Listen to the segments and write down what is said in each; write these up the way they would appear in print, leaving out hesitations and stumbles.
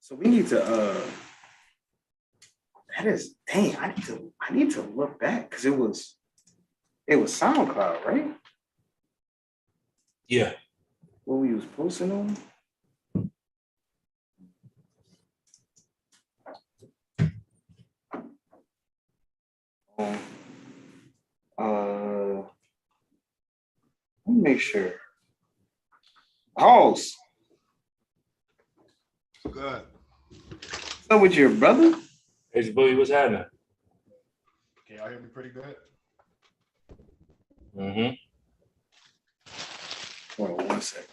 So we need to that is dang, I need to look back because it was SoundCloud, right? Yeah. What we was posting on? Let me make sure. House. Good. What's up with your brother? Hey, Boogie, what's happening? Can y'all hear me pretty good? Mm-hmm. Hold on 1 second.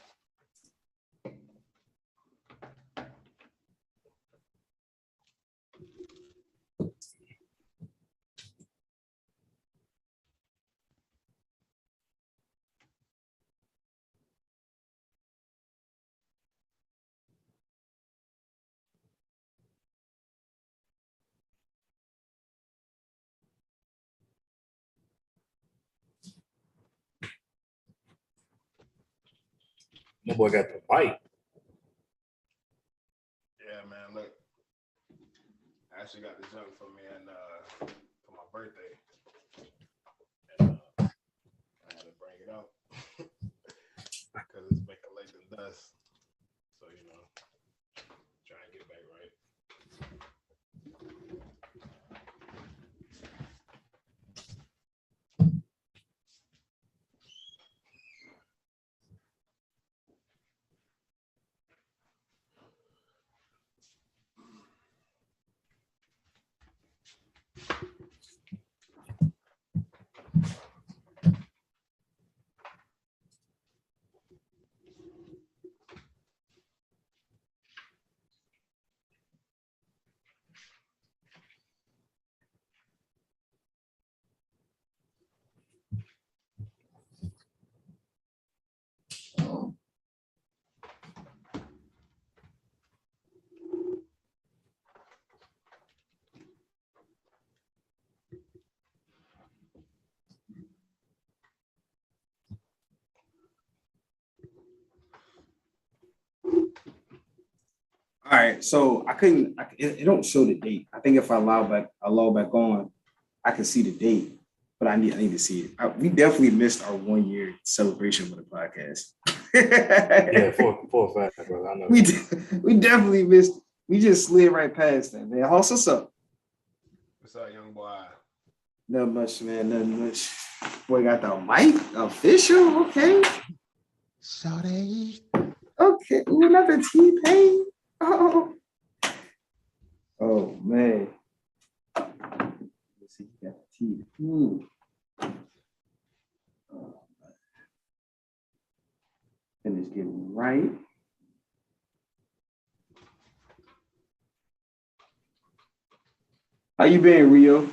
My boy got the mic. Yeah, man. Look, I actually got this junk for me and for my birthday, and I had to bring it out because it's been collecting dust. So trying to get back right. All right, so it don't show the date. I think if I log back on, I can see the date, but I need to see it. We definitely missed our 1 year celebration with the podcast. Yeah, four or five, brother. I know. We definitely missed it. We just slid right past that, man. Hoss, what's up? What's up, young boy? Nothing much, man. Nothing much. Boy, got the mic official. Okay. Sorry. Okay. Ooh, another T-Pain. Oh man. Let's see, you got the T. Ooh. Finish getting right. How you been, Rio?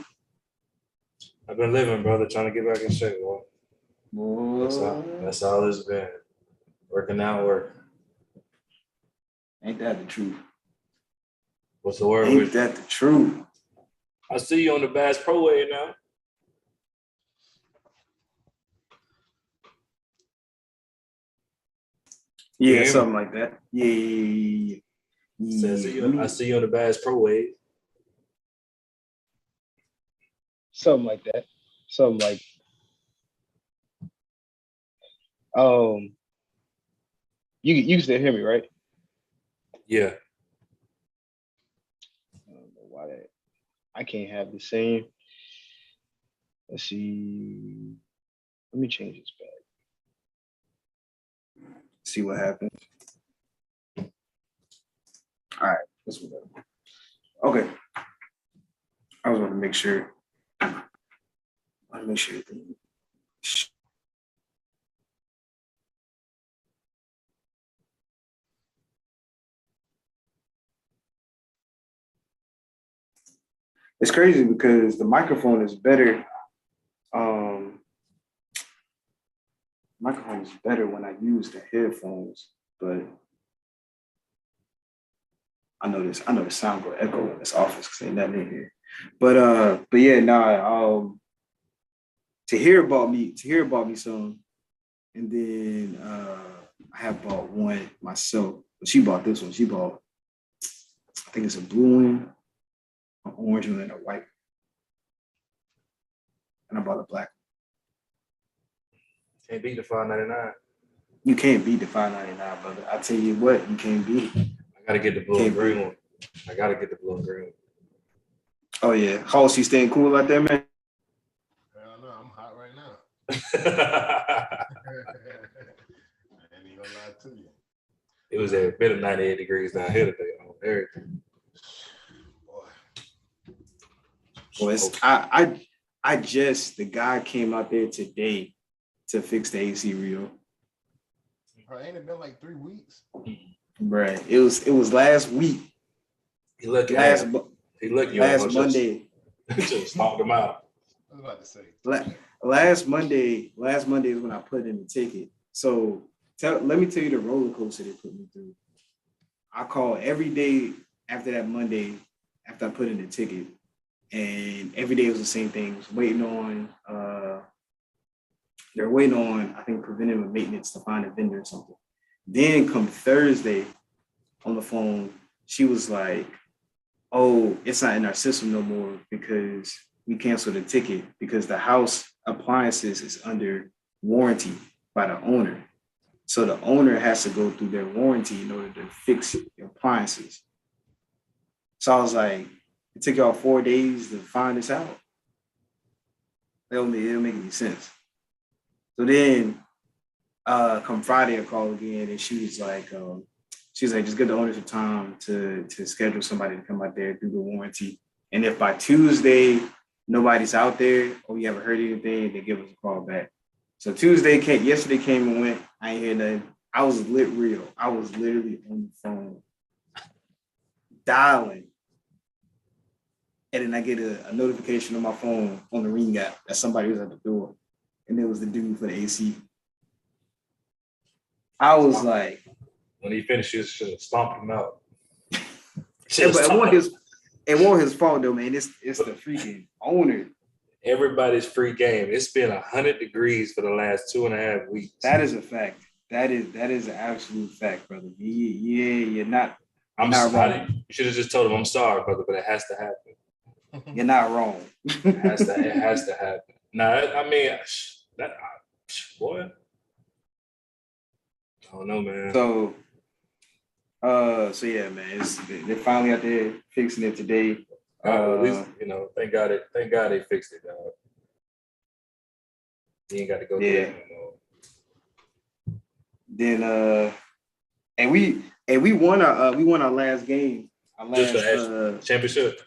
I've been living, brother, trying to get back in shape, boy. That's all it's been. Working out, work. Ain't that the truth? What's the word? Ain't that the truth? I see you on the Bass Pro Way now. Yeah, something like that. Yeah. I see you on the Bass Pro Way. Something like that. You can still hear me, right? Yeah. I don't know why that I can't have the same. Let's see. Let me change this back. See what happens. All right, this one. Okay. I was going to make sure. It's crazy because the microphone is better. Microphone is better when I use the headphones, but I know the sound will echo in this office because ain't nothing in here. But yeah, to hear about me some, and then I have bought one myself. But she bought this one. She bought think it's a blue one, an orange one, and a white. And I bought a black. Can't beat the $5.99. You can't beat the $5.99, brother. I tell you what, you can't beat it. I gotta get the blue and green one. I gotta get the blue and green one. Oh yeah, Hoss, you staying cool out there, man? Hell no, I'm hot right now. I ain't even gonna lie to you. It was a bit of 98 degrees down here today on everything. Boy. Well, the guy came out there today to fix the AC reel. Bro, ain't it been like 3 weeks? Bruh, it was last week. He lucky. He lucky. Last Monday. Just stomped him out. I was about to say. Last Monday is when I put in the ticket. So let me tell you the roller coaster they put me through. I called every day after that Monday after I put in the ticket, and every day was the same thing. They're waiting on I think preventative maintenance to find a vendor or something. Then come Thursday on the phone, she was like, "Oh, it's not in our system no more because we canceled the ticket because the house appliances is under warranty by the owner. So the owner has to go through their warranty in order to fix the appliances." So I was like, it took y'all 4 days to find this out. It don't make any sense. So then come Friday, I called again and she was like, just give the owner some time to schedule somebody to come out there do the warranty. And if by Tuesday nobody's out there or you haven't heard anything, they give us a call back. So yesterday came and went. I ain't hear nothing. I was literally on the phone dialing. And then I get a notification on my phone on the Ring app that somebody was at the door. And it was the dude for the AC. I was like, when he finished, you should have stomped him out. Yeah, but it wasn't his fault though, man. It's the freaking owner. Everybody's free game. It's been 100 degrees for the last 2.5 weeks. That is a fact. That is an absolute fact, brother. You're not. I'm not sorry. wrong. You should have just told him, "I'm sorry, brother, but it has to happen." You're not wrong. It has to happen. Nah, I mean, boy. I don't know, man. So yeah, man. They're finally out there fixing it today. At least, thank God they fixed it, dog. You ain't got to go through that no more. Then and we won our last game. Our last championship.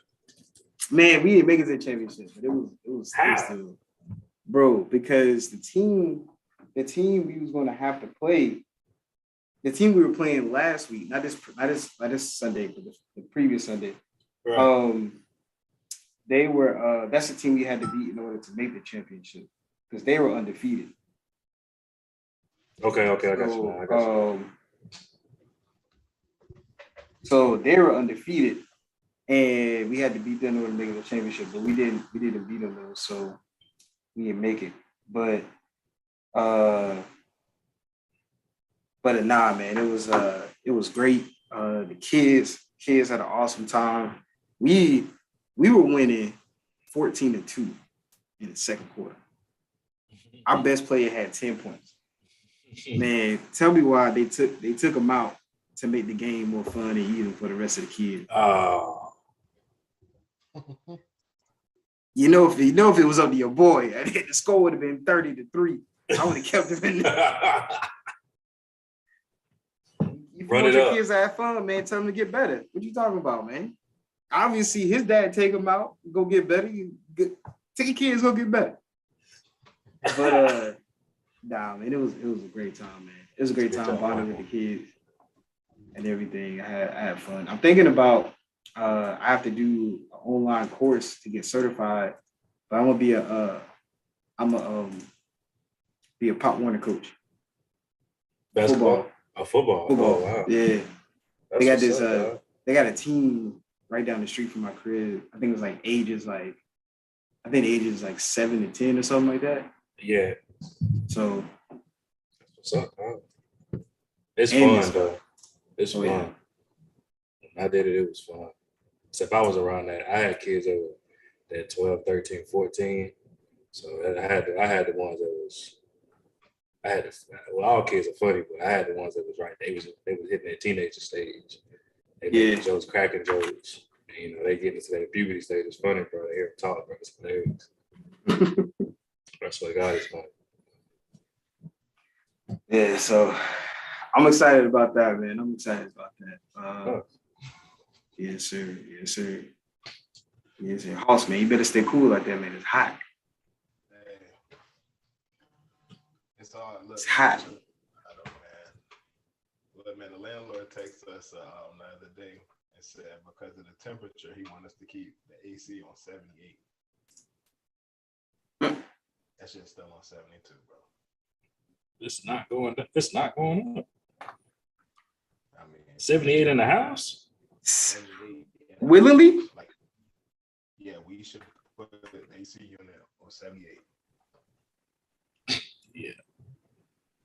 Man, we didn't make it to the championship, but it was still, bro, because the team we was gonna have to play, the team we were playing last week, not this Sunday, but the previous Sunday. Right. They were that's the team we had to beat in order to make the championship because they were undefeated. Okay, I got you. So they were undefeated, and we had to beat them in order to make the championship, but we didn't beat them though, so we didn't make it. But nah, man, it was great. The kids had an awesome time. We were winning 14-2 in the second quarter. Our best player had 10 points. Man, tell me why they took him out to make the game more fun and even for the rest of the kids. If it was up to your boy, the score would have been 30-3. I would have kept him in there. You want your kids to have fun, man. Tell them to get better. What you talking about, man? Obviously, his dad take him out, go get better. Take your kids, go get better. But nah, man, it was a great time, man. It was a great time bonding with the kids and everything. I had fun. I'm thinking about I have to do an online course to get certified, but I'm gonna be a Pop Warner coach. Basketball. Football. Oh, wow. Yeah. They got this. They got a team right down the street from my crib. I think it was like ages 7 to 10 or something like that. Yeah. So. What's up, huh? It's fun though. It's fun. Yeah. I did it. It was fun. Except I was around that. I had kids that were that 12, 13, 14. So I had the ones that was all kids are funny, but I had the ones that was right. They was hitting their teenager stage. They making jokes, cracking jokes. And, they get into that puberty stage. It's funny, bro. They hear talk, bro. It's hilarious. I swear to God, it's funny. Yeah, so I'm excited about that, man. I'm excited about that. Yes, sir. Yes, sir. Yes, sir. Hoss, man, you better stay cool like that, man. It's hot. It's hard. Look, it's hot. I know, man. Look, man, the landlord texted us the other day and said because of the temperature, he wants us to keep the AC on 78. That shit's still on 72, bro. It's not going up. It's not going up. I mean, 78 in the house? 78. Willingly? Like, yeah, we should put the AC unit on 78. Yeah.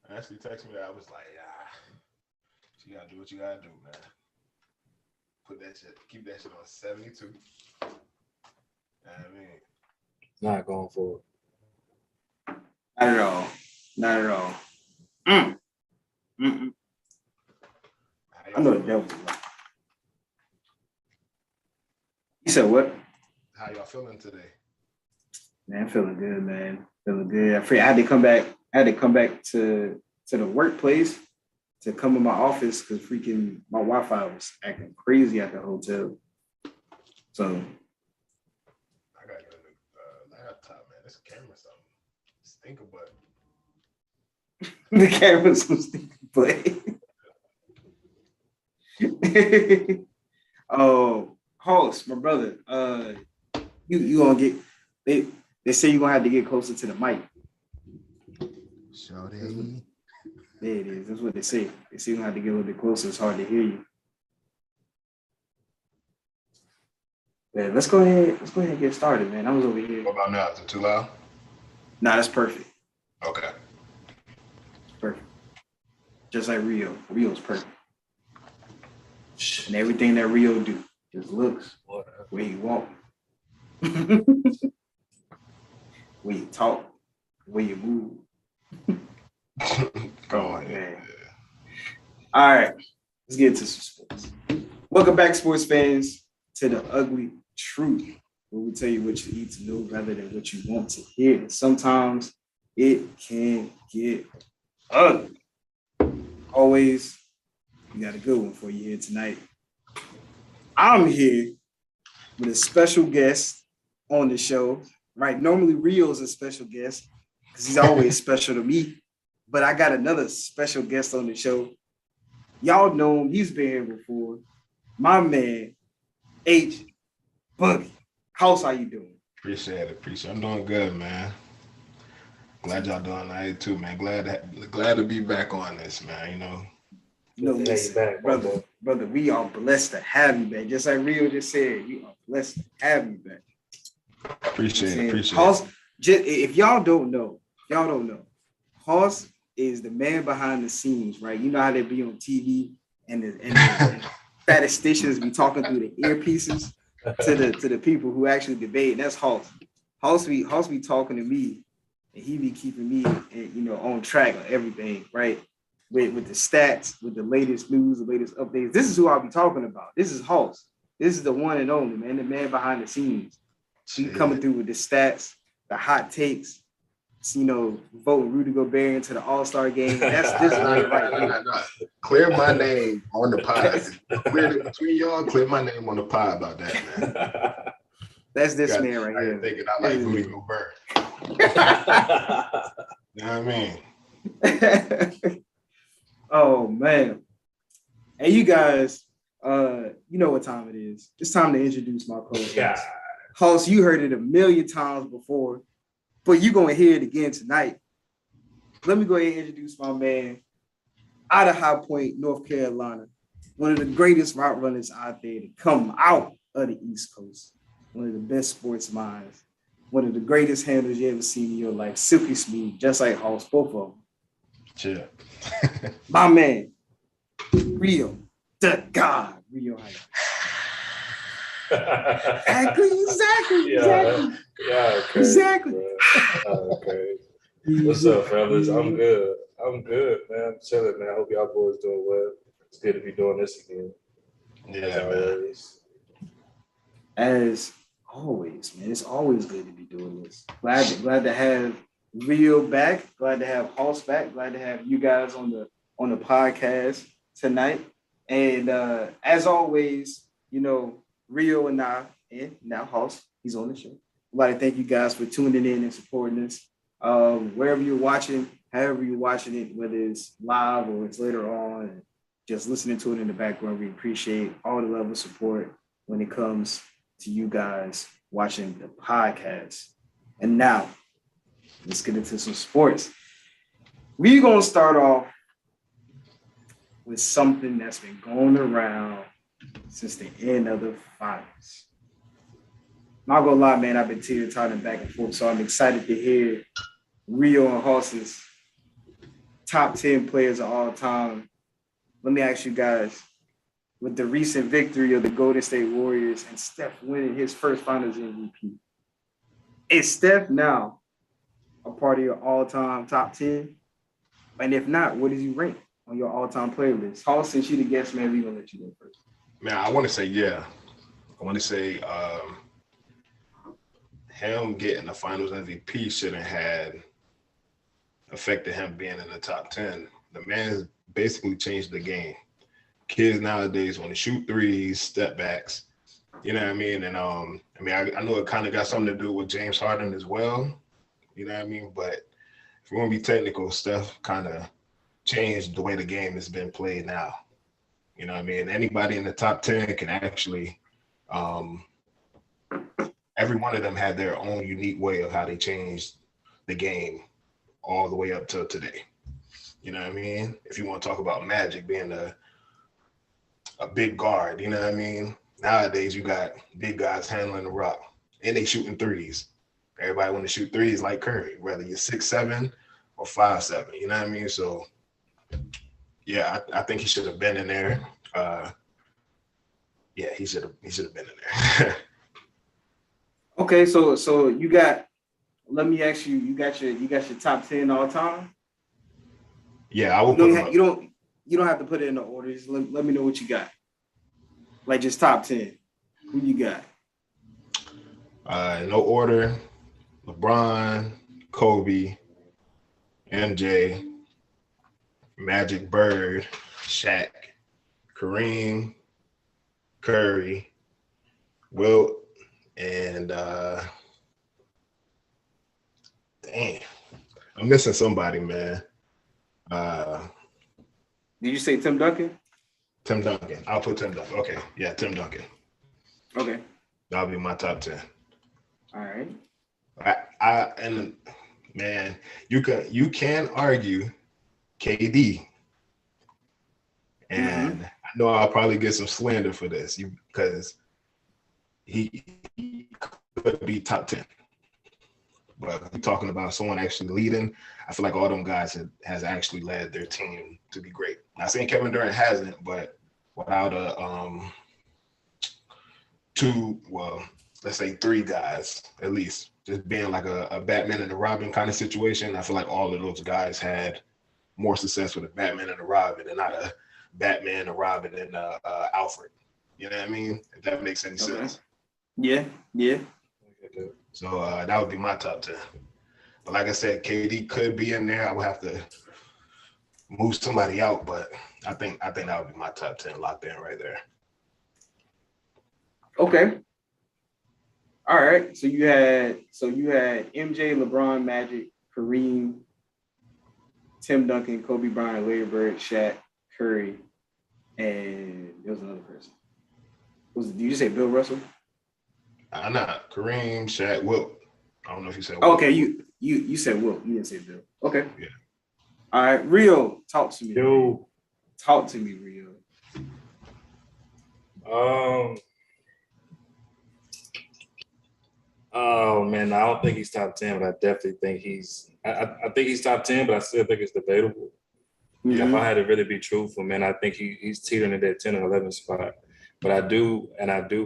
Ashley texted me that. I was like, you gotta do what you gotta do, man. Keep that shit on 72. I mean, Not going for it. Not at all. Not at all. I know the devil. You said what? How y'all feeling today? Man, feeling good, man. Feeling good. I had to come back. I had to come back to the workplace to come in my office because freaking my Wi-Fi was acting crazy at the hotel. So I got a laptop, man. This camera something stinker butt. the camera's some stinker butt. Oh, Hoss, my brother. You gonna get they say you're gonna have to get closer to the mic. Sure. There it is. That's what they say. They say you're gonna have to get a little bit closer. It's hard to hear you. Yeah, let's go ahead and get started, man. I was over here. What about now? Is it too loud? Nah, that's perfect. Okay. Perfect. Just like Rio. Rio's perfect. And everything that Rio do just looks where he walk. Where you talk, where you move. Go on, man. All right, let's get into some sports. Welcome back, sports fans, to the ugly truth, where we tell you what you need to know rather than what you want to hear. And sometimes it can get ugly. Always, we got a good one for you here tonight. I'm here with a special guest on the show. Right, normally Rio's a special guest because he's always special to me. But I got another special guest on the show. Y'all know him. He's been here before. My man, H. Boogie. House, how you doing? Appreciate it. I'm doing good, man. Glad y'all doing that too, man. Glad to be back on this, man. Listen, back, brother, we are blessed to have you back. Just like Rio just said, we are blessed to have you back. Appreciate it. Hoss, if y'all don't know, Hoss is the man behind the scenes, right? You know how they be on TV and the statisticians be talking through the earpieces to the people who actually debate. And that's Hoss. Hoss be talking to me, and he be keeping me, on track of everything, right? With the stats, with the latest news, the latest updates. This is who I'll be talking about. This is Hoss. This is the one and only, man, the man behind the scenes. She coming through with the stats, the hot takes, voting Rudy Gobert into the All-Star game. That's this man right here. Clear my name on the pod. Between y'all, clear my name on the pod about that, man. That's this man right here. Thinking I like Rudy Gobert. You know what I mean? Oh, man. Hey, you guys, you know what time it is. It's time to introduce my co-host. Yeah. Hoss, you heard it a million times before, but you're going to hear it again tonight. Let me go ahead and introduce my man out of High Point, North Carolina, one of the greatest route runners out there to come out of the East Coast, one of the best sports minds, one of the greatest handlers you ever seen in your life, silky smooth, just like Hoss, both of them. Chill. My man, Rio, the God, Rio. Exactly. Okay. What's up, fellas? I'm good, man. I'm chilling, man. I hope y'all boys doing well. It's good to be doing this again. As always. As always, man. It's always good to be doing this. Glad to have Rio back. Glad to have Hoss back. Glad to have you guys on the podcast tonight. And as always, Rio and I, and now Hoss, he's on the show. I'd like to thank you guys for tuning in and supporting us. Wherever you're watching, however you're watching it, whether it's live or it's later on, just listening to it in the background, we appreciate all the love and support when it comes to you guys watching the podcast. And now, let's get into some sports. We're going to start off with something that's been going around since the end of the finals. Not gonna lie, man, I've been teeter-tottering back and forth, so I'm excited to hear Rio and Hoss's top 10 players of all time. Let me ask you guys, with the recent victory of the Golden State Warriors and Steph winning his first finals MVP, is Steph now a part of your all-time top 10? And if not, what does he rank on your all-time player list? Hoss, since you the guest, man, we're gonna let you go first. Man, I want to say, yeah. I want to say him getting the finals MVP shouldn't have affected him being in the top 10. The man basically changed the game. Kids nowadays want to shoot threes, step backs, you know what I mean? And I know it kind of got something to do with James Harden as well, you know what I mean? But if we're going to be technical, Steph kind of changed the way the game has been played now. You know what I mean? Anybody in the top 10 can actually, every one of them had their own unique way of how they changed the game all the way up till today. You know what I mean? If you want to talk about Magic being a big guard, you know what I mean? Nowadays, you got big guys handling the rock, and they shooting threes. Everybody want to shoot threes like Curry, whether you're 6'7" or 5'7", you know what I mean? So, yeah, I think he should have been in there. Yeah, he should have been in there. Okay, so you got. Let me ask you. You got your top 10 all time. Yeah, I will put them up. You don't have to put it in the order. Just let me know what you got. Like just top 10. Who you got? No order. LeBron, Kobe, MJ, Magic, Bird, Shaq, Kareem, Curry, Wilt, and dang, I'm missing somebody, man. Did you say Tim Duncan? Tim Duncan. I'll put Tim Duncan. Okay, yeah, Tim Duncan. Okay, that'll be my top 10. All right. And man, you can argue KD, and I know I'll probably get some slander for this because he could be top 10. But we're talking about someone actually leading. I feel like all them guys has actually led their team to be great. Not saying Kevin Durant hasn't, but without let's say 3 guys at least, just being like a Batman and a Robin kind of situation, I feel like all of those guys had more success with a Batman and a Robin and not a Batman, a Robin, and Alfred. You know what I mean? If that makes any sense. Yeah. So that would be my top 10. But like I said, KD could be in there. I would have to move somebody out, but I think that would be my top 10 locked in right there. Okay. All right. So you had MJ, LeBron, Magic, Kareem, Tim Duncan, Kobe Bryant, Larry Bird, Shaq, Curry, and there was another person. Did you say Bill Russell? Not Kareem, Shaq, Wilt. I don't know if you said Wilt. Okay, you said Wilt. You didn't say Bill. Okay. Yeah. All right, Rio, talk to me. Yo. Talk to me, Rio. Oh man, I don't think he's top 10, but I definitely think I think he's top 10, but I still think it's debatable. Mm-hmm. If I had to really be truthful, man, I think he's teetering at that 10 or 11 spot. But I do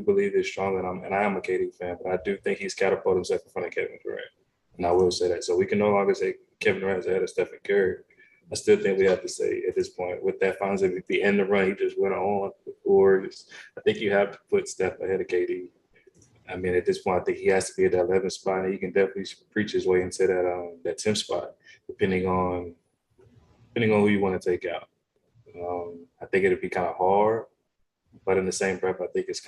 believe it's strong, and I am a KD fan, but I do think he's catapulted himself in front of Kevin Durant. And I will say that. So we can no longer say Kevin Durant's ahead of Stephen Curry. I still think we have to say at this point, with that Finals MVP and the run he just went on with the Warriors, I think you have to put Steph ahead of KD. I mean, at this point, I think he has to be at that 11th spot, and he can definitely preach his way into that 10th spot, depending on who you want to take out. I think it'd be kind of hard, but in the same breath, I think it's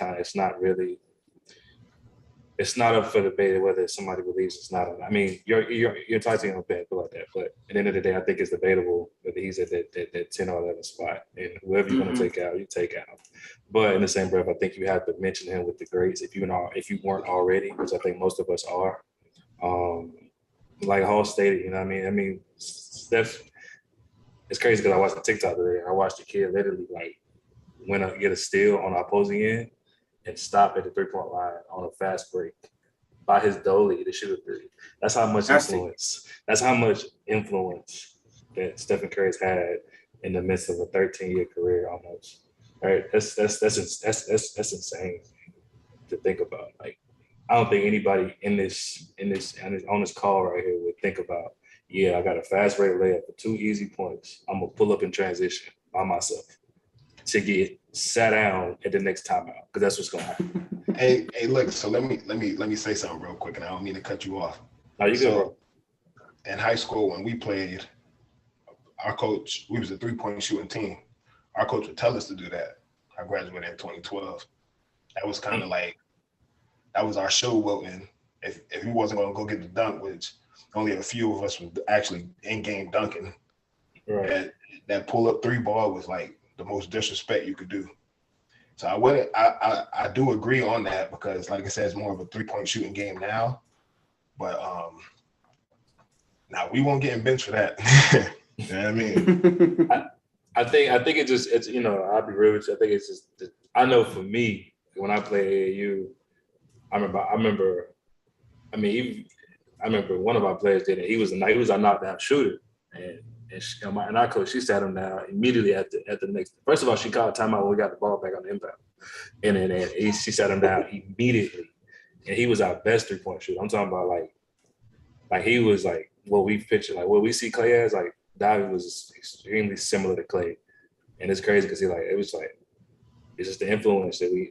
not up for debate whether somebody believes it's not. I mean, you're touching on bad like that, but at the end of the day, I think it's debatable whether he's at that 10 or 11 spot, and whoever you want to take out, you take out. But in the same breath, I think you have to mention him with the greats if you weren't already, which I think most of us are. Like Hall stated, you know what I mean? I mean, Steph. It's crazy because I watched the TikTok today. I watched the kid literally went up get a steal on the opposing end and stop at the 3-point line on a fast break by his dolly to shoot a three. That's how much influence. That's how much influence that Stephen Curry's had in the midst of a 13-year career almost. Right? That's insane to think about. Like, I don't think anybody on this call right here would think about, yeah, I got a fast break layup for 2 easy points. I'm gonna pull up in transition by myself to get sat down at the next timeout, because that's what's gonna happen. Hey, look. So let me say something real quick, and I don't mean to cut you off. No, you good, bro. In high school, when we played, our coach, we was a 3-point shooting team. Our coach would tell us to do that. I graduated in 2012. That was kind of like, that was our show Wilton. If he wasn't gonna go get the dunk, which only a few of us were actually in-game dunking. Right. That pull-up 3 ball was like the most disrespect you could do. So I do agree on that, because like I said, it's more of a 3-point shooting game now. But now we won't get in bench for that. You know what I mean? I think it's you know, I'll be real with you. I think it's just, I know for me, when I played AAU, I remember one of our players did it. He was a knockdown shooter, and our coach, she sat him down immediately at the next. First of all, she called timeout when we got the ball back on the inbound, and then she sat him down immediately, and he was our best 3-point shooter. I'm talking about like he was like what we picture, like what we see Clay as. Like Davi was extremely similar to Clay, and it's crazy because it's just the influence that he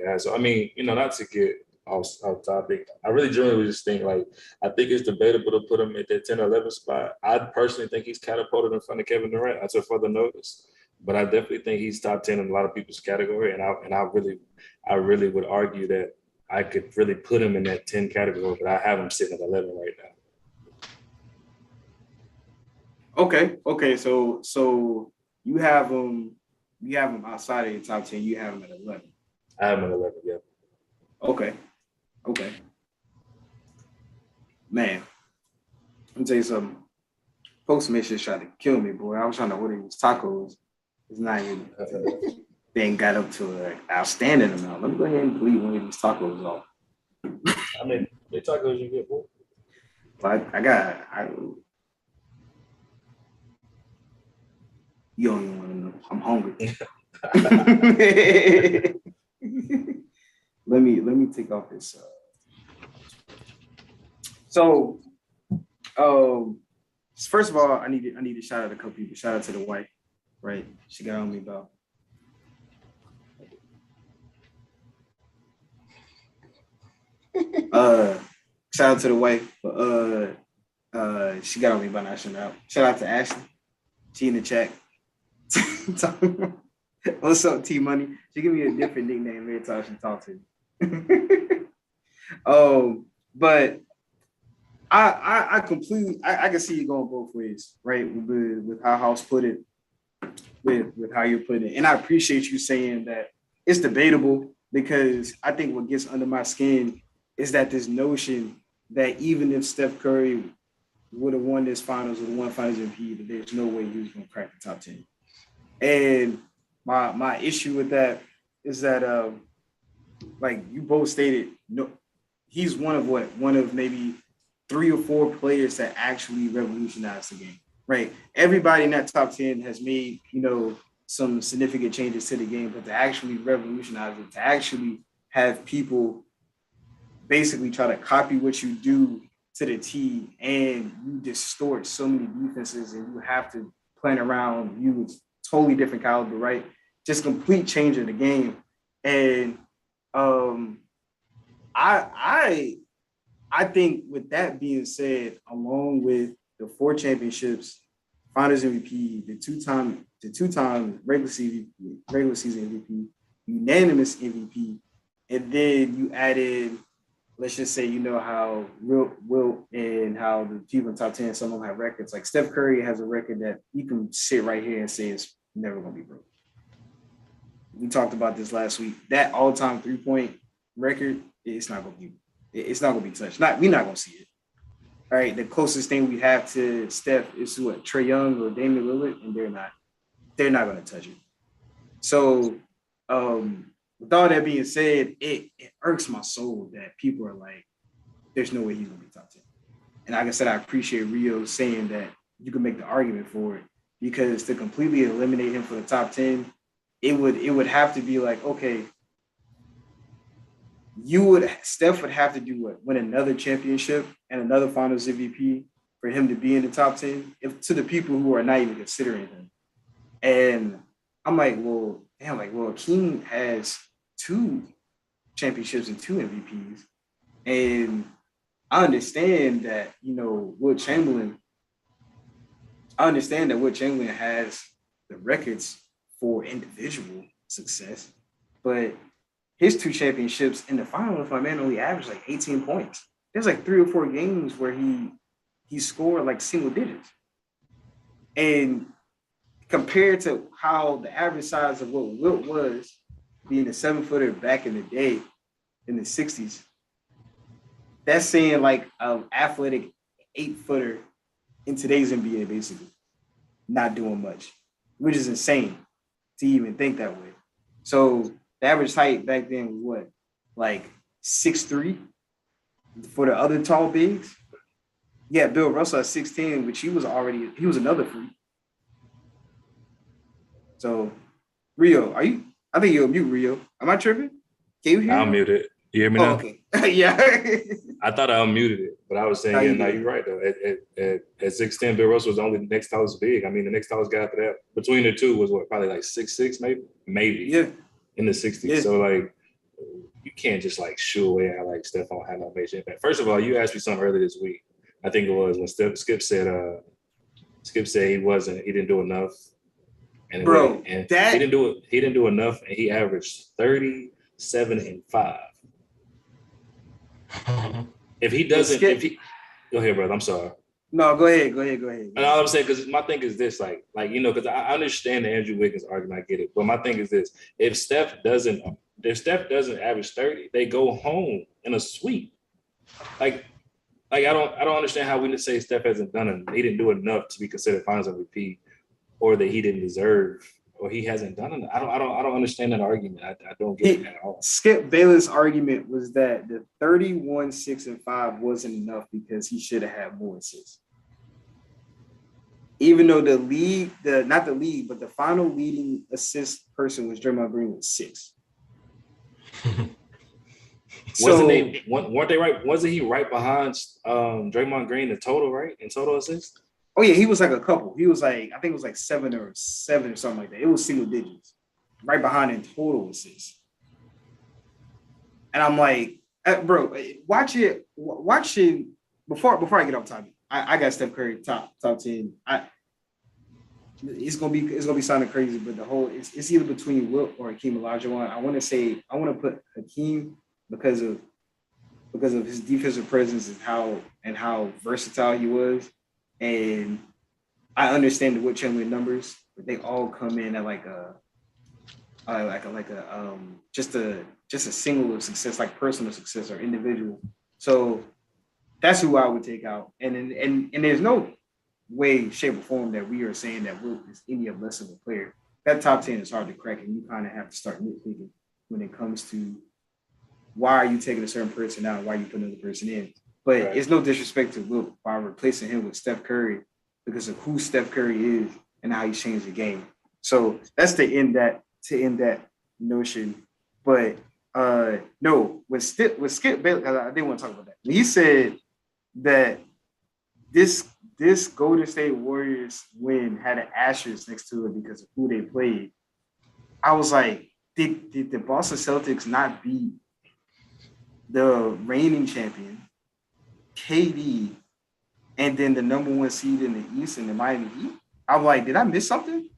has. So I mean, you know, not to get off topic, I really genuinely just think I think it's debatable to put him at that 10 or 11 spot. I personally think he's catapulted in front of Kevin Durant. I took further notice, but I definitely think he's top 10 in a lot of people's category. And I really would argue that I could really put him in that 10 category, but I have him sitting at 11 right now. Okay. So you have him outside of your top 10. You have him at 11. I have him at 11. Yeah. Okay. Man, let me tell you something. Postmates tried to kill me, boy. I was trying to order these tacos. It's not even. They ain't got up to an outstanding amount. Let me go ahead and delete one of these tacos off. I mean, the tacos you get, boy. But you don't even want to know. I'm hungry. Let me take off this. So, first of all, I need to shout out a couple people. Shout out to the wife, right? She got on me about. Shout out to the wife, but she got on me about not shutting out. Shout out to Ashley. She in the chat. What's up, T Money? She give me a different nickname every time she talks to me. But I completely I can see you going both ways, right? With how House put it, with how you put it, and I appreciate you saying that it's debatable, because I think what gets under my skin is that this notion that even if Steph Curry would have won this finals or won Finals MVP, that there's no way he was going to crack the top 10. And my issue with that is that, like you both stated, no, he's one of maybe 3 or 4 players that actually revolutionized the game, right? Everybody in that top 10 has made, some significant changes to the game, but to actually revolutionize it, to actually have people basically try to copy what you do to the T, and you distort so many defenses, and you have to plan around you with totally different caliber, right? Just complete change of the game. And I think with that being said, along with the 4 championships, Finals MVP, the two-time regular season MVP, unanimous MVP, and then you added, let's just say, how Wilt and how the people in top 10, some of them have records. Like Steph Curry has a record that you can sit right here and say it's never going to be broken. We talked about this last week. That all-time 3-point record, it's not going to be touched. We're not going to see it. All right, the closest thing we have to Steph is what, Trey Young or Damian Lillard, and they're not going to touch it. So, with all that being said, it irks my soul that people are like, there's no way he's going to be top 10. And like I said, I appreciate Rio saying that you can make the argument for it, because to completely eliminate him for the top 10, it would have to be like, okay, Steph would have to do what? Win another championship and another Finals MVP for him to be in the top 10, to the people who are not even considering him. And I'm like, well, King has 2 championships and 2 MVPs. And I understand that, Wilt Chamberlain has the records for individual success, but his 2 championships in the finals, my man only averaged like 18 points. There's like 3 or 4 games where he scored like single digits. And compared to how the average size of what Wilt was, being a 7-footer back in the day, in the 60s, that's saying like an athletic 8-footer in today's NBA, basically, not doing much, which is insane to even think that way. So the average height back then was what? Like 6'3" for the other tall bigs? Yeah, Bill Russell at 6'10", which he was another freak. So, Rio, I think you're mute, Rio. Am I tripping? Can you hear me? I'm muted. You hear me now? Okay. Yeah. I thought I unmuted it, but I was saying, you're right, though. At 6'10", Bill Russell was only the next tallest big. I mean, the next tallest guy after that, between the two, was what, probably like 6'6", maybe? Maybe. Yeah. In the 60s. Yeah. So, like, you can't just, like, shoo away how, like, Steph don't have no major impact. First of all, you asked me something earlier this week. I think it was when Skip said he didn't do enough. And bro, he didn't do enough, and he averaged 37 and 5. If he doesn't, go ahead, brother. I'm sorry. No, go ahead. And all I'm saying, because my thing is this, because I understand the Andrew Wiggins argument, I get it. But my thing is this: if Steph doesn't average 30, they go home in a sweep. Like I don't understand how we can say Steph hasn't he didn't do enough to be considered Finals MVP, or that he didn't deserve, or he hasn't done it. I don't understand that argument. I don't get it at all. Skip Bayless' argument was that the 31, 6, and 5 wasn't enough because he should have had more assists. Even though the final leading assist person was Draymond Green with 6. Weren't they right? Wasn't he right behind Draymond Green in total, right? In total assists? Oh yeah, he was like a couple. He was like, I think it was like 7 or something like that. It was single digits, right behind in total assists. And I'm like, bro, watch it before I get off topic. I got Steph Curry top 10. It's gonna be sounding crazy, but it's either between Wilt or Hakeem Olajuwon. I want to put Hakeem because of his defensive presence and how versatile he was. And I understand the Wilt Chamberlain numbers, but they all come in at just a single success, like personal success or individual. So that's who I would take out. And there's no way, shape, or form that we are saying that Wilt is any less of a player. That top 10 is hard to crack, and you kind of have to start nitpicking when it comes to why are you taking a certain person out and why you put another person in. But It's no disrespect to Wilt by replacing him with Steph Curry because of who Steph Curry is and how he's changed the game. So that's to end that notion. But no, with Skip Bayless, I didn't want to talk about that. When he said that this Golden State Warriors win had an asterisk next to it because of who they played, I was like, did the Boston Celtics not beat the reigning champion, KD, and then the number one seed in the East in the Miami Heat? I'm like, did I miss something?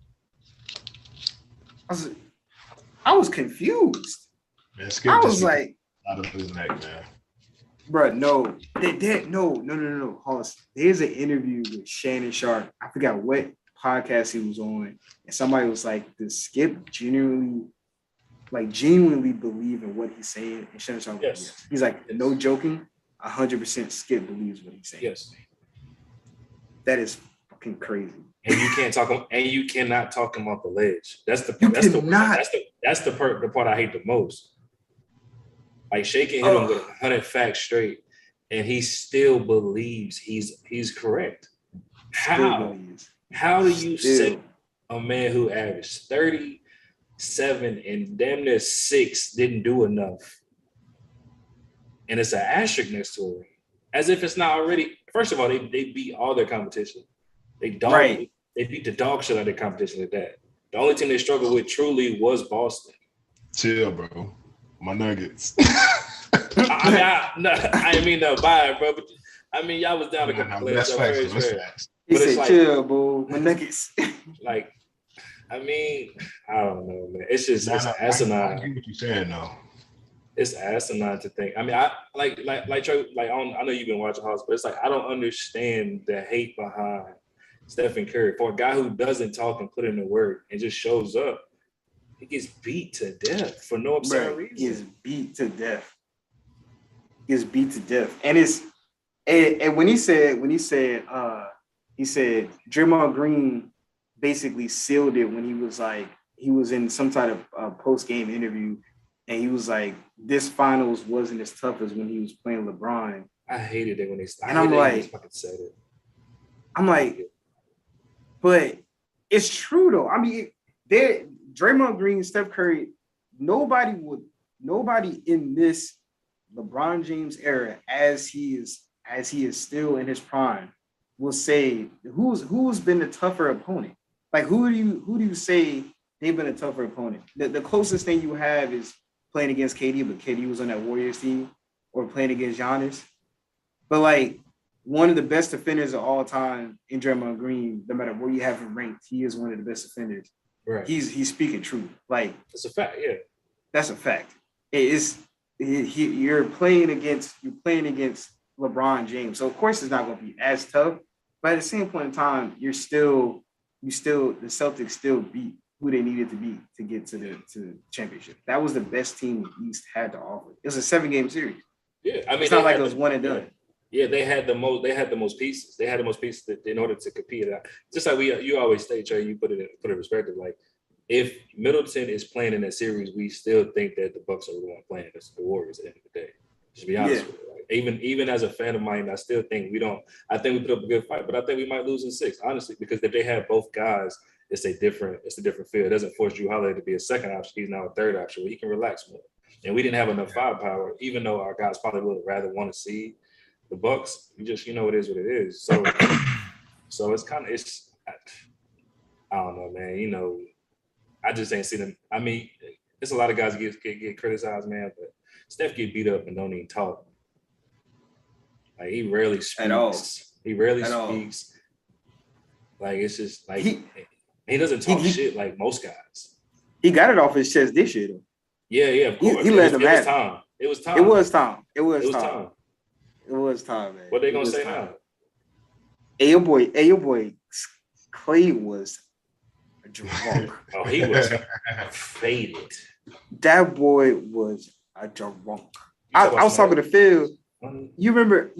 I was confused. Man, I was like, out of his neck, man. Bro, no. No. Hollis, there's an interview with Shannon Sharp. I forgot what podcast he was on. And somebody was like, does Skip genuinely believe in what he's saying? And Shannon Sharp was like, yes. He's like, no joking, 100% Skip believes what he's saying. Yes. That is fucking crazy. And you cannot talk him off the ledge. That's the part I hate the most. Like Shea can hit him with 100 facts straight, and he still believes he's correct. How do you say a man who averaged 37 and damn near 6 didn't do enough, and it's an asterisk next to it, as if it's not already? First of all, they beat all their competition. They beat the dog shit out of their competition at that. The only team they struggled with truly was Boston. Chill, bro. My Nuggets. I didn't mean to buy it, bro. But I mean, y'all was down a couple players. That's facts. He said, like, chill, bro. My Nuggets. Like, I mean, I don't know, man. It's just it's asinine. I get what you're saying, though. It's asinine to think. I mean, I like Trey, I know you've been watching House, but it's like I don't understand the hate behind Stephen Curry. For a guy who doesn't talk and put in the work and just shows up, he gets beat to death for no absurd reason. He gets beat to death. And when he said Draymond Green basically sealed it when he was in some type of post-game interview, and he was like, this finals wasn't as tough as when he was playing LeBron. I hated it when they started. And I'm like, but it's true though. I mean, Draymond Green, Steph Curry, nobody in this LeBron James era, as he is still in his prime, will say who's been the tougher opponent. Like who do you say they've been a tougher opponent? The closest thing you have is playing against KD, but KD was on that Warriors team, or playing against Giannis. But like one of the best defenders of all time in Draymond Green, no matter where you have him ranked, he is one of the best defenders. Right. He's speaking truth. Like it's a fact, yeah. That's a fact. You're playing against LeBron James, so of course it's not going to be as tough. But at the same point in time, the Celtics still beat who they needed to beat to get to the championship. That was the best team the East had to offer. It was a 7-game series. Yeah, I mean, it's not like it was one and done. Yeah, they had the most pieces. They had the most pieces in order to compete. Just like you always say, Trey, you put it in perspective. Like if Middleton is playing in that series, we still think that the Bucks are the one playing against the Warriors at the end of the day. Just be honest with you. Like, even as a fan of mine, I still think we don't. I think we put up a good fight, but I think we might lose in 6, honestly, because if they have both guys, it's a different feel. It doesn't force Drew Holiday to be a second option. He's now a third option where he can relax more. And we didn't have enough firepower, even though our guys probably would rather want to see the Bucks. It is what it is. So I don't know, man. I just ain't seen them. I mean, there's a lot of guys get criticized, man, but Steph get beat up and don't even talk. Like he rarely speaks at all. He rarely speaks. Like it's just like he doesn't talk shit like most guys. He got it off his chest this year though. Yeah, of course. He let them have it. It was time. It was time, man. What they gonna say now? Hey, your boy, Clay was drunk. Oh, he was faded. That boy was a drunk. I was talking to Phil. You remember?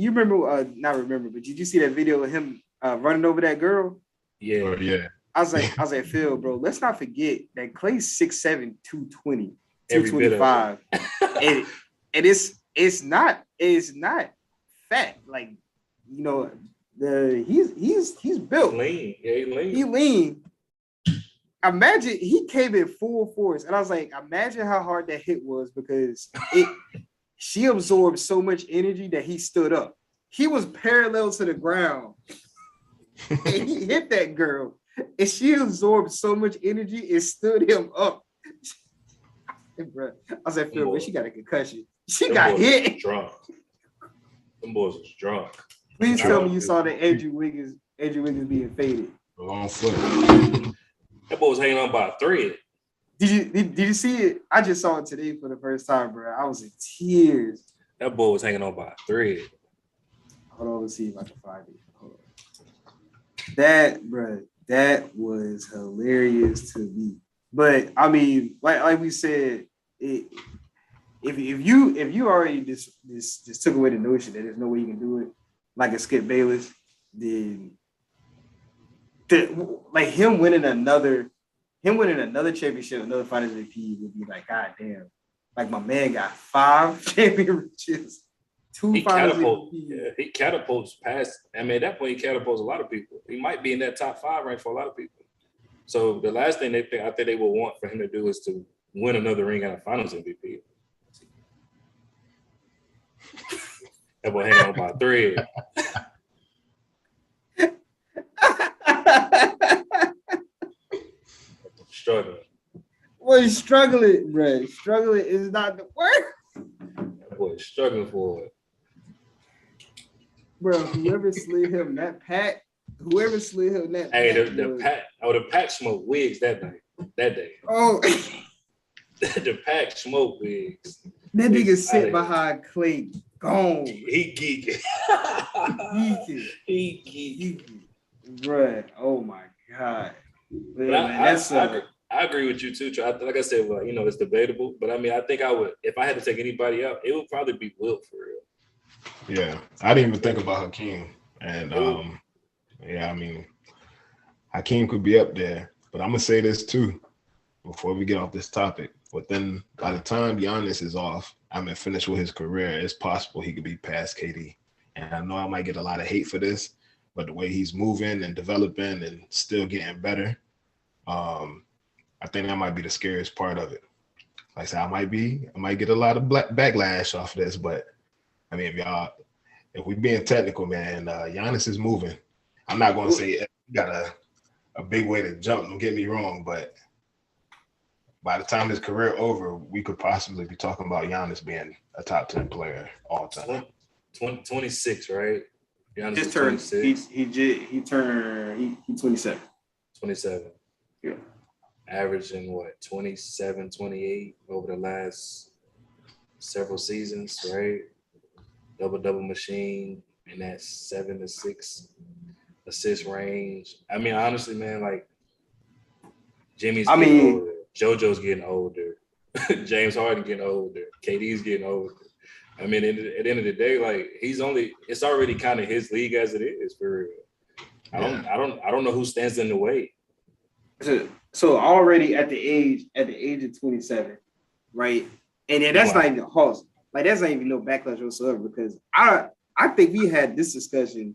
Not remember, but did you see that video of him running over that girl? Yeah. Yeah. I was like, Phil, bro, let's not forget that Clay's 6'7", 220, 225. and it's not fat. Like, he's built. Lean. Yeah, He lean. imagine he came in full force, and I was like, imagine how hard that hit was because she absorbed so much energy that he stood up. He was parallel to the ground, and he hit that girl, and she absorbed so much energy it stood him up. Bro, I was like, Phil, she got a concussion. She got hit. Drunk. Them boys was drunk. Please tell me you saw that Andrew Wiggins being faded. Long foot. That boy was hanging on by a thread. Did you see it? I just saw it today for the first time, bro. I was in tears. That boy was hanging on by a thread. Hold on, let's see if I can find it. Hold on. That was hilarious to me. But I mean, like we said, if you already just took away the notion that there's no way you can do it, like a Skip Bayless, then like him winning another championship, another Finals MVP would be like, God damn, like my man got 5 championships, 2 Finals MVP. Yeah, he catapults past. I mean, at that point, he catapults a lot of people. He might be in that top 5 rank for a lot of people. So the last thing I think they would want for him to do is to win another ring and a Finals MVP. That boy hanging on by a thread. Struggling. Well, he's struggling, bro. Struggling is not the word. That boy is struggling for it. Bro, whoever slid him that pack. Hey, the pack smoked wigs that day. Oh, the pack smoked wigs. That nigga sit behind Clay, gone. He geeking. He geeking. Bruh, oh my God. But I agree with you too, Trey. Like I said, well, you know, it's debatable, but I mean, I think I would, if I had to take anybody out, it would probably be Wilt for real. Yeah, I didn't even think about Hakeem. And yeah, I mean, Hakeem could be up there, but I'm gonna say this too before we get off this topic. But then by the time Giannis is off, finished with his career, it's possible he could be past KD. And I know I might get a lot of hate for this, but the way he's moving and developing and still getting better, I think that might be the scariest part of it. Like I said, I might get a lot of backlash off of this, but I mean, if we being technical, man, Giannis is moving. I'm not going to say he got a big way to jump, don't get me wrong, but by the time his career over, we could possibly be talking about Giannis being a top 10 player all time. 26, right? Giannis just turned 26. He turned 27. 27. Yeah. Averaging what, 27, 28 over the last several seasons, right? Double Machine in that 7 to 6 assist range. I mean, honestly, man, like Jimmy's getting older, JoJo's getting older, James Harden getting older, KD's getting older. I mean, at the end of the day, like it's already kind of his league as it is for real. I don't know who stands in the way. So already at the age of 27, right? And then that's not even horse. Like that's not even no backlash whatsoever because I think we had this discussion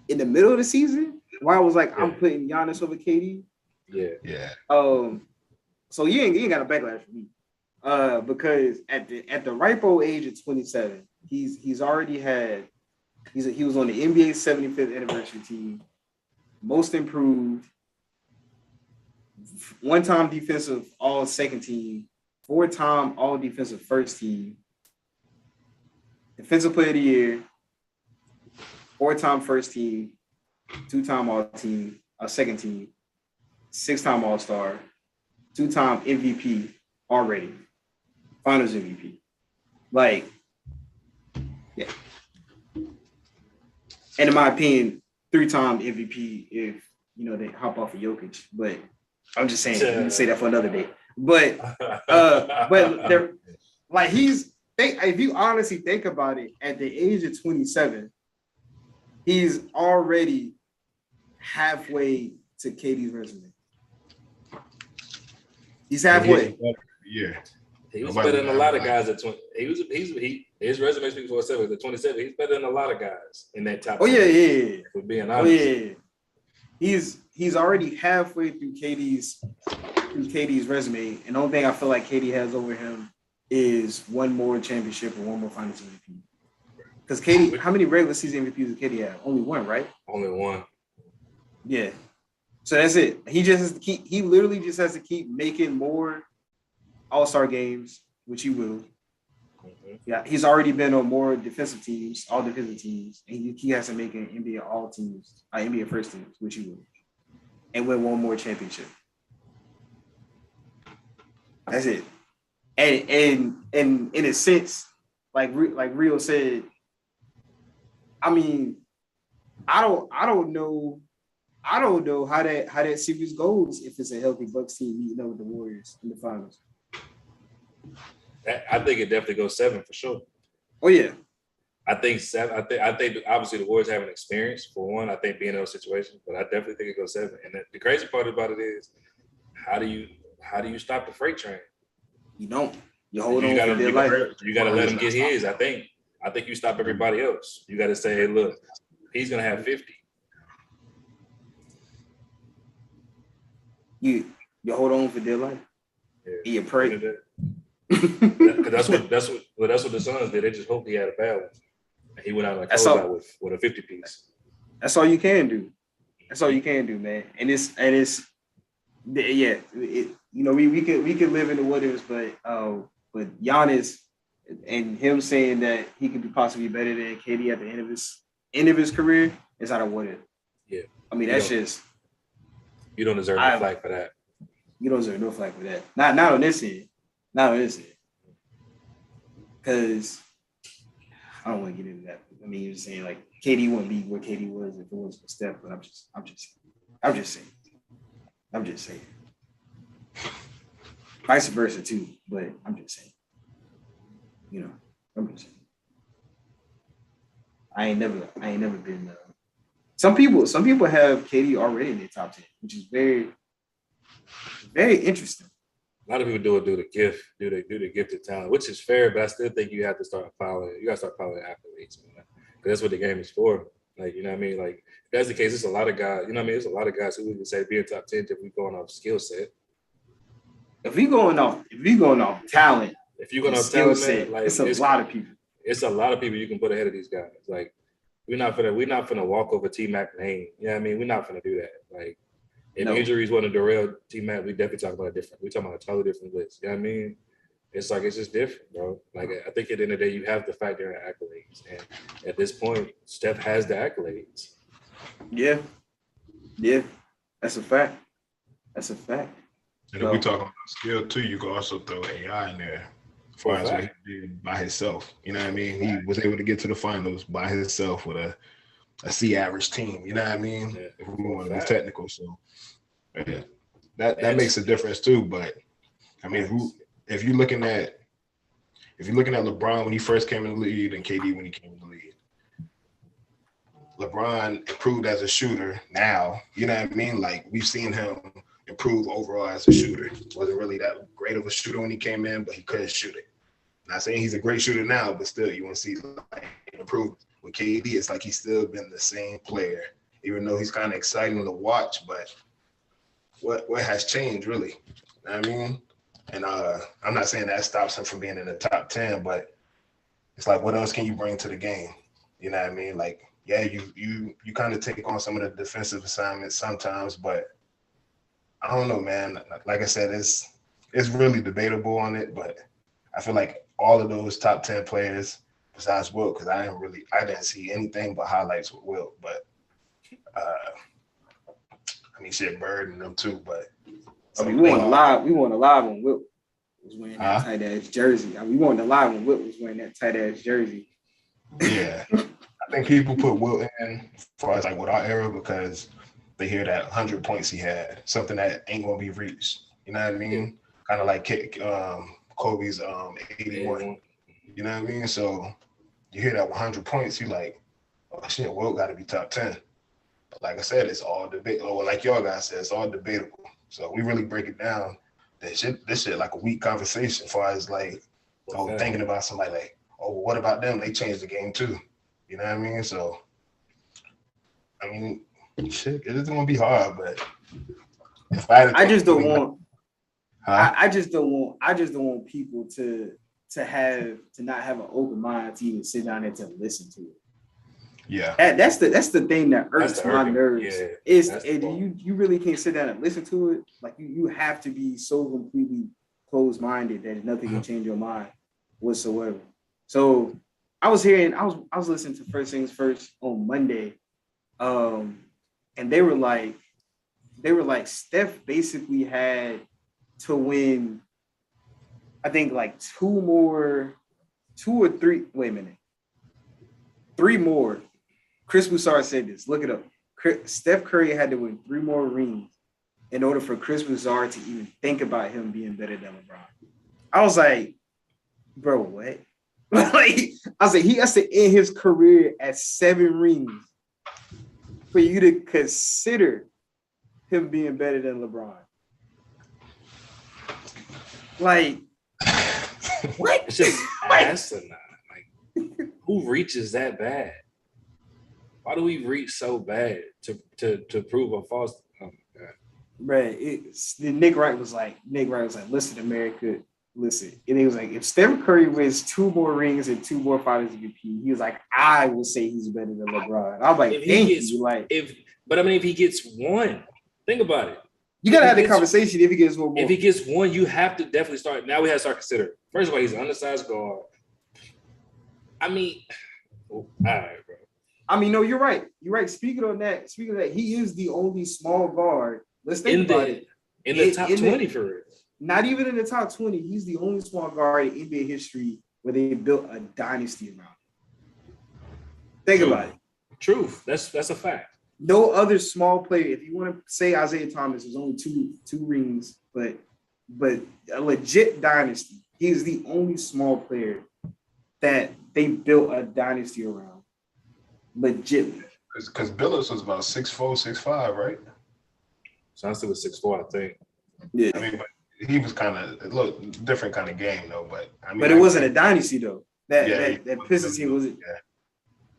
in the middle of the season where I was like, I'm putting Giannis over KD. Yeah. So you ain't got a backlash for me. Because at the ripe old age of 27, he was on the NBA 75th anniversary team, most improved, 1-time defensive all second team, 4-time all defensive first team, defensive player of the year, 4-time first team, 2-time all team, second team, 6-time all-star, 2-time MVP already, Finals MVP. Like, yeah. And in my opinion, 3-time MVP if they hop off of Jokic. But I'm just saying, we can say that for another day. But they're like if you honestly think about it, at the age of 27, he's already halfway to KD's resume. He's halfway. Yeah. He was better than a lot of guys at 20. His resume speaks for itself. At 27, he's better than a lot of guys in that top. Oh 10, yeah. For being honest. Oh yeah. he's already halfway through KD's resume, and the only thing I feel like KD has over him is one more championship or one more Finals MVP. Because KD, how many regular season MVPs does KD have? Only one, right? Only one. Yeah. So that's it. He just has to keep. He literally just has to keep making more All-Star games, which he will. Mm-hmm. Yeah, he's already been on more defensive teams, all defensive teams, and he has to make an NBA All Teams, NBA First Teams, which he will, and win one more championship. That's it. And in a sense, like Rio said, I mean, I don't know how that series goes if it's a healthy Bucks team meeting up with the Warriors in the finals. I think it definitely goes 7 for sure. Oh yeah, I think 7. I think obviously the Warriors have an experience for one. I think being in those situations, but I definitely think it goes 7. And the crazy part about it is, how do you stop the freight train? You don't. You hold on for their life. You got to let him get his. I think you stop everybody else. You got to say, hey, look, he's gonna have 50. You hold on for dear life. Yeah. You pray. That's what the Suns did. They just hoped he had a bad one. And he went out like closeout with a 50 piece. That's all you can do. That's all you can do, man. And it's yeah. We could live in the what ifs, but Giannis and him saying that he could be possibly better than KD at the end of his career is not a what if. Yeah. I mean, that's just. You don't deserve no flag for that. You don't deserve no flag for that. Not on this end. Not on this end. Because I don't want to get into that. I mean, you're saying like KD wouldn't be where KD was if it wasn't for Steph, but I'm just saying. Vice versa too, but I'm just saying. I'm just saying. I ain't never been. Some people have KD already in their top 10, which is very, very interesting. A lot of people do the gifted talent, which is fair, but I still think you have to start following. You got to start following athletes, man, because that's what the game is for. Like, you know what I mean? Like, if that's the case, it's a lot of guys. You know what I mean? There's a lot of guys who we can say be in top 10 if we going off skill set. If we going off talent, if you're going off talent, man, like it's a lot of people. It's a lot of people you can put ahead of these guys. Like, we're not finna walk over T-Mac name. You know what I mean? We're not finna do that. Like, if injuries want to derail T-Mac, we definitely talk about it different. We're talking about a totally different list. You know what I mean? It's like, it's just different, bro. Like, I think at the end of the day, you have to factor in accolades. And at this point, Steph has the accolades. Yeah. Yeah. That's a fact. And if we talk about skill too, you can also throw AI in there. As far as what he did by himself. You know what I mean? He was able to get to the finals by himself with a C average team. You know what I mean? Yeah, if we want to be technical. So yeah, that makes a difference too. But I mean, if you're looking at LeBron when he first came in the league and KD when he came in the league, LeBron improved as a shooter now. You know what I mean? Like, we've seen him improve overall as a shooter. Wasn't really that great of a shooter when he came in, but he couldn't shoot it. Not saying he's a great shooter now, but still, you want to see like improvement. With KD, it's like he's still been the same player, even though he's kind of exciting to watch. But what has changed, really? You know what I mean? And I'm not saying that stops him from being in the top 10, but it's like, what else can you bring to the game? You know what I mean? Like, yeah, you kind of take on some of the defensive assignments sometimes, but I don't know, man. Like I said, it's really debatable on it, but I feel like all of those top 10 players, besides Wilt, because I didn't see anything but highlights with Wilt, but I mean, shit, Bird and them too, but we weren't alive when Wilt was wearing that tight ass jersey. We weren't alive when Wilt was wearing that tight ass jersey. Yeah, I think people put Wilt in as far as like with our era because they hear that 100 points he had, something that ain't gonna be reached. You know what I mean? Kind of like Kobe's 81. You know what I mean? So you hear that 100 points, you like, oh shit, Wilt got to be top 10. But like I said, it's all debate. Or like y'all guys said, it's all debatable. So we really break it down. This shit like a weak conversation as far as like, thinking about somebody like, oh, what about them? They changed the game too. You know what I mean? So, I mean, Shit, it isn't gonna be hard, but if I had I just don't want. huh? I just don't want. I just don't want people to not have an open mind to even sit down and to listen to it. Yeah, That's the thing that irks my nerves. Yeah, Is you really can't sit down and listen to it. Like you have to be so completely closed minded that nothing can change your mind whatsoever. So I was listening to First Things First on Monday, and they were like Steph basically had to win. I think like two or three. Wait a minute, three more. Chris Broussard said this. Look it up. Steph Curry had to win 3 more rings in order for Chris Broussard to even think about him being better than LeBron. I was like, bro, what? Like, I was like, he has to end his career at 7 rings for you to consider him being better than LeBron. Like, what? It's just asinine. Like, who reaches that bad? Why do we reach so bad to prove a false? Oh my God. Right. Nick Wright was like, listen, America, listen. And he was like, if Steph Curry wins 2 more rings and 2 more finals MVP, he was like, I will say he's better than LeBron. I was like, but I mean, if he gets one, think about it. You gotta have the conversation if he gets one more. If he gets one, you have to definitely start. Now we have to start considering. First of all, he's an undersized guard. I mean, all right, bro. I mean, no, you're right. You're right. Speaking of that, he is the only small guard. Let's think about it. In the top 20 for real. Not even in the top 20. He's the only small guard in NBA history where they built a dynasty around him. Think about it. Truth. That's a fact. No other small player. If you want to say Isaiah Thomas, there's only two rings, but a legit dynasty. He's the only small player that they built a dynasty around. Legitly. Because Billups was about 6'4", 6'5", right? Johnson was 6'4", I think. Yeah. I mean, but he was kind of a little different kind of game though. But I mean, but it wasn't a dynasty though. That Pistons team was. Yeah.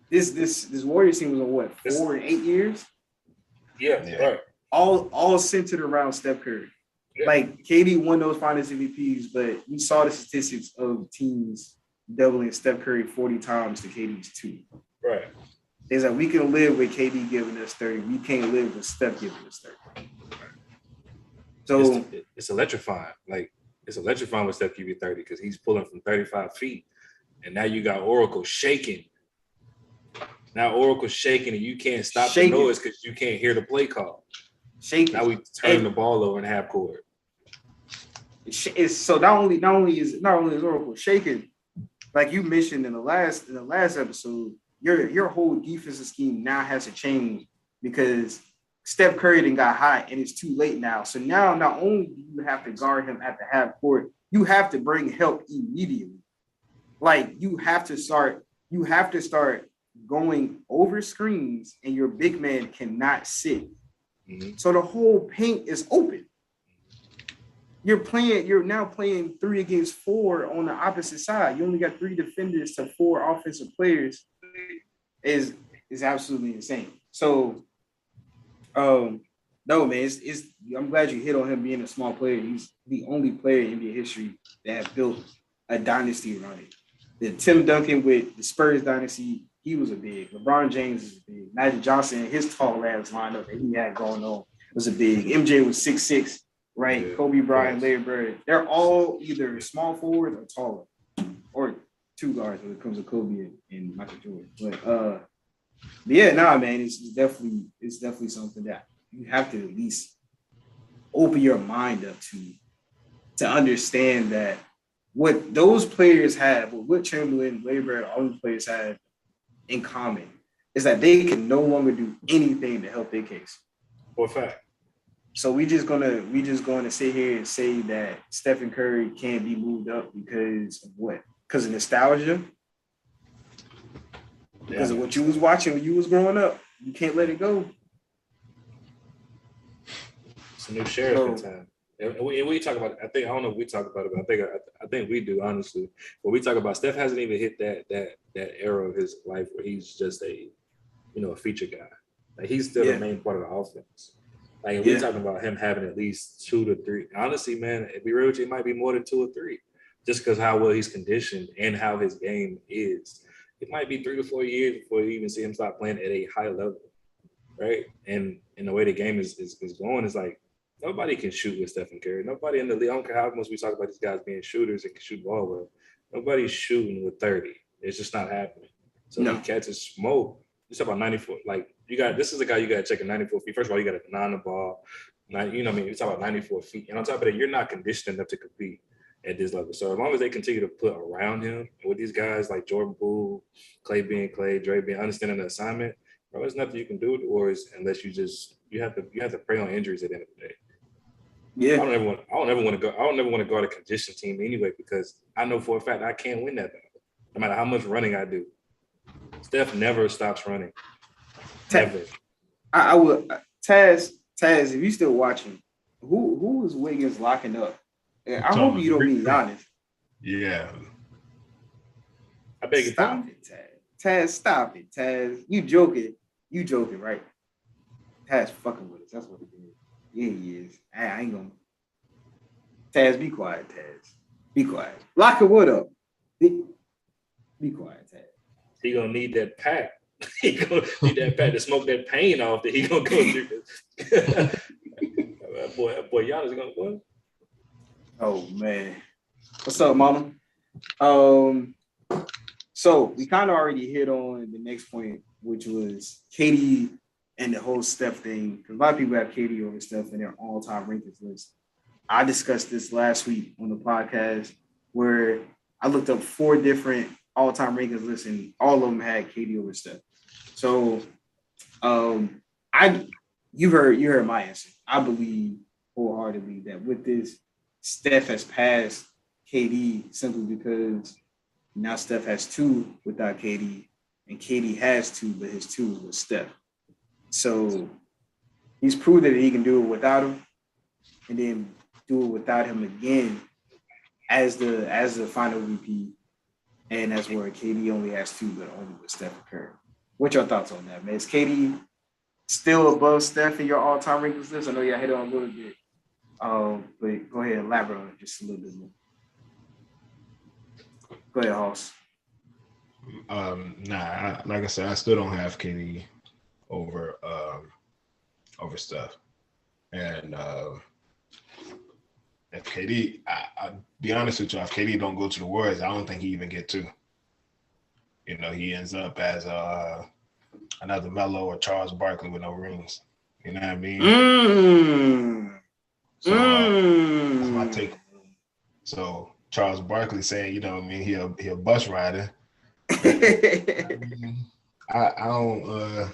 This Warriors team was on what 4 and 8 years. Yeah, right. All centered around Steph Curry. Yeah. Like KD won those Finals MVPs, but you saw the statistics of teams doubling Steph Curry 40 times to KD's 2. Right. It's like we can live with KD giving us 30. We can't live with Steph giving us 30. So it's electrifying. Like it's electrifying with Steph giving 30 because he's pulling from 35 feet, and now you got Oracle shaking. Now Oracle's shaking, and you can't stop the noise because you can't hear the play call. Shaking. Now we turn the ball over in half court. It's so not only is Oracle shaking, like you mentioned in the last episode. Your whole defensive scheme now has to change because Steph Curry done got hot and it's too late now. So now not only do you have to guard him at the half court, you have to bring help immediately. Like you have to start going over screens and your big man cannot sit. Mm-hmm. So the whole paint is open. You're now playing 3 against 4 on the opposite side. You only got 3 defenders to 4 offensive players. Is absolutely insane. So, no, man, I'm glad you hit on him being a small player. He's the only player in NBA history that built a dynasty around it. The Tim Duncan with the Spurs dynasty, he was a big. LeBron James is a big. Magic Johnson, his tall ass lineup that he had going on was a big. MJ was 6'6", right? Yeah, Kobe Bryant, Larry Bird. They're all either small forward or taller, or 2 guards when it comes to Kobe and Michael Jordan. But yeah, man, it's definitely something that you have to at least open your mind up to understand that what those players have, what Chamberlain, Larry Bird, all those players have in common is that they can no longer do anything to help their case. For a fact. So we just gonna sit here and say that Stephen Curry can't be moved up because of what? Because of nostalgia? Because of what you was watching when you was growing up. You can't let it go. It's a new sheriff in time. And we talk about it. I don't know if we talk about it, but I think we do, honestly. But we talk about Steph hasn't even hit that era of his life where he's just a feature guy. Like he's still the main part of the offense. Like if we're talking about him having at least 2 to 3. Honestly, man, if we real, it might be more than 2 or 3, just because how well he's conditioned and how his game is. It might be 3 to 4 years before you even see him start playing at a high level, right? And the way the game is going is like nobody can shoot with Stephen Curry. Nobody in the league. I don't care how much we talk about these guys being shooters and can shoot ball well. Nobody's shooting with 30. It's just not happening. So he catches smoke. You talk about 94. Like this is a guy you got to check at 94 feet. First of all, you got to deny the ball. You know what I mean? You talk about 94 feet. And on top of that, you're not conditioned enough to compete at this level. So as long as they continue to put around him with these guys like Jordan Poole, Clay being Clay, Dre being understanding the assignment, bro, there's nothing you can do with the Warriors unless you have to prey on injuries at the end of the day. Yeah. I don't ever want to guard a conditioned team anyway, because I know for a fact I can't win that battle. No matter how much running I do. Steph never stops running. Never. I would Taz, if you still watching, who is Wiggins locking up? I hope you don't mean Giannis. Yeah. I beg your pardon. Stop it, Taz. Taz, stop it, Taz. You joking, right? Taz fucking with us. That's what it is. Yeah, he is. I ain't gonna. Taz, be quiet, Taz. Be quiet. Lock your wood up. Be quiet, Taz. He gonna need that pack. He gonna need that pack to smoke that pain off that he gonna go through this. boy, Giannis gonna what? Oh man. What's up, mama? So we kind of already hit on the next point, which was KD and the whole Steph thing. Because a lot of people have KD over Steph in their all-time rankings list. I discussed this last week on the podcast where I looked up 4 different all-time rankings lists, and all of them had KD over Steph. So, you heard my answer. I believe wholeheartedly that with this, Steph has passed KD simply because now Steph has 2 without KD, and KD has 2, but his 2 is with Steph. So he's proved that he can do it without him, and then do it without him again as the final VP. And that's where KD only has 2, but only with Steph Curry. What's your thoughts on that, man? Is KD still above Steph in your all-time rankings list? I know y'all hit on a little bit. But go ahead and elaborate on it just a little bit more. Go ahead, Hoss. Like I said, I still don't have KD over Steph. And if KD, I'll be honest with you, if KD don't go to the Warriors, I don't think he even get 2. You know, he ends up as another Melo or Charles Barkley with no rings. You know what I mean? So that's my take. So Charles Barkley saying, you know what I mean, he a bus rider. I don't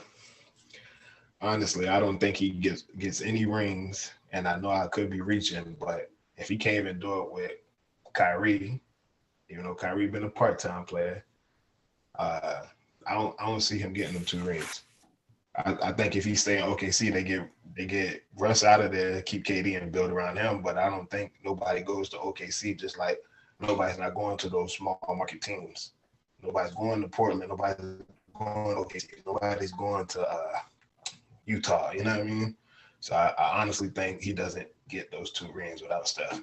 honestly, I don't think he gets any rings, and I know I could be reaching, but if he can't even do it with Kyrie, even though Kyrie been a part-time player, I don't see him getting them 2 rings. I think if he stay in OKC, they get Russ out of there, keep KD and build around him. But I don't think nobody goes to OKC, just like nobody's not going to those small market teams. Nobody's going to Portland. Nobody's going to OKC. Nobody's going to Utah. You know what I mean? So I honestly think he doesn't get those 2 rings without Steph.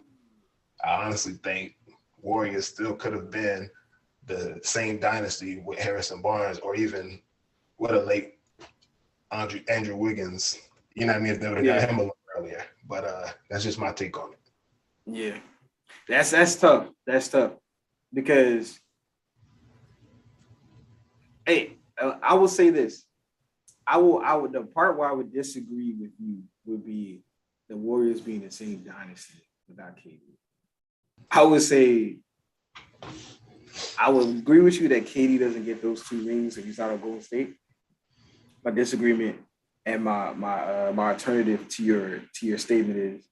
I honestly think Warriors still could have been the same dynasty with Harrison Barnes, or even with a late Andrew Wiggins. You know what I mean? If they would have got him a little earlier. But that's just my take on it. Yeah. That's tough. That's tough. Because, hey, I will say this. I would the part where I would disagree with you would be the Warriors being the same dynasty without KD. I would say I would agree with you that KD doesn't get those 2 rings if he's out of Golden State. My disagreement and my alternative to your statement is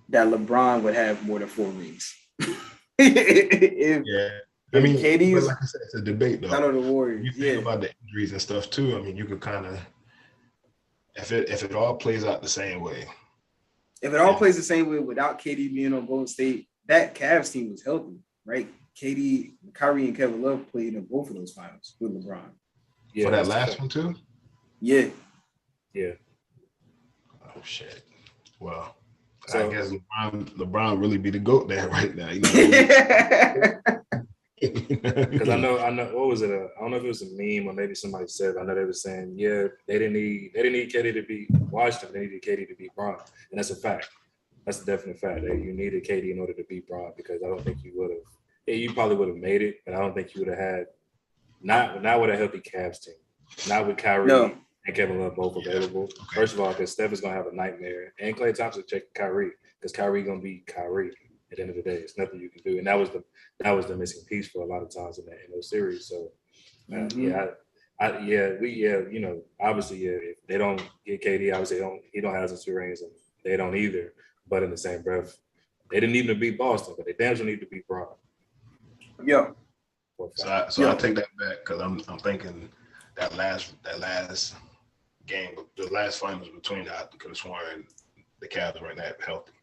that LeBron would have more than 4 rings. I mean, KD's, like I said, it's a debate though. Out of the Warriors. You think about the injuries and stuff too. I mean, you could kind of, if it all plays out the same way. If it all plays the same way without KD being on Golden State, that Cavs team was healthy, right? KD, Kyrie, and Kevin Love played in both of those finals with LeBron. For that last one too? Yeah. Yeah. Oh shit. Well, So, I guess LeBron really be the GOAT there right now. You know what I mean? because I know, what was it? I don't know if it was a meme or maybe somebody said. I know they were saying, yeah, they didn't need KD to beat Washington. They needed KD to beat Bron, and that's a fact. That's a definite fact. That you needed KD in order to beat Bron because I don't think you would have. Yeah, you probably would have made it, but I don't think you would have had not with a healthy Cavs team, not with Kyrie and Kevin Love both available. Okay. First of all, because Steph is gonna have a nightmare, and Klay Thompson checking Kyrie because Kyrie gonna be Kyrie. At the end of the day, it's nothing you can do, and that was the missing piece for a lot of times in those series. So, you know, obviously, yeah, if they don't get KD, obviously he don't have the rings, and they don't either. But in the same breath, they didn't need to beat Boston, but they damn sure need to beat Bron. Yeah. So I take that back because I'm thinking that last game, the last finals between I could have sworn the Cavs weren't that healthy.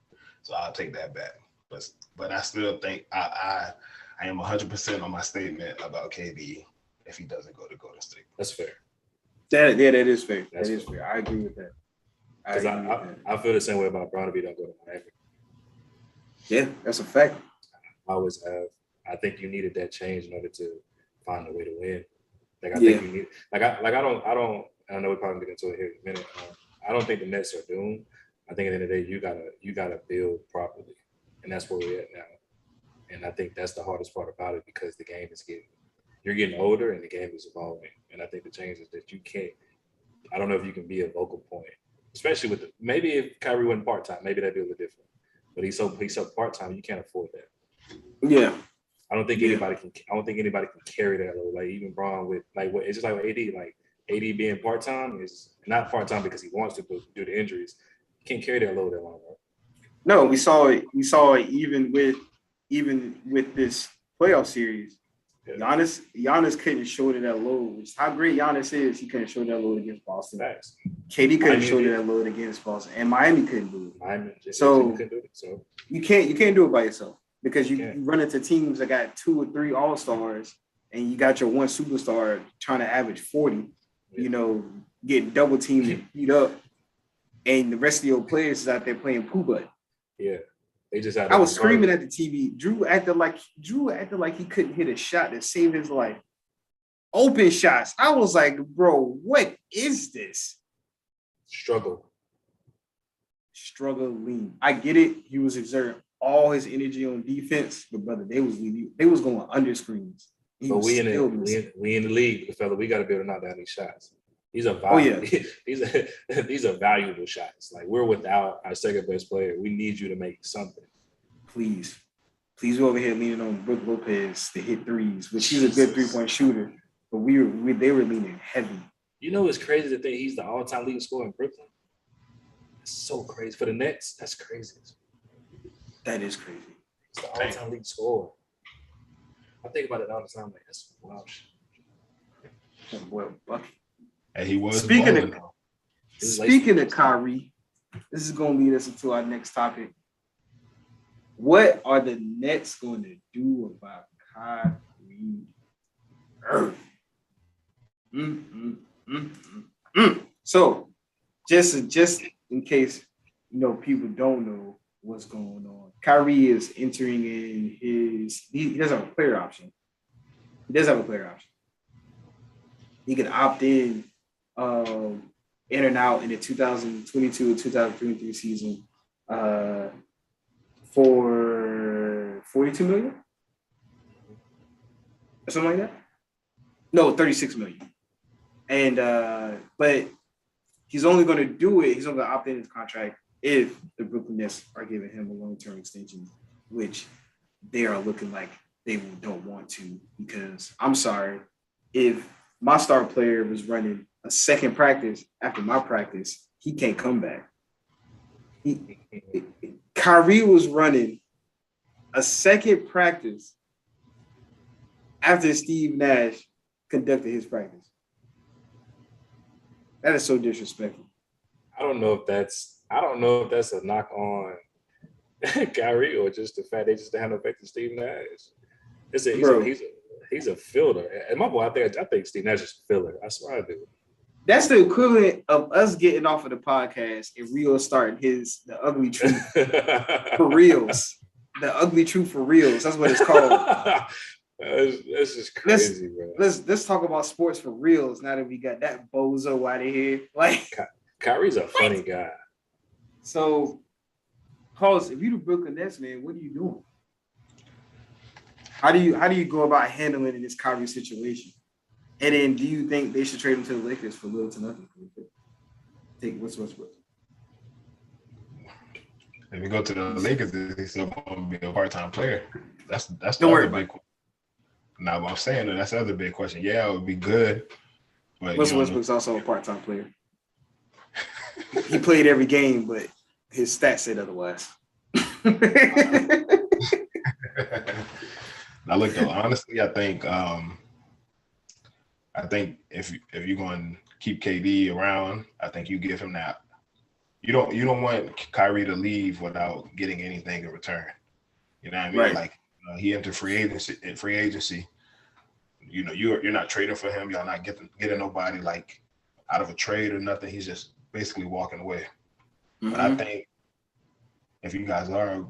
So I'll take that back. But I still think I am 100% on my statement about KD if he doesn't go to Golden State. That's fair. That is fair. That is fair. I agree with that. Because I feel the same way about Brown if he don't go to Miami. Yeah, that's a fact. I always have. I think you needed that change in order to find a way to win. Like I think you need. I don't. I know we're probably get into it here in a minute. I don't think the Nets are doomed. I think at the end of the day, you gotta build properly, and that's where we're at now. And I think that's the hardest part about it because the game is you're getting older and the game is evolving. And I think the change is that you can't. I don't know if you can be a vocal point, especially with maybe if Kyrie went part time, maybe that'd be a little different. But he's so part time, you can't afford that. Yeah. I don't think anybody can carry that load. Like even Braun with it's just like with AD. Like AD being part time is not part time because he wants to, but due to injuries, he can't carry that load that long. Right? No, we saw it. We saw it even with this playoff series. Yeah. Giannis couldn't shoulder that load. Which how great Giannis is, he couldn't shoulder that load against Boston. Facts. KD couldn't shoulder that load against Boston, and Miami couldn't do it. So you can't do it by yourself. Because you run into teams that got 2 or 3 all-stars and you got your one superstar trying to average 40, you know, getting double teamed and beat up, and the rest of your players is out there playing poo-butt. Yeah. They just I was screaming at the TV. Drew acted like he couldn't hit a shot that saved his life. Open shots. I was like, bro, what is this? Struggling. I get it. He was exerting all his energy on defense, but brother, they was going under screens. But we in the league, fella. We got to be able to knock down these shots. These are valuable. These are valuable shots. Like we're without our second best player. We need you to make something. Please, we're over here leaning on Brook Lopez to hit threes, which he's a good 3-point shooter. But they were leaning heavy. You know what's crazy to think he's the all-time leading scorer in Brooklyn? It's so crazy for the Nets. That's crazy. That is crazy. He's the all-time leading scorer. I think about it all the time. Like that's wild shit. Oh boy, Bucky. And he was speaking of Kyrie, this is going to lead us into our next topic. What are the Nets going to do about Kyrie Irving? So, just in case people don't know what's going on, Kyrie is entering in he doesn't have a player option. He does have a player option. He can opt in and out in the 2022 or 2023 season for $42 million or something like that. No, $36 million. And but he's only going to do it. He's only going to opt in his contract if the Brooklyn Nets are giving him a long-term extension, which they are looking like they don't want to. Because I'm sorry, if my star player was running a second practice after my practice, he can't come back. Kyrie was running a second practice after Steve Nash conducted his practice. That is so disrespectful. I don't know if that's a knock on Kyrie or just the fact they just had no faith in Steve Nash. He's a fielder. And my boy, I think Steve Nash is a filler. I swear I do. That's the equivalent of us getting off of the podcast and Rio starting the ugly truth for reals. The ugly truth for reals. That's what it's called. That's just crazy, bro. Let's talk about sports for reals now that we got that bozo out of here. Like Kyrie's a funny guy. So, Pulse, if you the Brooklyn Nets, man, what are you doing? How do you go about handling this Kyrie situation? And then, do you think they should trade him to the Lakers for little to nothing? Take what's. If you go to the Lakers, he's still going to be a part-time player. That's the other big question. Now, what I'm saying that's the other big question. Yeah, it would be good. But Russell Westbrook's also a part-time player. He played every game, but his stats said otherwise. Now, look though, honestly, I think if you're going to keep KD around, I think you give him that. You don't want Kyrie to leave without getting anything in return. You know what I mean? Right. Like he entered free agency. You know, you're not trading for him. Y'all not getting nobody like out of a trade or nothing. He's just basically walking away. Mm-hmm. But I think if you guys are,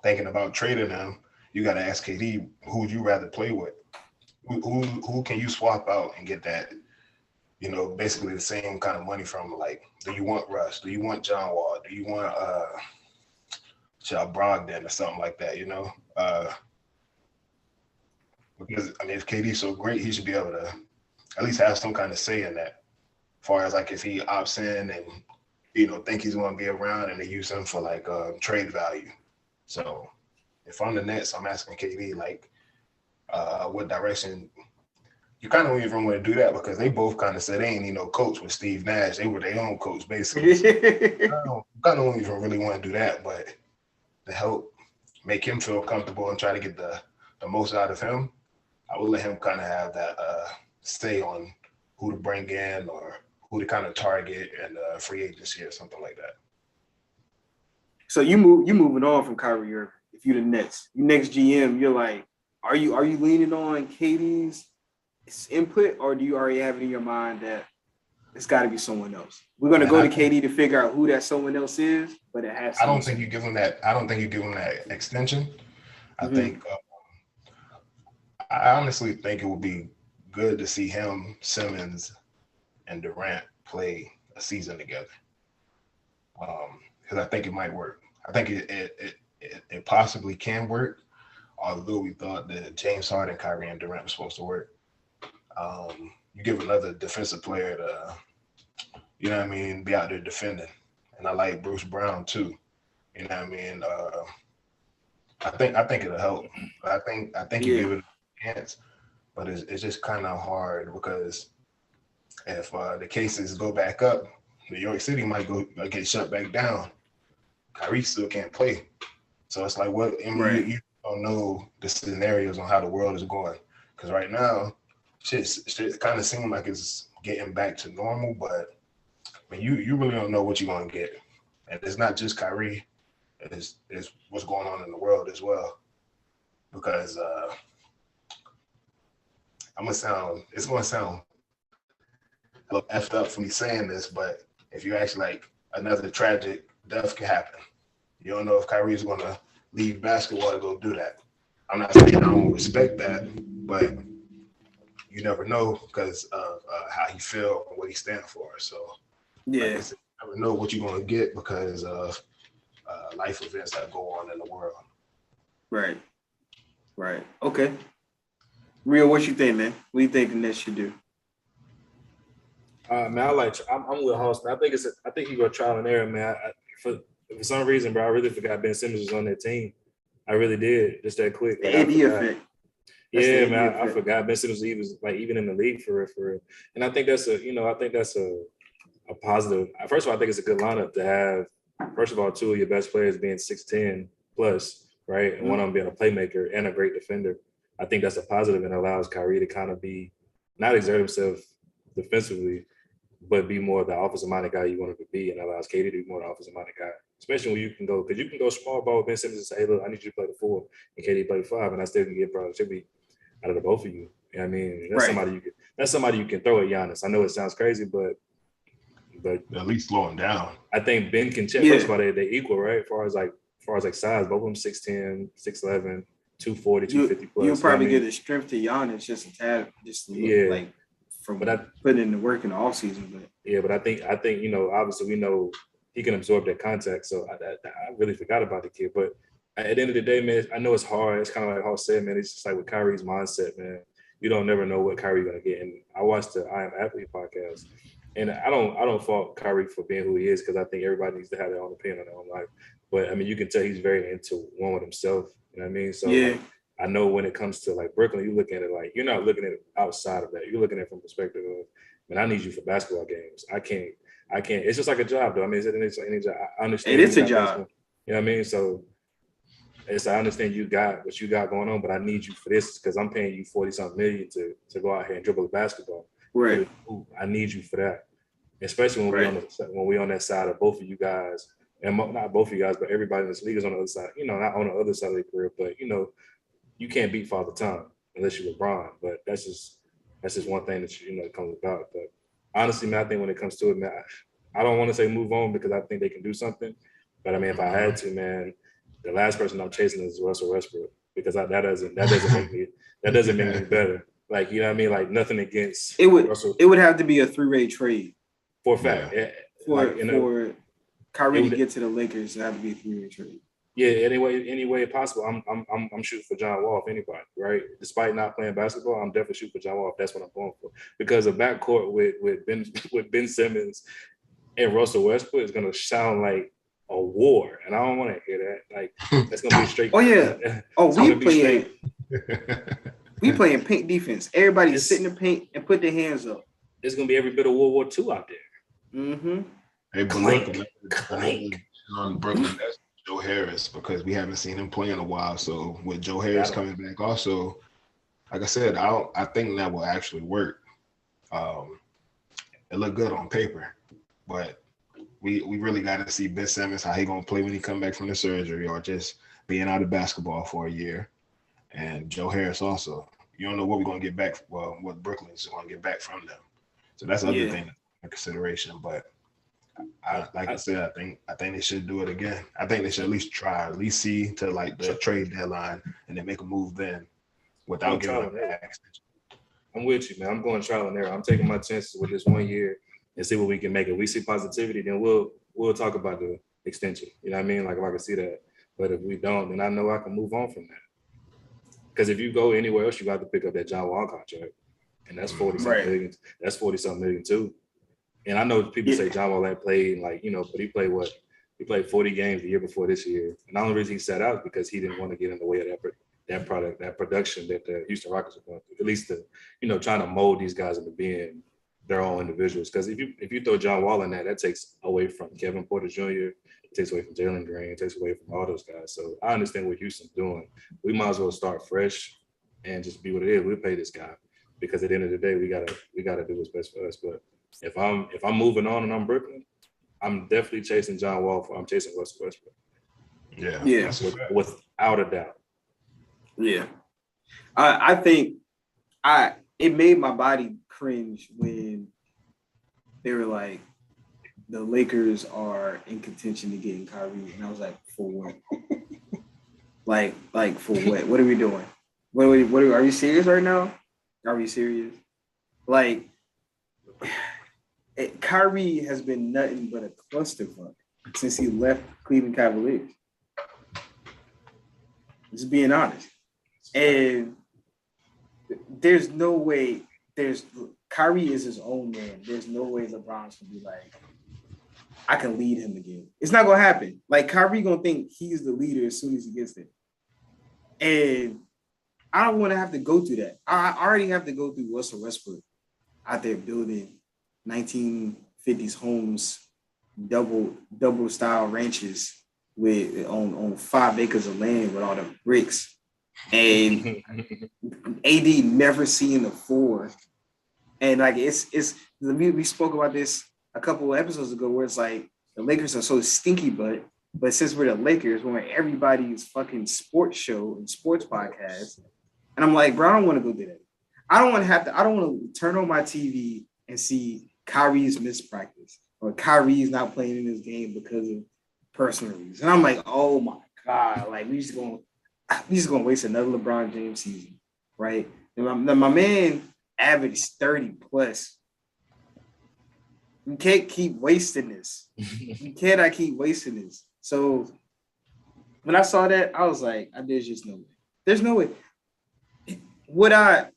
thinking about trading him, you got to ask KD, who would you rather play with? Who can you swap out and get that, basically the same kind of money from? Like, do you want Russ? Do you want John Wall? Do you want Brogdon or something like that, Because, if KD's so great, he should be able to at least have some kind of say in that. As far as, like, if he opts in and, think he's going to be around and they use him for, like, trade value. So, if I'm the Nets, I'm asking KD, like, what direction. You kind of don't even want to do that because they both kind of said they ain't need no coach with Steve Nash. They were their own coach, basically. So I don't even really want to do that, but to help make him feel comfortable and try to get the most out of him, I would let him kind of have that say on who to bring in or who to kind of target and free agency or something like that. So you moving on from Kyrie Irving. If you're the Nets, you next GM, you're like, are you leaning on KD's input, or do you already have it in your mind that it's got to be someone else? We're going to go to KD to figure out who that someone else is, but it has. I don't think you give him that. I don't think you give him that extension. I think. I honestly think it would be good to see him, Simmons, and Durant play a season together. Because I think it might work. I think it possibly can work. Although we thought that James Harden, Kyrie, and Durant were supposed to work. You give another defensive player to, be out there defending. And I like Bruce Brown too. You know what I mean? I think it'll help. I think you give it a chance, but it's just kind of hard because if the cases go back up, New York City might get shut back down. Kyrie still can't play. So it's like, what? You don't know the scenarios on how the world is going. Because right now, shit kind of seems like it's getting back to normal, but you really don't know what you're going to get. And it's not just Kyrie. It's what's going on in the world as well. Because it's going to sound a little effed up for me saying this, but if you actually like another tragic death can happen. You don't know if Kyrie is going to leave basketball to go do that. I'm not saying I don't respect that, but you never know because of how he feel and what he stand for. So yeah, like I said, you never know what you're going to get because of life events that go on in the world. Right. Okay. Rio, what you think, man? What do you think the Nets should do? Man, I'm with Halston. I think he go trial and error, man. For some reason, bro, I really forgot Ben Simmons was on that team. I really did, just that quick. The AD effect. Yeah, man, I forgot Ben Simmons was like even in the league for real. And I think that's a positive. First of all, I think it's a good lineup to have. First of all, two of your best players being 6'10 plus, right, and one of them being a playmaker and a great defender. I think that's a positive and allows Kyrie to kind of be not exert himself defensively, but be more the offensive-minded guy you want him to be, and allows KD to be more the offensive-minded guy. Especially when you can go small ball with Ben Simmons and say, hey, look, I need you to play the 4, and KD play the 5, and I still can get productivity out of the both of you. You know what I mean? that's somebody you can throw at Giannis. I know it sounds crazy, but at least slow him down. I think Ben can check. First of all, they equal, right? As far as size, both of them 6'10", 6'11", 240, 250 plus. You'll probably get the strength to Giannis just a tad, just to look like from putting in the work in the offseason. But I think obviously we know he can absorb that contact. So I really forgot about the kid. But at the end of the day, man, I know it's hard. It's kind of like Hall said, man. It's just like with Kyrie's mindset, man. You don't never know what Kyrie's gonna get. And I watched the I Am Athlete podcast. And I don't fault Kyrie for being who he is because I think everybody needs to have their own opinion on their own life. But I mean, you can tell he's very into one with himself. You know what I mean? So like, I know when it comes to like Brooklyn, you look at it like you're not looking at it outside of that. You're looking at it from the perspective of, man, I need you for basketball games. I can't. It's just like a job, though. I mean, it's like any job. I understand. It is a job. Basketball. You know what I mean? So I understand you got what you got going on, but I need you for this because I'm paying you 40-something million to go out here and dribble the basketball. Right. I need you for that. Especially when we on that side of both of you guys, and not both of you guys, but everybody in this league is on the other side. You know, not on the other side of their career, but you can't beat Father Time unless you're LeBron. But that's just one thing that comes about. But honestly, man, I think when it comes to it, man, I don't want to say move on because I think they can do something. But I mean, if I had to, man, the last person I'm chasing is Russell Westbrook because that doesn't make me better. Like, you know what I mean? Like nothing against Russell. It would have to be a 3-way trade. For a fact. Yeah. For Kyrie to get to the Lakers, it have to be a 3-way trade. Yeah, any way possible. I'm shooting for John Wall if anybody, right? Despite not playing basketball, I'm definitely shooting for John Wall if that's what I'm going for. Because a backcourt with Ben Simmons and Russell Westbrook is gonna sound like a war. And I don't want to hear that. Like that's gonna be straight. Oh yeah. We playing paint defense. Everybody sit in the paint and put their hands up. It's gonna be every bit of World War II out there. Mm-hmm. Hey, but on Brooklyn, that's Joe Harris because we haven't seen him play in a while. So with Joe Harris coming back, also, like I said, I think that will actually work. It looked good on paper, but we really got to see Ben Simmons how he gonna play when he come back from the surgery or just being out of basketball for a year. And Joe Harris also. You don't know what we're gonna get back. Well, what Brooklyn's gonna get back from them. So that's the other thing in consideration. But I said, I think they should do it again. I think they should at least try, at least see to like the trade deadline and then make a move then without giving up that extension. I'm with you, man. I'm going trial and error. I'm taking my chances with this 1 year and see what we can make. If we see positivity, then we'll talk about the extension. You know what I mean? Like if I can see that. But if we don't, then I know I can move on from that. Because if you go anywhere else, you got to pick up that John Wall contract. And that's 40-something million. That's 40-something million too. And I know people say John Wall ain't played but he played what? He played 40 games the year before this year. And the only reason he sat out is because he didn't want to get in the way of that production that the Houston Rockets are going through. At least trying to mold these guys into being their own individuals. Because if you throw John Wall in that takes away from Kevin Porter Jr., it takes away from Jalen Green, it takes away from all those guys. So I understand what Houston's doing. We might as well start fresh and just be what it is. We'll pay this guy. Because at the end of the day, we gotta do what's best for us. But if I'm moving on and I'm Brooklyn, I'm definitely chasing John Wall. I'm chasing Russell Westbrook. Yeah. Without a doubt. Yeah, I think it made my body cringe when they were like, the Lakers are in contention to getting Kyrie, and I was like, for what? like for what? What are we doing? What are you serious right now? Are we serious? Like, Kyrie has been nothing but a clusterfuck since he left Cleveland Cavaliers. Just being honest. And there's no way, Kyrie is his own man. There's no way LeBron's gonna be like, I can lead him again. It's not gonna happen. Like, Kyrie gonna think he's the leader as soon as he gets there. And I don't want to have to go through that. I already have to go through Russell Westbrook out there building 1950s homes, double style ranches with on 5 acres of land with all the bricks, and AD never seeing the floor. And like we spoke about this a couple of episodes ago, where it's like the Lakers are so stinky, but since we're the Lakers, we're on everybody's fucking sports show and sports podcast. And I'm like, bro, I don't want to go do that. I don't want to have to. I don't want to turn on my TV and see Kyrie's missed practice or Kyrie's not playing in this game because of personal reasons. And I'm like, oh my God, like we just gonna waste another LeBron James season, right? And my man averaged 30 plus. You can't keep wasting this. You cannot keep wasting this. So when I saw that, I was like, there's just no way. There's no way. Would I?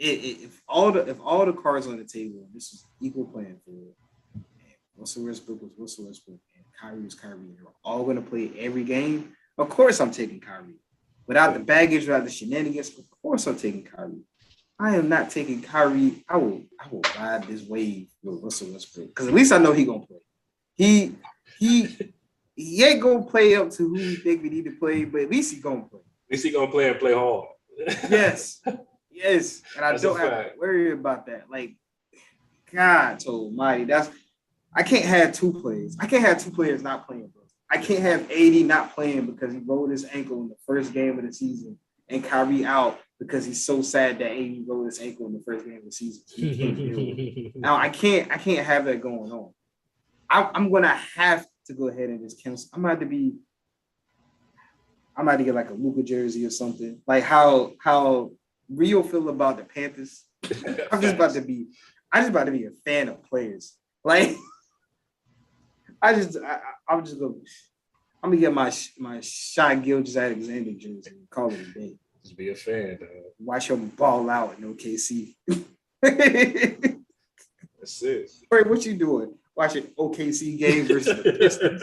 If all the cards on the table, this is equal playing field. Russell Westbrook was Russell Westbrook, and Kyrie was Kyrie. They're all going to play every game. Of course, I'm taking Kyrie. Without the baggage, without the shenanigans, of course, I'm taking Kyrie. I am not taking Kyrie. I will ride this wave with Russell Westbrook because at least I know he gonna play. He ain't gonna play up to who we think we need to play, but at least he gonna play. At least he gonna play and play hard. Yes. And I don't have to worry about that. Like, God almighty, I can't have two players. I can't have two players not playing, bro. I can't have AD not playing because he rolled his ankle in the first game of the season and Kyrie out because he's so sad that AD rolled his ankle in the first game of the season. So he can't deal with it. Now I can't have that going on. I'm gonna have to go ahead and just cancel. I'm about to get like a Luka jersey or something. Like how Rio feel about the Panthers. I'm just about to be a fan of players. Like I'm gonna get my Shai Gilgeous-Alexander jersey and call it a day. Just be a fan, dog. Watch him ball out in OKC. That's it. Trey, what you doing? Watching OKC game versus the Pistons.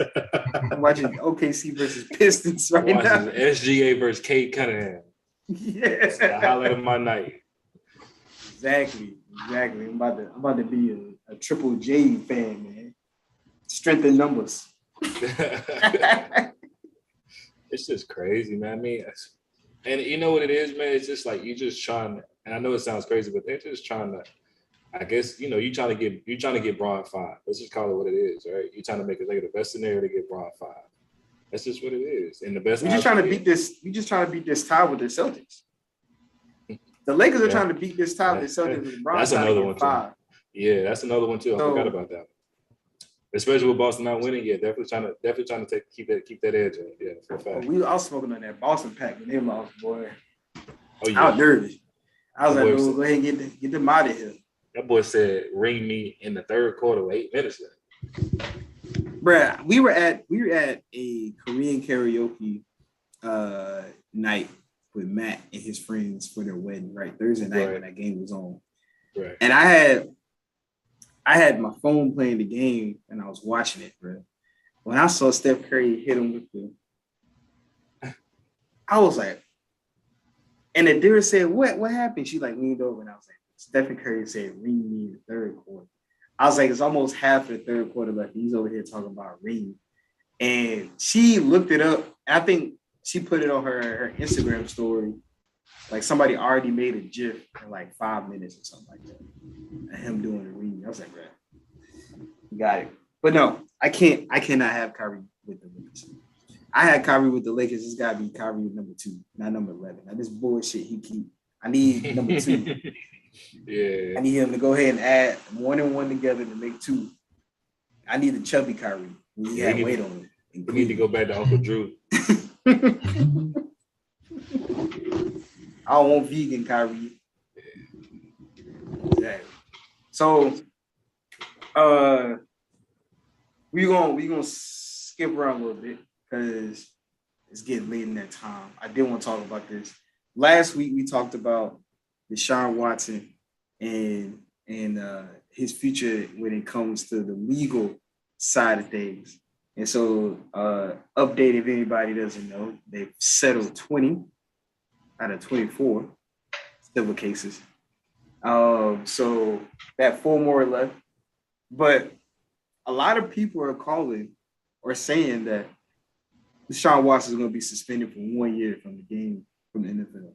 I'm watching OKC versus Pistons right now. SGA versus Kate Cunningham. Yes. The highlight of my night. Exactly. I'm about to be a Triple J fan, man. Strength in numbers. It's just crazy, man. I mean, and you know what it is, man? It's just like you just trying to, and I know it sounds crazy, but they're just trying to, I guess, you trying to get Braun 5. Let's just call it what it is, right? You're trying to make it like the best scenario to get Braun 5. That's just what it is. And the best We're just trying to beat this tie with the Celtics. The Lakers are trying to beat this tie with the Celtics with LeBron. That's another one too. Yeah, that's another one too. I forgot about that. Especially with Boston not winning, definitely trying to keep that edge. Yeah, for a fact. I was smoking on that Boston pack when they lost, boy. Oh, yeah. I was nervous. I was like, go ahead and get them out of here. That boy said, "Ring me in the third quarter with 8 minutes left." Bruh, we were at a Korean karaoke night with Matt and his friends for their wedding, right? Thursday night when that game was on. Right. And I had my phone playing the game and I was watching it, bro. When I saw Steph Curry hit him with I was like, and the dude said, what happened? She like leaned over and I was like, Stephen Curry said, ring me in the third quarter. I was like, it's almost half the third quarter left. He's over here talking about ring. And she looked it up. I think she put it on her Instagram story. Like somebody already made a GIF in like 5 minutes or something like that. And him doing the ring. I was like, right, you got it. But no, I cannot have Kyrie with the Lakers. I had Kyrie with the Lakers. It's gotta be Kyrie with number 2, not number 11. Now this bullshit I need number 2. Yeah. I need him to go ahead and add 1 and 1 together to make 2. I need a chubby Kyrie. He had weight on it. We need to go back to Uncle Drew. I don't want vegan Kyrie. Exactly. So we gonna skip around a little bit because it's getting late in that time. I did want to talk about this. Last week we talked about Deshaun Watson and his future when it comes to the legal side of things. And so update if anybody doesn't know, they've settled 20 out of 24 civil cases. So that 4 more left. But a lot of people are calling or saying that Deshaun Watson is going to be suspended for 1 year from the game, from the NFL.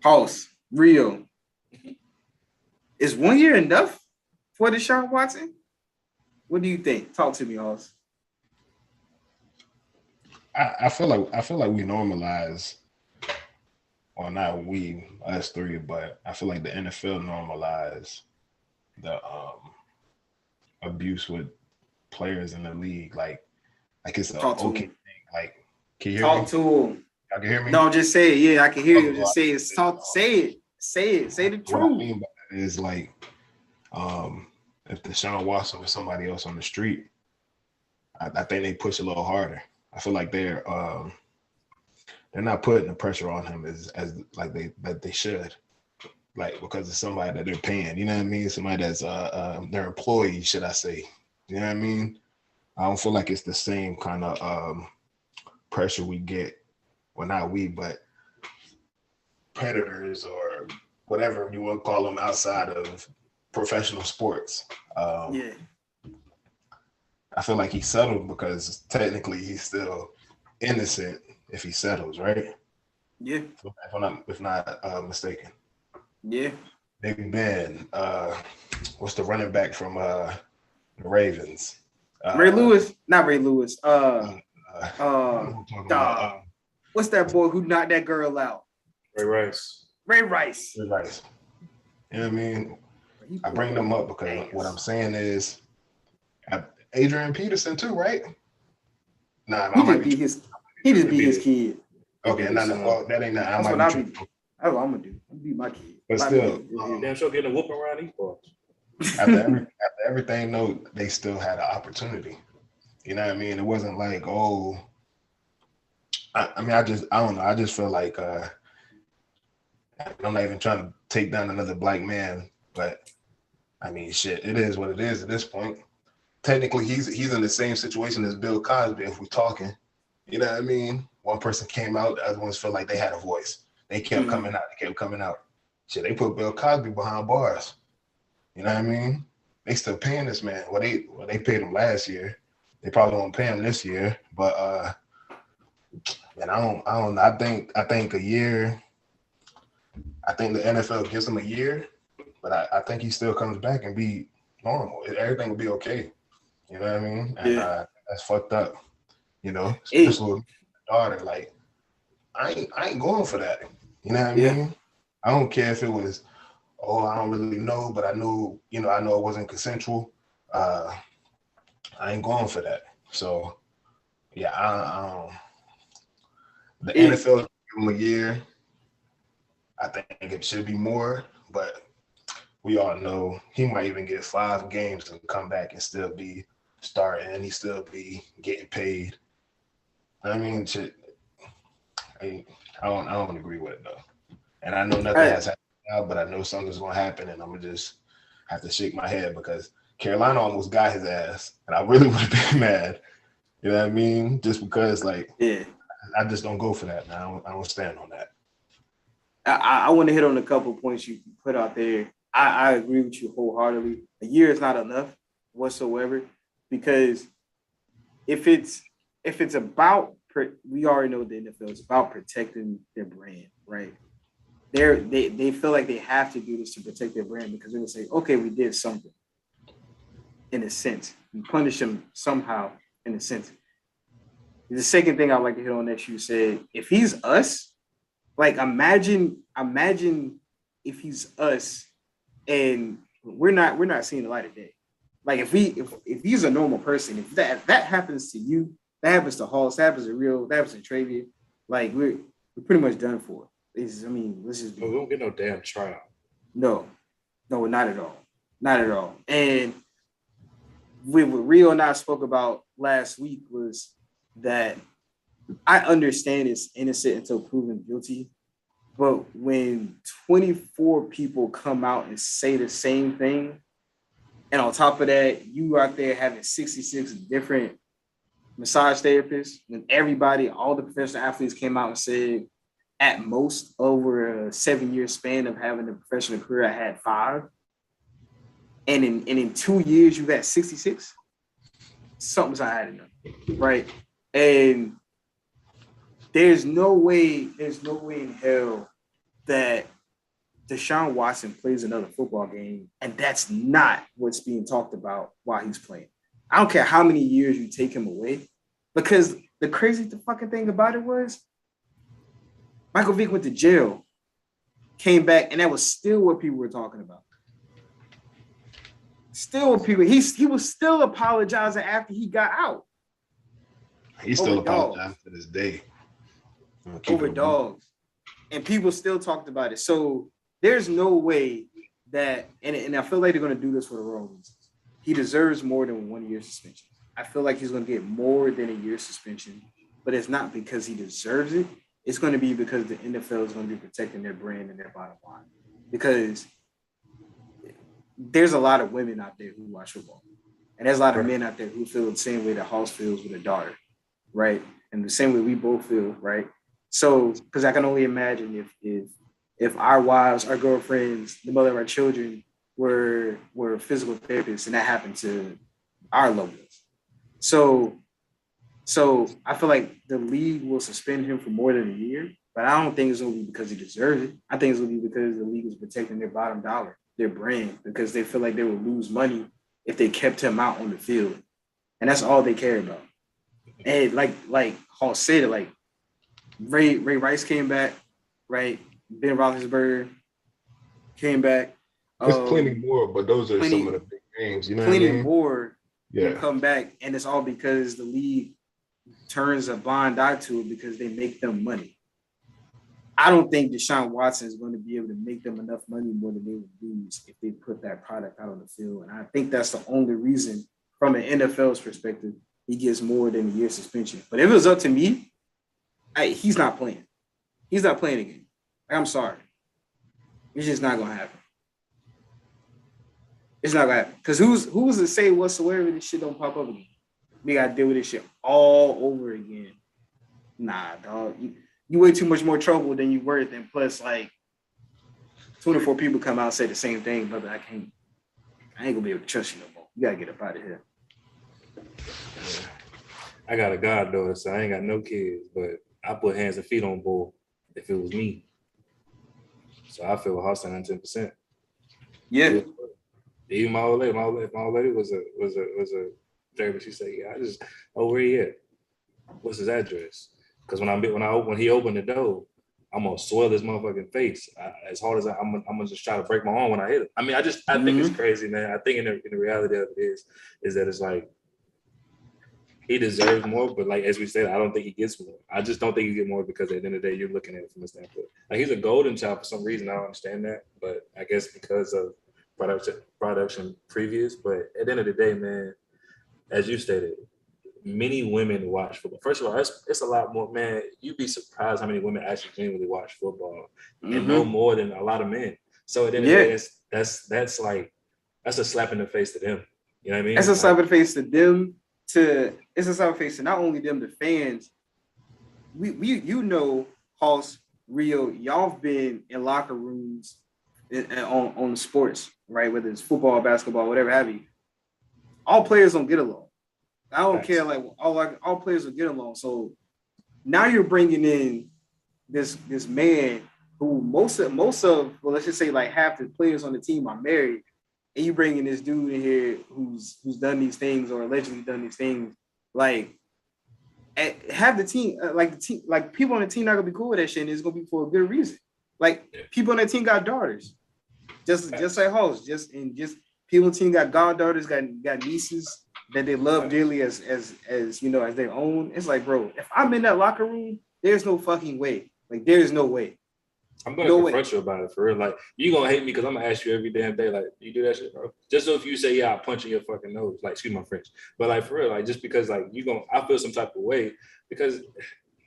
House, Rio, is 1 year enough for Deshaun Watson? What do you think? Talk to me, House. I feel like we normalize well, not we, us three, but I feel like the NFL normalized the abuse with players in the league. Like it's an Talk to okay him. thing. Like, can you hear Talk me? to him. Y'all can hear me? No, just say it. Yeah, I can hear you. Oh, Just say it. Talk. Say it. Say it. Say the what I truth. mean by that is like, if Deshaun Watson was somebody else on the street, I think they push a little harder. I feel like they're not putting the pressure on him as like they should, like because it's somebody that they're paying. You know what I mean? Somebody that's their employee, should I say? You know what I mean? I don't feel like it's the same kind of pressure we get. Well, not we, but predators or whatever you want to call them outside of professional sports. Yeah. I feel like he settled because technically he's still innocent if he settles, right? Yeah. If not mistaken. Yeah. Big Ben, what's the running back from the Ravens? Ray Lewis, not Ray Lewis. What's that boy who knocked that girl out? Ray Rice. Ray Rice. Ray Rice. You know what I mean? I bring them up because what I'm saying is Adrian Peterson too, right? Nah, he just beat his kid. Okay, well, that ain't that. That's what I'll be. That's what I'm gonna do. I'm gonna beat my kid. But still, damn sure getting a whoop around these parts. After everything, though, they still had an opportunity. You know what I mean? It wasn't like, oh, I don't know. I just feel like I'm not even trying to take down another black man, but I mean, shit, it is what it is at this point. Technically, he's in the same situation as Bill Cosby. If we're talking, you know what I mean? One person came out, the other ones felt like they had a voice. They kept coming out. They kept coming out. Shit, they put Bill Cosby behind bars. You know what I mean? They still paying this man. Well, they paid him last year. They probably won't pay him this year. But man, I don't know. I think a year. I think the NFL gives him a year, but I think he still comes back and be normal. Everything will be okay. You know what I mean? And that's fucked up. You know, especially with my daughter. Like, I ain't going for that. You know what I mean? I don't care if it was, I don't really know, but I know it wasn't consensual. I ain't going for that. So, yeah, the NFL give him a year. I think it should be more, but we all know he might even get 5 games and come back and still be starting, and he still be getting paid. I mean, shit. I don't agree with it though, and I know nothing has happened now, but I know something's gonna happen, and I'm gonna just have to shake my head because Carolina almost got his ass, and I really would have been mad. You know what I mean? Just because, like, I just don't go for that, man. I don't stand on that. I want to hit on a couple of points you put out there. I agree with you wholeheartedly. A year is not enough whatsoever, because if it's about, we already know the NFL is about protecting their brand, right? They feel like they have to do this to protect their brand because they're gonna say, okay, we did something. In a sense, we punish them somehow. In a sense, the second thing I'd like to hit on that you said, if he's us, like imagine if he's us and we're not seeing the light of day. Like if he's a normal person, if that happens to you, that happens to Hall, that happens to Trey, like we're pretty much done for. Let's just be. We don't get no damn trial. No, not at all. Not at all. And what Rio and I spoke about last week was that I understand it's innocent until proven guilty. But when 24 people come out and say the same thing, and on top of that, you out there having 66 different massage therapists, when all the professional athletes came out and said, at most over a 7-year span of having a professional career, I had 5. And in 2 years, you've had 66. Something's not adding up, right? And there's no way in hell that Deshaun Watson plays another football game, and that's not what's being talked about while he's playing. I don't care how many years you take him away, because the fucking thing about it was Michael Vick went to jail came back, and that was still what people were talking about. Still what people, he was still apologizing after he got out. He still apologized to this day. Over dogs. And people still talked about it. So there's no way that, and I feel like they're going to do this for the wrong reasons. He deserves more than 1 year suspension. I feel like he's going to get more than a year suspension, but it's not because he deserves it. It's going to be because the NFL is going to be protecting their brand and their bottom line. Because there's a lot of women out there who watch football. And there's a lot of men out there who feel the same way that Hoss feels with a daughter, right? And the same way we both feel, right? So, because I can only imagine if our wives, our girlfriends, the mother of our children were physical therapists, and that happened to our loved ones. So I feel like the league will suspend him for more than a year, but I don't think it's going to be because he deserves it. I think it's going to be because the league is protecting their bottom dollar, their brand, because they feel like they would lose money if they kept him out on the field, and that's all they care about. And like Hall said, like Ray Rice came back, right? Ben Roethlisberger came back. There's plenty more, but those are some of the big names. You know, plenty what I mean? More will come back, and it's all because the league turns a blind eye to it because they make them money. I don't think Deshaun Watson is going to be able to make them enough money more than they would lose if they put that product out on the field. And I think that's the only reason, from an NFL's perspective, he gets more than a year suspension. But if it was up to me, he's not playing. He's not playing again. I'm sorry. It's just not going to happen. It's not going to happen. Because who's to say whatsoever this shit don't pop up again? We got to deal with this shit all over again. Nah, dog. You way too much more trouble than you worth. And plus, like, 24 people come out and say the same thing, brother. I ain't going to be able to trust you no more. You got to get up out of here. I got a goddaughter, so I ain't got no kids, but I put hands and feet on bull if it was me. So I feel Hoss 110%. Yeah. Even my old lady was a therapist. She said, "Yeah, where he at? What's his address?" Because when he opened the door, I'm gonna soil his motherfucking face as hard as I'm gonna just try to break my arm when I hit it. I mean, I think it's crazy, man. I think in the reality of it is that it's like he deserves more, but like as we said, I don't think he gets more. I just don't think you get more because at the end of the day, you're looking at it from a standpoint. Like he's a golden child for some reason. I don't understand that, but I guess because of production previous. But at the end of the day, man, as you stated, many women watch football. First of all, it's a lot more, man. You'd be surprised how many women actually genuinely watch football and know more than a lot of men. So at the end of the day, that's a slap in the face to them. You know what I mean? That's a slap in the face to them. It's a slap in the face to not only them, the fans. We Hoss, Rio, y'all have been in locker rooms on sports, right? Whether it's football, basketball, whatever have you. All players don't get along. I don't care. Like all players will get along. So now you're bringing in this man who most of well, let's just say like half the players on the team are married, and you bringing this dude in here who's done these things or allegedly done these things. Like, have the team like people on the team not gonna be cool with that shit, and it's gonna be for a good reason. Like people on that team got daughters, just like Hoss, just people on the team got goddaughters, got nieces that they love dearly as you know, as their own. It's like, bro, if I'm in that locker room, there's no fucking way. Like, there's no way. I'm gonna confront you about it for real. Like, you gonna hate me because I'm gonna ask you every damn day, like, you do that shit, bro? Just so if you say, yeah, I'll punch in your fucking nose, like, excuse my French. But like for real, like just because like I feel some type of way because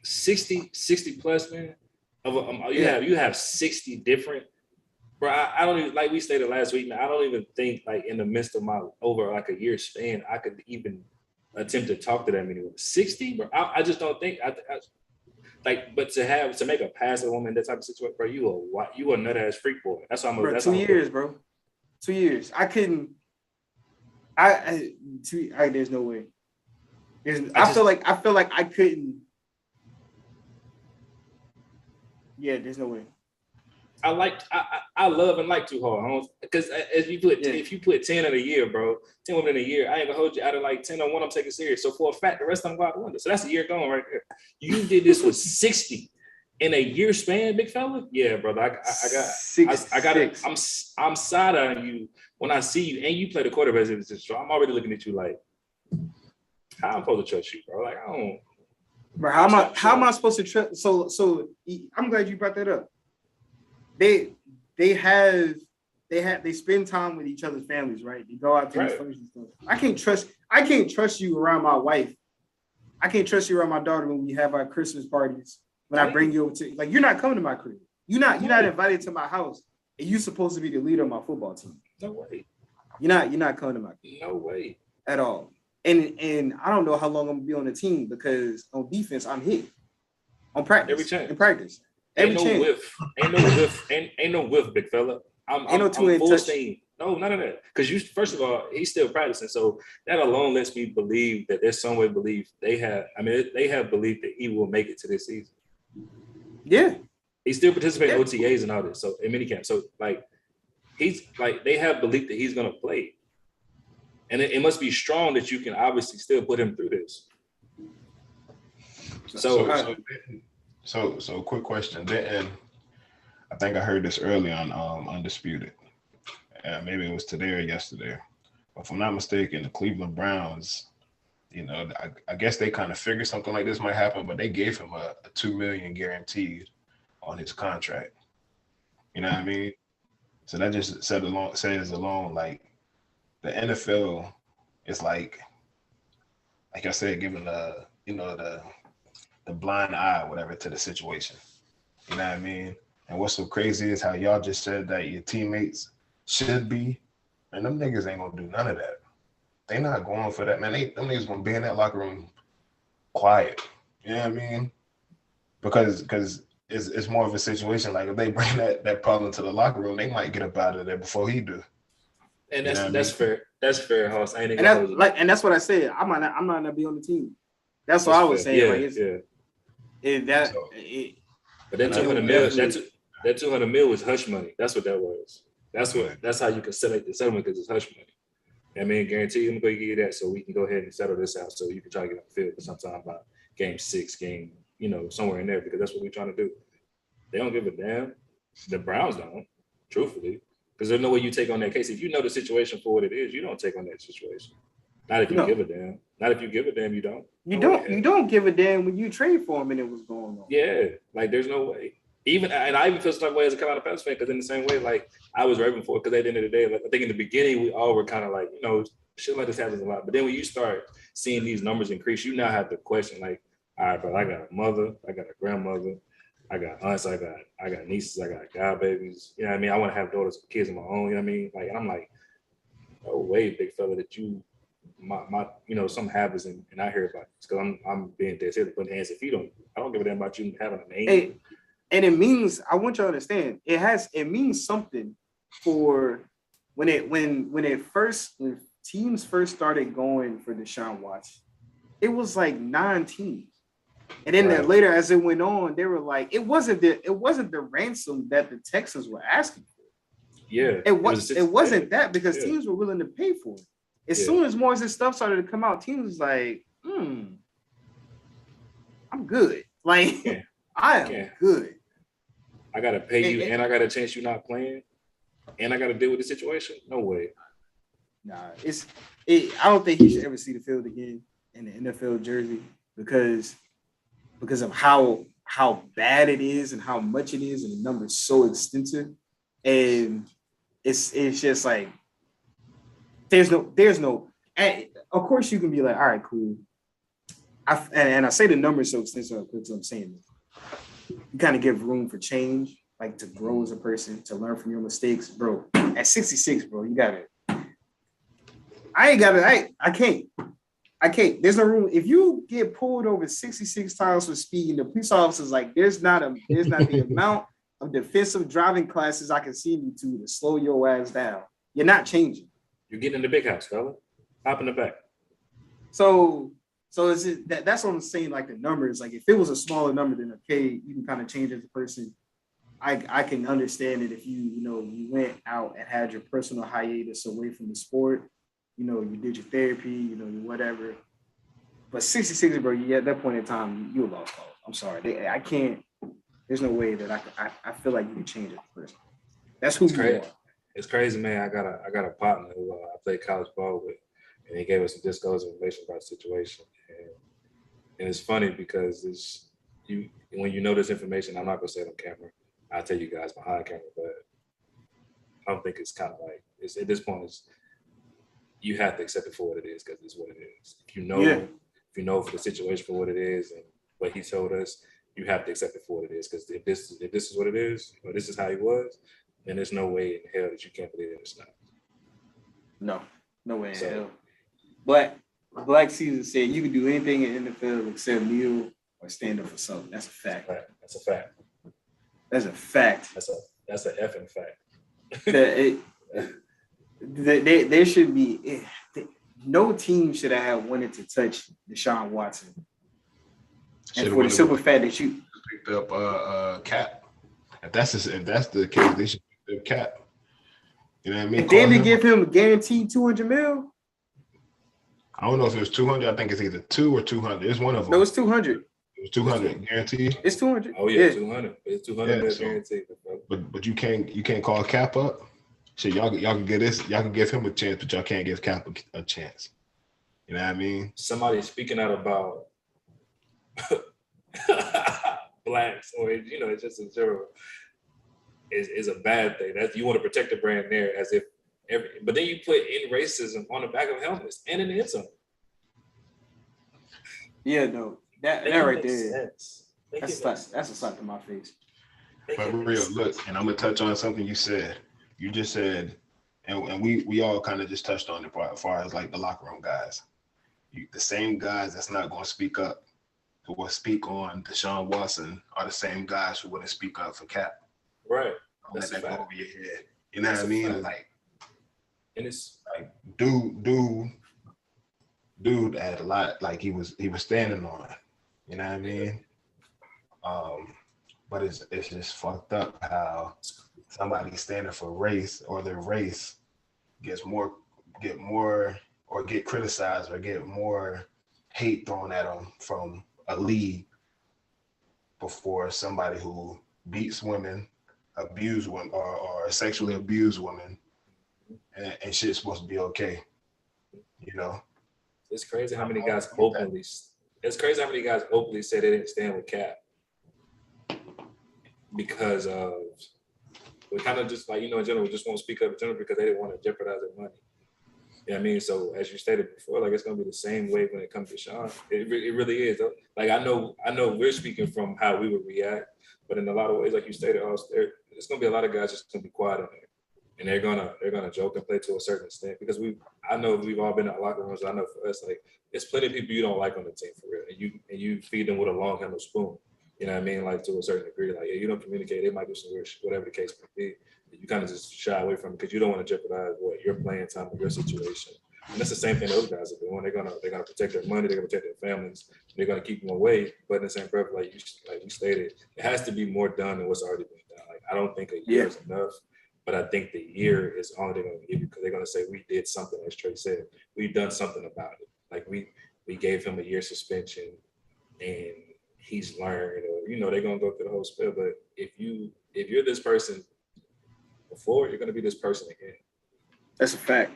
60 plus, man, you have 60 different. Bro, I don't even, like we stated last week, man, I don't even think like in the midst of my over like a year span, I could even attempt to talk to them anymore. 60, bro, I just don't think but to make a pass at a woman in that type of situation, bro, you a nut ass freak boy. That's why that's 2 years, bro. 2 years. I couldn't. There's no way. I feel like I couldn't. Yeah, there's no way. I love and like too hard because if you put 10 in a year, bro, 10 women in a year, I ain't gonna hold you out of like 10 on one. I'm taking serious. So for a fact, the rest of them go out the window. So that's a year gone right there. You did this with 60, in a year span, big fella. Yeah, brother. I'm side on you when I see you and you play the quarterback position. So I'm already looking at you like, how I'm supposed to trust you, bro? Like I don't. Bro, how am I supposed to trust? So I'm glad you brought that up. They spend time with each other's families, right? They go out to these functions and stuff. I can't trust you around my wife. I can't trust you around my daughter when we have our Christmas parties. When I bring you over to, like, you're not coming to my crib. You're not invited to my house, and you're supposed to be the leader of my football team. No way. You're not coming to my crib. No way. At all. And I don't know how long I'm gonna be on the team because on defense I'm hit. On practice. Every chance. In practice. Ain't no whiff. Ain't no whiff, big fella. I'm full steam. No, none of that. Because first of all, he's still practicing. So that alone lets me believe that there's some way belief they have belief that he will make it to this season. Yeah. He's still participating in OTAs and all this. So in minicamp. So like they have belief that he's gonna play. And it must be strong that you can obviously still put him through this. So quick question. Then I think I heard this early on Undisputed. Maybe it was today or yesterday. But if I'm not mistaken, the Cleveland Browns, I guess they kind of figured something like this might happen, but they gave him a $2 million guaranteed on his contract. You know what I mean? So that just says alone, like the NFL is like I said, giving the blind eye, whatever, to the situation. You know what I mean? And what's so crazy is how y'all just said that your teammates should be, and them niggas ain't gonna do none of that. They not going for that, man. Them niggas gonna be in that locker room quiet. You know what I mean? Because it's more of a situation like if they bring that problem to the locker room, they might get up out of there before he do. And that's fair. That's fair, Hoss. And that's what I said. I'm not gonna be on the team. That's what I was saying. But that 200 mil, that 200 mil was hush money. That's what that was. That's how you can select the settlement because it's hush money. I mean, guarantee I'm going to give you that so we can go ahead and settle this out so you can try to get on the field for sometime about game 6, somewhere in there because that's what we're trying to do. They don't give a damn. The Browns don't, truthfully, because there's no way you take on that case. If you know the situation for what it is, you don't take on that situation. Not if you give a damn. Not if you give a damn, you don't. You don't give a damn when you trade for him and it was going on. Yeah, like there's no way. I even feel some way as a Carolina Panthers fan because in the same way, like I was raving for it because at the end of the day, like I think in the beginning we all were kind of like, shit like this happens a lot. But then when you start seeing these numbers increase, you now have to question like, all right, bro, I got a mother, I got a grandmother, I got aunts, I got nieces, I got godbabies. You know what I mean? I want to have daughters, kids of my own. You know what I mean? Like, and I'm like, no way, big fella, that you. My some habits and I hear about it because I'm being dead serious putting hands and feet on you. I don't give a damn about you having a name. Hey, and it means I want you to understand it means something for when teams first started going for Deshaun Watson. It was like 9 teams. And then later as it went on, they were like, it wasn't the ransom that the Texans were asking for. Yeah. It wasn't that because teams were willing to pay for it. As soon as more of this stuff started to come out, teams was like, I'm good. Like, I am good. I got to pay you and I got to chance you not playing and I got to deal with the situation? No way. Nah, I don't think he should ever see the field again in the NFL jersey because of how bad it is and how much it is and the number is so extensive. And it's just like, there's no, and of course you can be like, all right, cool. I say the number is so extensive because I'm saying this. You kind of give room for change, like to grow as a person, to learn from your mistakes, bro. At 66, bro, you got it. I can't. There's no room. If you get pulled over 66 times for speeding, the police officer's like, there's not the amount of defensive driving classes I can see you to slow your ass down. You're not changing. You're getting in the big house, fella. Hop in the back. So that's what I'm saying. Like the numbers, like if it was a smaller number, then okay, you can kind of change as a person. I can understand it if you went out and had your personal hiatus away from the sport. You did your therapy, whatever. But 66, bro, at that point in time, you lost cause. I'm sorry. I can't. There's no way that I feel like you can change it person. That's who you are. It's crazy, man. I got a partner who I played college ball with, and he gave us some disclosed information about the situation. And it's funny because when you know this information, I'm not gonna say it on camera. I'll tell you guys behind camera, but I don't think it's kind of like it's at this point. You have to accept it for what it is because it's what it is. If you know for the situation for what it is and what he told us, you have to accept it for what it is. Because if this is what it is, or this is how he was, then there's no way in hell that you can't believe it's not. No way in hell. Black Caesar said you can do anything in the NFL except kneel or stand up for something. That's a fact. That's a fact. That's a fact. That's an effing fact. There should be no team should have wanted to touch Deshaun Watson. And for the simple fact that you picked up Cap. If that's the case, they should pick up Cap. You know what I mean? And then they give him a guaranteed $200 million. I don't know if it was 200. I think it's either 2 or 200. It's one of them. No, it's 200. It was 200 guaranteed. It's 200. Oh yeah, 200. It's 200 guaranteed. But you can't call Cap up. Shit, y'all can get this. Y'all can give him a chance, but y'all can't give Cap a chance. You know what I mean? Somebody speaking out about blacks, or it's just in general, is a bad thing. That you want to protect the brand there, as if but then you put in racism on the back of helmets and in the end zone. Yeah, no, that right there. That's a slap to my face. But real, look, and I'm gonna touch on something you said. You just said, and we all kind of just touched on it as far as like the locker room guys. The same guys that's not going to speak up, who will speak on Deshaun Watson, are the same guys who wouldn't speak up for Cap. Right. Let that go over your head. You know what I mean? Fact. Like, and it's like dude had a lot. Like he was standing on it. You know what I mean? But it's just fucked up how somebody standing for race or their race get criticized or get more hate thrown at them from a league before somebody who beats women, abuse women, or sexually abuse women, and shit's supposed to be okay. You know? It's crazy how many guys openly say they didn't stand with Cap because of we kind of just like, in general, just won't speak up in general because they didn't want to jeopardize their money. You know what I mean? So as you stated before, like it's gonna be the same way when it comes to Sean. It really is. Like I know we're speaking from how we would react, but in a lot of ways, like you stated, there's gonna be a lot of guys just gonna be quiet in there, and they're gonna joke and play to a certain extent because I know we've all been in our locker rooms. I know for us, like there's plenty of people you don't like on the team for real, and you feed them with a long handled spoon. You know what I mean? Like to a certain degree, like you don't communicate, they might do some weird shit, whatever the case may be. You kind of just shy away from it because you don't want to jeopardize your playing time or your situation. And that's the same thing those guys are doing. They're gonna protect their money, they're gonna protect their families, they're gonna keep them away. But in the same breath, like you stated, it has to be more done than what's already been done. Like I don't think a year is enough, but I think the year is all they're gonna give you because they're gonna say we did something, as Trey said, we've done something about it. Like we gave him a year suspension and he's learned, or they're gonna go through the whole spiel. But if you're this person before, you're gonna be this person again. That's a fact.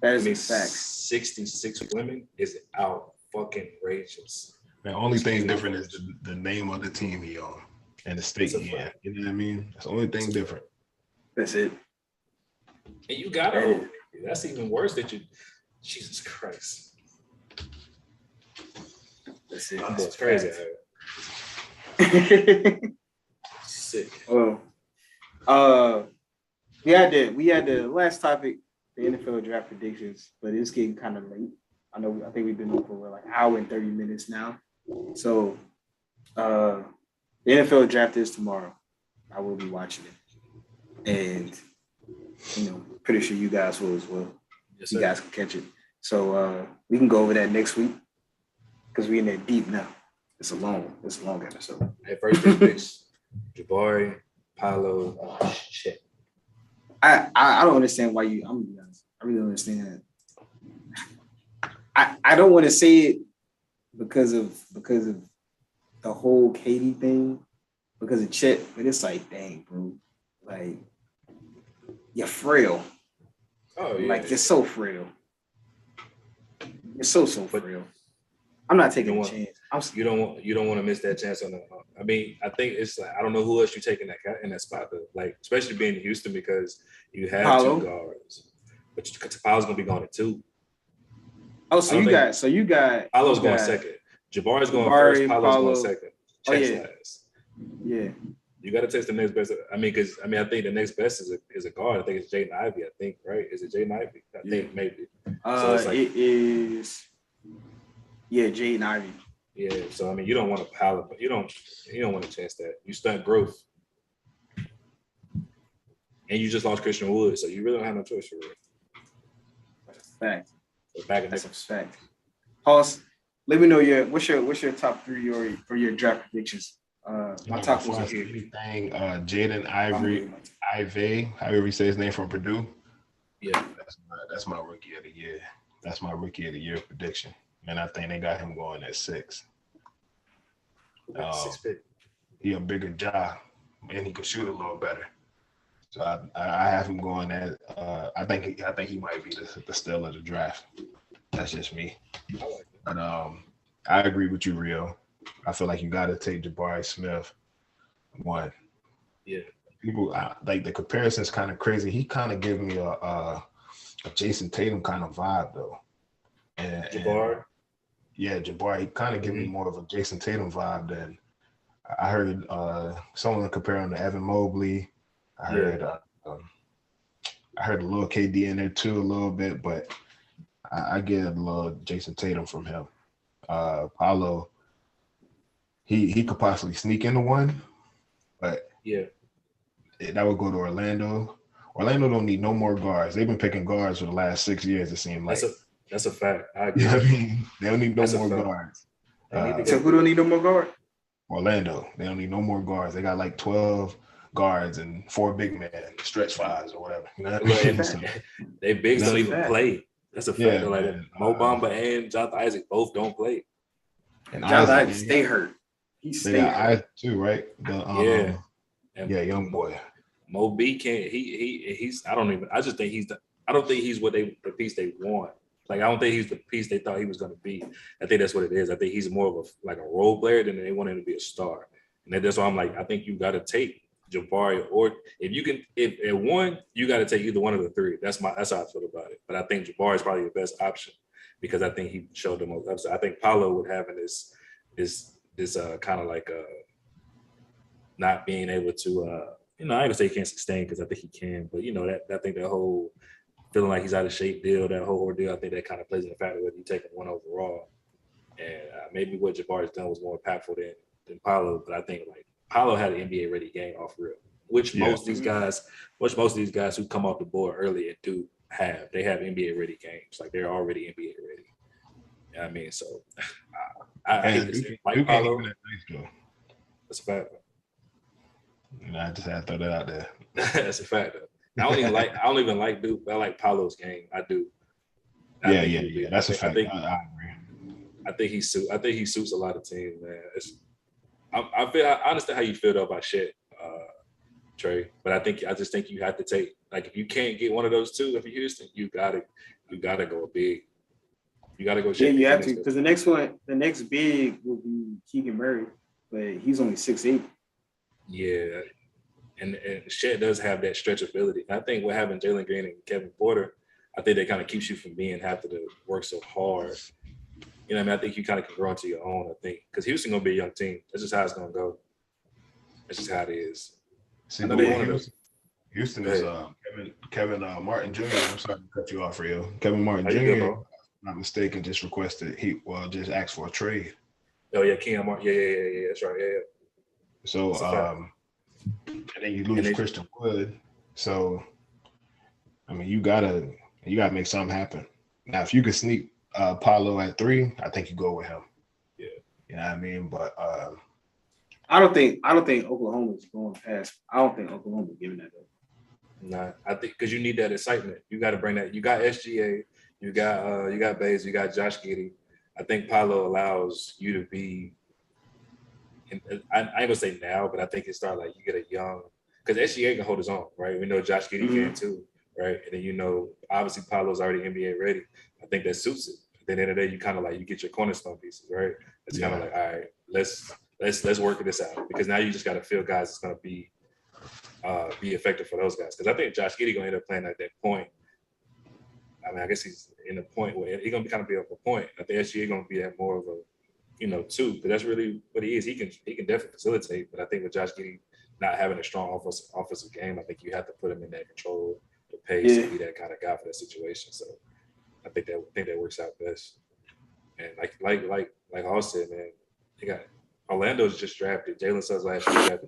That is a fact. 66 women is out fucking outrageous. The only thing different is the name of the team he on and the state he in. You know what I mean? That's the only thing different. That's it. And you gotta that's even worse that you Jesus Christ. That's it. That's crazy. Sick. Well, we had the last topic, the NFL draft predictions, but it's getting kind of late. I think we've been over like an hour and 30 minutes now. So the NFL draft is tomorrow. I will be watching it. And pretty sure you guys will as well. Yes, you guys can catch it. So we can go over that next week because we're in that deep now. It's a long episode. Hey, first picks, Jabari, Paolo, shit. I don't understand why I'm gonna be honest. I really don't understand that. I don't want to say it because of the whole Katie thing, because of Chet, but it's like, dang, bro, like you're frail. Oh yeah, like you're so frail. You're so frail. I'm not taking a chance. You don't want to miss that chance on the. I mean, I think it's like I don't know who else you take in that spot, though. Like especially being in Houston because you have Paolo. 2 guards, but Paolo's gonna be going to 2. Oh, so you got Paolo's going second. Jabari's going first. Paolo's going second. Chet's last. Yeah. You got to take the next best. I think the next best is a guard. I think it's Jaden Ivey. I think, right? Is it Jaden Ivey? I think maybe. So it's like, it is. Yeah, Jaden Ivey. Yeah. So I mean, you don't want to pile up, but you don't want to chance that. You stunt growth, and you just lost Christian Wood, so you really don't have no choice for it. That's a fact. That's a fact. Hoss, let me know what's your top 3 for your draft predictions. My top one here. Anything, Jaden Ivey, however you say his name, from Purdue. Yeah, that's my rookie of the year. That's my rookie of the year prediction, and I think they got him going at 6. 6 pick. He a bigger jaw, and he can shoot a little better. So I have him going at. I think he might be the steal of the draft. That's just me. But I agree with you, Rio. I feel like you got to take Jabari Smith 1. Yeah. People like the comparison's kind of crazy. He kind of gave me a Jason Tatum kind of vibe though. And Jabari. Jabari. He kind of gave me more of a Jason Tatum vibe than I heard. Someone compare him to Evan Mobley. I heard a little KD in there too a little bit, but I get a little Jason Tatum from him. Paolo, he could possibly sneak into 1, but that would go to Orlando. Orlando don't need no more guards. They've been picking guards for the last 6 years. It seems like that's a fact. I agree. You know what I mean? They don't need no more guards. So who don't need no more guards? Orlando. They don't need no more guards. They got like 12 guards and 4 big men, stretch 5s or whatever. You know what I mean? So, they bigs don't even play. That's a fact. Yeah, like Mo Bamba and Jonathan Isaac both don't play. And Jonathan Isaac stay hurt. He stay hurt. Isaac too, right? Young boy. Mo B can't. He's. I don't think he's what the piece they want. Like I don't think he's the piece they thought he was going to be. I think that's what it is. I think he's more of a role player than they want him to be a star. And that's why I'm like, I think you got to take Jabari, or if at 1, you got to take either one of the 3. That's how I feel about it. But I think Jabari is probably the best option because I think he showed the most upside. I think Paolo would have this kind of like not being able to I ain't gonna say he can't sustain because I think he can, but I think that whole feeling like he's out of shape deal, that whole ordeal, I think that kind of plays in the factor whether you take him 1 overall. And maybe what Jabari's done was more impactful than Paolo, but I think like Paolo had an NBA ready game off rip, which most of these guys who come off the board early and do have. They have NBA ready games, like they're already NBA ready. You know what I mean? So I hate this. Like Paolo, that's a fact. I just had to throw that out there. That's a fact. I don't even like Duke. But I like Paolo's game. I do. Yeah. That's a fact. I agree. I think he suits a lot of teams, man. I understand how you feel though about shit, Trey. But I just think you have to take, like, if you can't get one of those 2 if you're Houston, you gotta go big. You gotta go. Yeah, you have to, because the next big will be Keegan Murray, but he's only 6'8". Yeah, and Shed does have that stretchability. I think what having Jalen Green and Kevin Porter, I think that kind of keeps you from having to work so hard. You know what I mean? I think you kind of can grow into your own, I think. Because Houston going to be a young team. That's just how it's going to go. That's just how it is. See, Houston is Kevin Martin Jr. I'm sorry to cut you off, Rio. Kevin Martin Jr., if I'm not mistaken, just just asked for a trade. Oh, yeah, Keon Martin. Yeah. That's right. Yeah. So, and then you lose Christian Wood. So, I mean, you gotta make something happen. Now, if you could sneak Paolo at 3, I think you go with him. Yeah. You know what I mean? But I don't think Oklahoma's going past. I don't think Oklahoma's giving that up. Nah, I think because you need that excitement. You got to bring that. You got SGA, you got Bays, you got Josh Giddey. I think Paolo allows you to be and I ain't gonna say now, but I think it started like you get a young, because SGA can hold his own, right? We know Josh Giddey can too, right? And then obviously Paolo's already NBA ready. I think that suits it. At the end of the day, you kind of like you get your cornerstone pieces, right? It's kind of like, all right, let's work this out, because now you just got to feel guys that's gonna be effective for those guys. Because I think Josh Giddey gonna end up playing at that point. I mean, I guess he's in a point where he's gonna be kind of be up a point. I think SGA gonna be at more of a, two, because that's really what he is. He can definitely facilitate, but I think with Josh Giddey not having a strong offensive game, I think you have to put him in that control, the pace, and be that kind of guy for that situation. So I think that works out best. And like I said, man, they got Orlando's just drafted Jalen Suggs last year,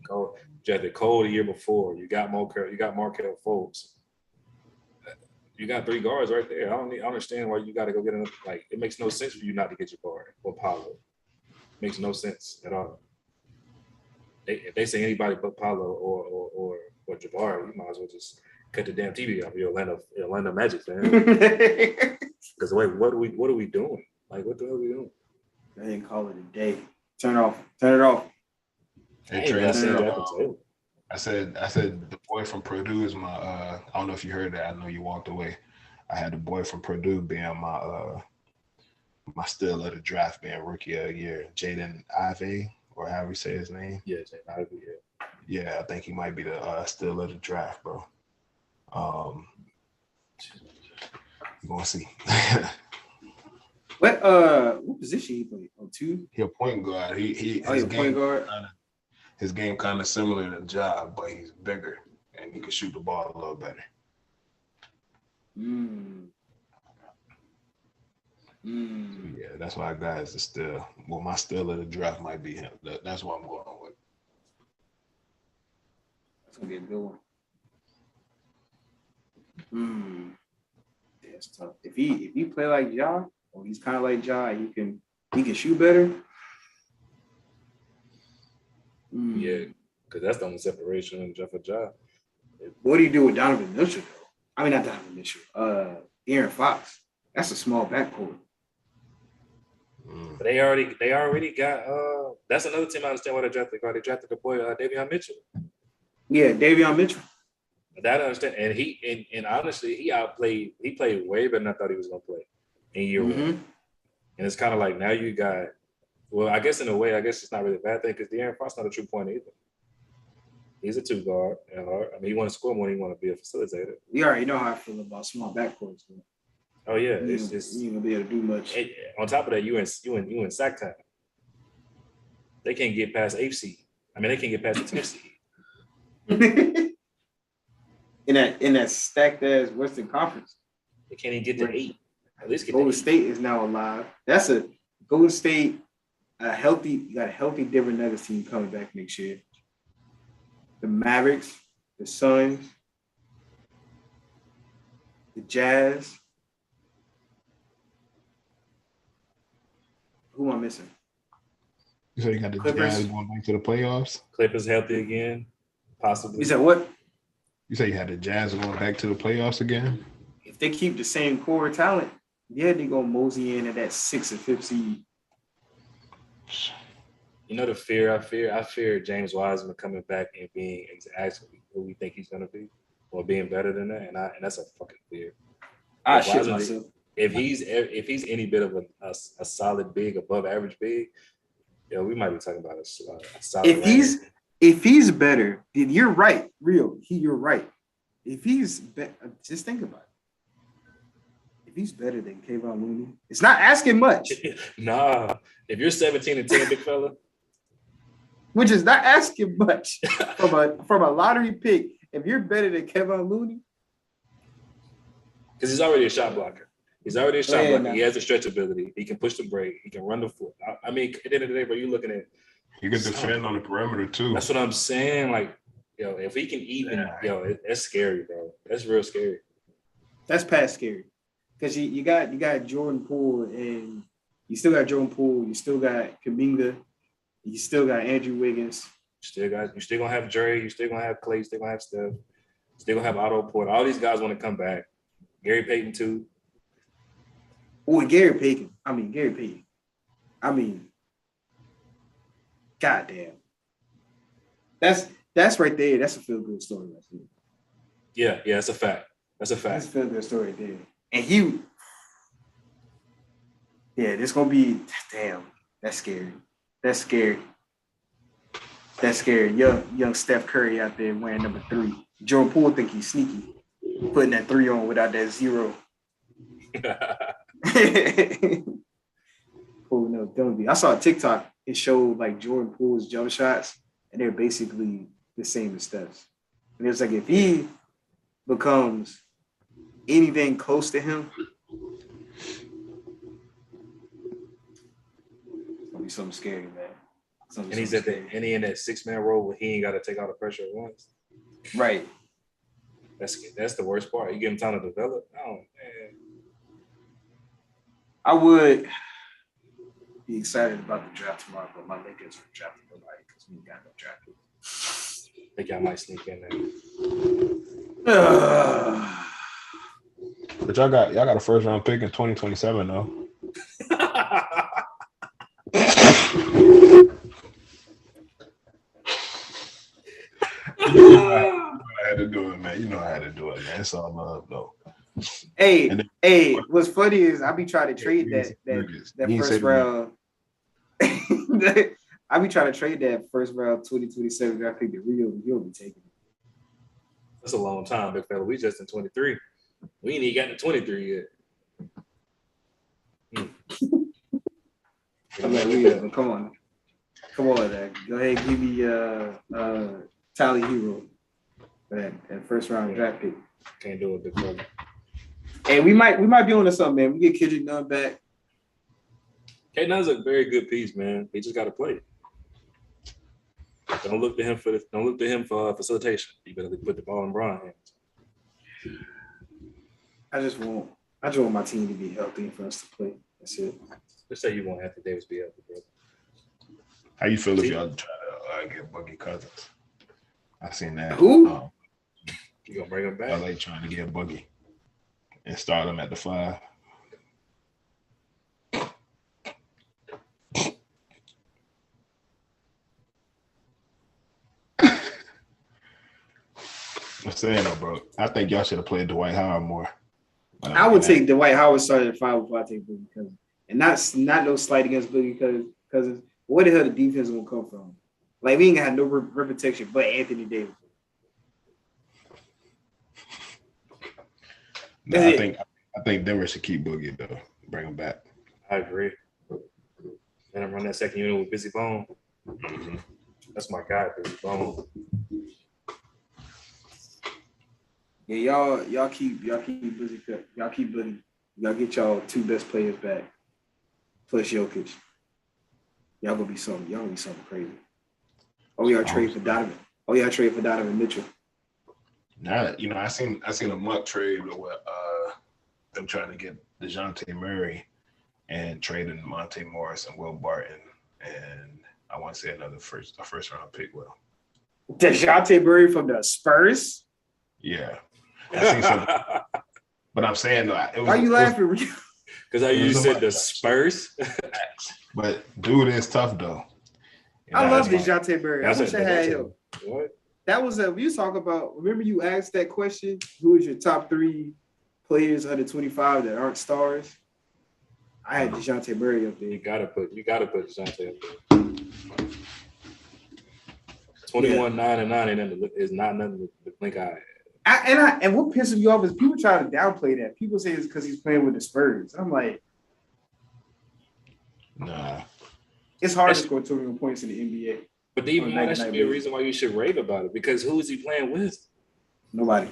drafted Cole the year before. You got Markelle Fultz. You got 3 guards right there. I don't understand why you got to go get another. Like, it makes no sense for you not to get your guard or Paolo. Makes no sense at all. If they say anybody but Paolo or Jabari, you might as well just cut the damn TV off. You're Orlando Magic fan. Because wait, what are we doing? Like, what the hell are we doing? Go ahead and call it a day. Turn it off. Hey, Trey, I said the boy from Purdue is my I don't know if you heard that. I know you walked away. I had the boy from Purdue being my steal of the draft, being rookie of the year, Jaden Ivey, or however you say his name. Yeah, Jaden Ivey. Yeah, I think he might be the steal of the draft, bro. You gonna see. What position he played? 2? He a point guard. He's point guard. His game kind of similar to Ja, but he's bigger and he can shoot the ball a little better. Yeah, that's why I got is the steal. Well, my steal of the draft might be him. That's what I'm going with. That's gonna be a good one. Yeah, it's tough. If he play like Ja, or he's kind of like Ja, he can shoot better. Yeah, because that's the only separation in Jeff and Ja. What do you do with Donovan Mitchell, though? I mean, not Donovan Mitchell. Aaron Fox. That's a small backcourt. But they already got. That's another team I understand why they drafted. They drafted the boy Davion Mitchell. Yeah, Davion Mitchell. That I understand, and honestly, he played way better than I thought he was gonna play in year one. And it's kind of like now you got. Well, I guess in a way, it's not really a bad thing because De'Aaron Fox not a true point either. He's a 2 guard. I mean, he want to score more than he want to be a facilitator. You already know how I feel about small backcourts. Oh yeah, you ain't gonna be able to do much. On top of that, you in sack time. They can't get past 8th seed. I mean, they can't get past the 10th seed. in that stacked ass Western Conference, they can't even get to 8. At least get Golden State is now alive. That's a Golden State. You got a healthy Denver Nuggets team coming back next year. The Mavericks, the Suns, the Jazz. Who am I missing? You said you got the Clippers. Jazz going back to the playoffs? Clippers healthy again, possibly. You said what? You said you had the Jazz going back to the playoffs again? If they keep the same core talent, yeah, they gonna mosey in at that 6th or 5th seed. You know the fear I fear James Wiseman coming back and being exactly who we think he's gonna be, or being better than that, and that's a fucking fear. I shit myself. If he's any bit of a solid big, above average big, we might be talking about a solid. If he's better, then you're right. You're right. If he's just think about it. If he's better than Kayvon Looney, it's not asking much. Nah, if you're 17-10, big fella, which is not asking much from a lottery pick. If you're better than Kayvon Looney, because he's already a shot blocker. He has the stretch ability. He can push the break. He can run the floor. I mean, at the end of the day, bro, you're looking at. He can defend on the perimeter too. That's what I'm saying. Like, if he can even, that's scary, bro. That's real scary. That's past scary. Because you got Jordan Poole, and you still got Jordan Poole, you still got Kuminga, you still got Andrew Wiggins. You still gonna have Trey, you still gonna have Clay, you still gonna have Steph, you still gonna have Otto Porter. All these guys want to come back. Gary Payton too. Oh, and Gary Payton. goddamn. That's right there. That's a feel good story right there. Yeah, that's a fact. That's a fact. That's a feel good story there. And he, yeah, this gonna be damn. That's scary. That's scary. That's scary. Young Steph Curry out there wearing number 3. Jordan Poole think he's sneaky, putting that 3 on without that 0. Oh no, don't be. I saw a TikTok. It showed like Jordan Poole's jump shots, and they're basically the same as Steph's. And it was like if he becomes anything close to him, it's gonna be something scary, man. And he's at the and he in that 6-man role where he ain't got to take all the pressure at once. Right. That's the worst part. You give him time to develop. Oh man. I would be excited about the draft tomorrow, but my Lakers are drafting nobody because we got no draft pick. I think y'all might sneak in there. But y'all got a first round pick in 2027 though. I had to do it, man. You know I had to do it, man. It's all love, though. Hey, what's funny is I be trying to trade that first round. I be trying to trade that first round 2027 draft pick to Rio. He'll be taking it. That's a long time, big fella. We just in 23. We ain't even got to 23 yet. I'm like, Rio, come on, man. Go ahead, give me Tally Hero that first round draft pick. Can't do it, big fella. Hey, we might be on to something, man. We get Kendrick Nunn back. K Nunn's a very good piece, man. He just got to play. Don't look to him for facilitation. You better put the ball in Bron's hands. I just want my team to be healthy for us to play. That's it. Just say you want Anthony Davis to be healthy, bro. How you feel if y'all try to get Boogie Cousins? I seen that. Who? You gonna bring him back? LA trying to get Boogie and start him at the 5. I'm saying though, bro. I think y'all should have played Dwight Howard more. I would take Dwight Howard started at 5 before I take Boogie Cousins, and not no slight against Boogie Cousins. Where the hell the defense gonna come from? Like we ain't gonna have no rim protection, but Anthony Davis. No, I think Denver should keep Boogie though. Bring him back. I agree. And I'm running that second unit with Busy Bone. Mm-hmm. That's my guy, Busy Bone. Yeah, y'all keep Busy cut. Y'all keep Boogie. Y'all get y'all 2 best players back. Plus Jokic. Y'all gonna be something crazy. Oh, y'all trade for Donovan. Trade for Donovan Mitchell. Now, I seen a mock trade with them trying to get DeJounte Murray and trading Monte Morris and Will Barton, and I want to say a first round pick. Well, DeJounte Murray from the Spurs. Yeah, I seen something. But I'm saying though, why are you laughing? Because you said the Spurs. But dude is tough though. I love DeJounte Murray. I wish I had him. What? That was you talk about. Remember you asked that question? Who is your top 3 players under 25 that aren't stars? I had DeJounte Murray up there. You gotta put DeJounte up there. 21, 9 and 9 is not nothing to blink eye at. And what pisses me off is people try to downplay that. People say it's because he's playing with the Spurs. I'm like, nah. It's hard to score 21 points in the NBA. But even that should be a reason why you should rave about it. Because who is he playing with? Nobody.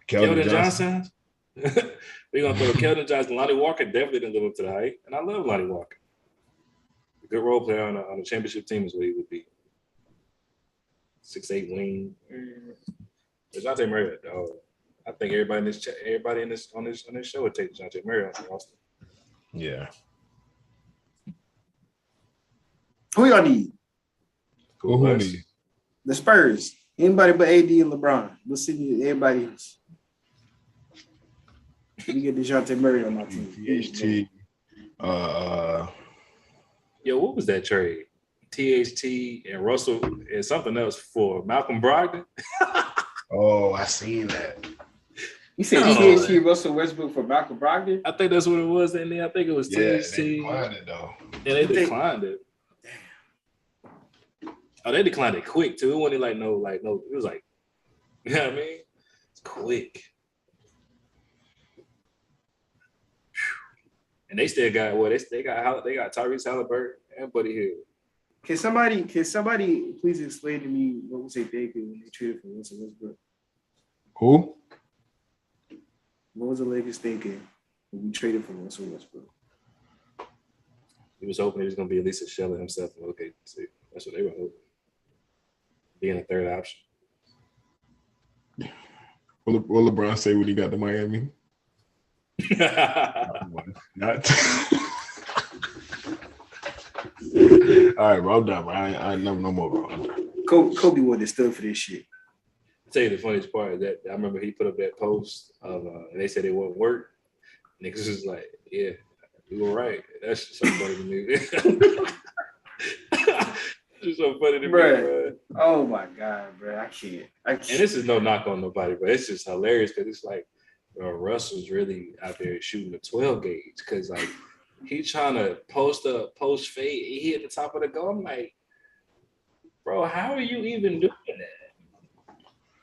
Keldon Johnson. We're gonna throw Keldon Johnson. Lonnie Walker definitely didn't live up to the hype, and I love Lonnie Walker. A good role player on a championship team is what he would be. 6'8" wing. DeJounte Murray, dog. I think everybody on this show would take DeJounte Murray on the roster. Yeah. Who y'all need? Who need? The Spurs. Anybody but AD and LeBron. We'll see everybody else. We get DeJounte Murray on my team. THT. Yo, what was that trade? THT and Russell and something else for Malcolm Brogdon. Oh, I seen that. You said THT Russell Westbrook for Malcolm Brogdon? I think that's what it was. And then I think it was THT. They declined it though. Yeah, they declined it. Damn. Oh, they declined it quick too. It wasn't like no. It was like, you know what I mean? It's quick. And they still got they got Tyrese Halliburton and Buddy Hield. Can somebody please explain to me what was they thinking when they traded for Russell Westbrook? Who? What was the Lakers thinking when we traded for Russell Westbrook? He was hoping he was going to be at least a shell of himself. Okay, see, that's what they were hoping. Being a third option. Will LeBron say when he got to Miami? Not. All right, bro. I'm done, bro. I never no more, bro. Kobe would have stood for this shit. I'll tell you the funniest part is that I remember he put up that post of, and they said it wouldn't work. Niggas was like, yeah, you were right. That's just so funny to me. It's just so funny to me, bro. Oh my God, bro. I can't. And this is no knock on nobody, but it's just hilarious because it's like, bro, Russell's really out there shooting a 12 gauge because like he trying to post fade. He hit the top of the goal. I'm like, bro, how are you even doing that?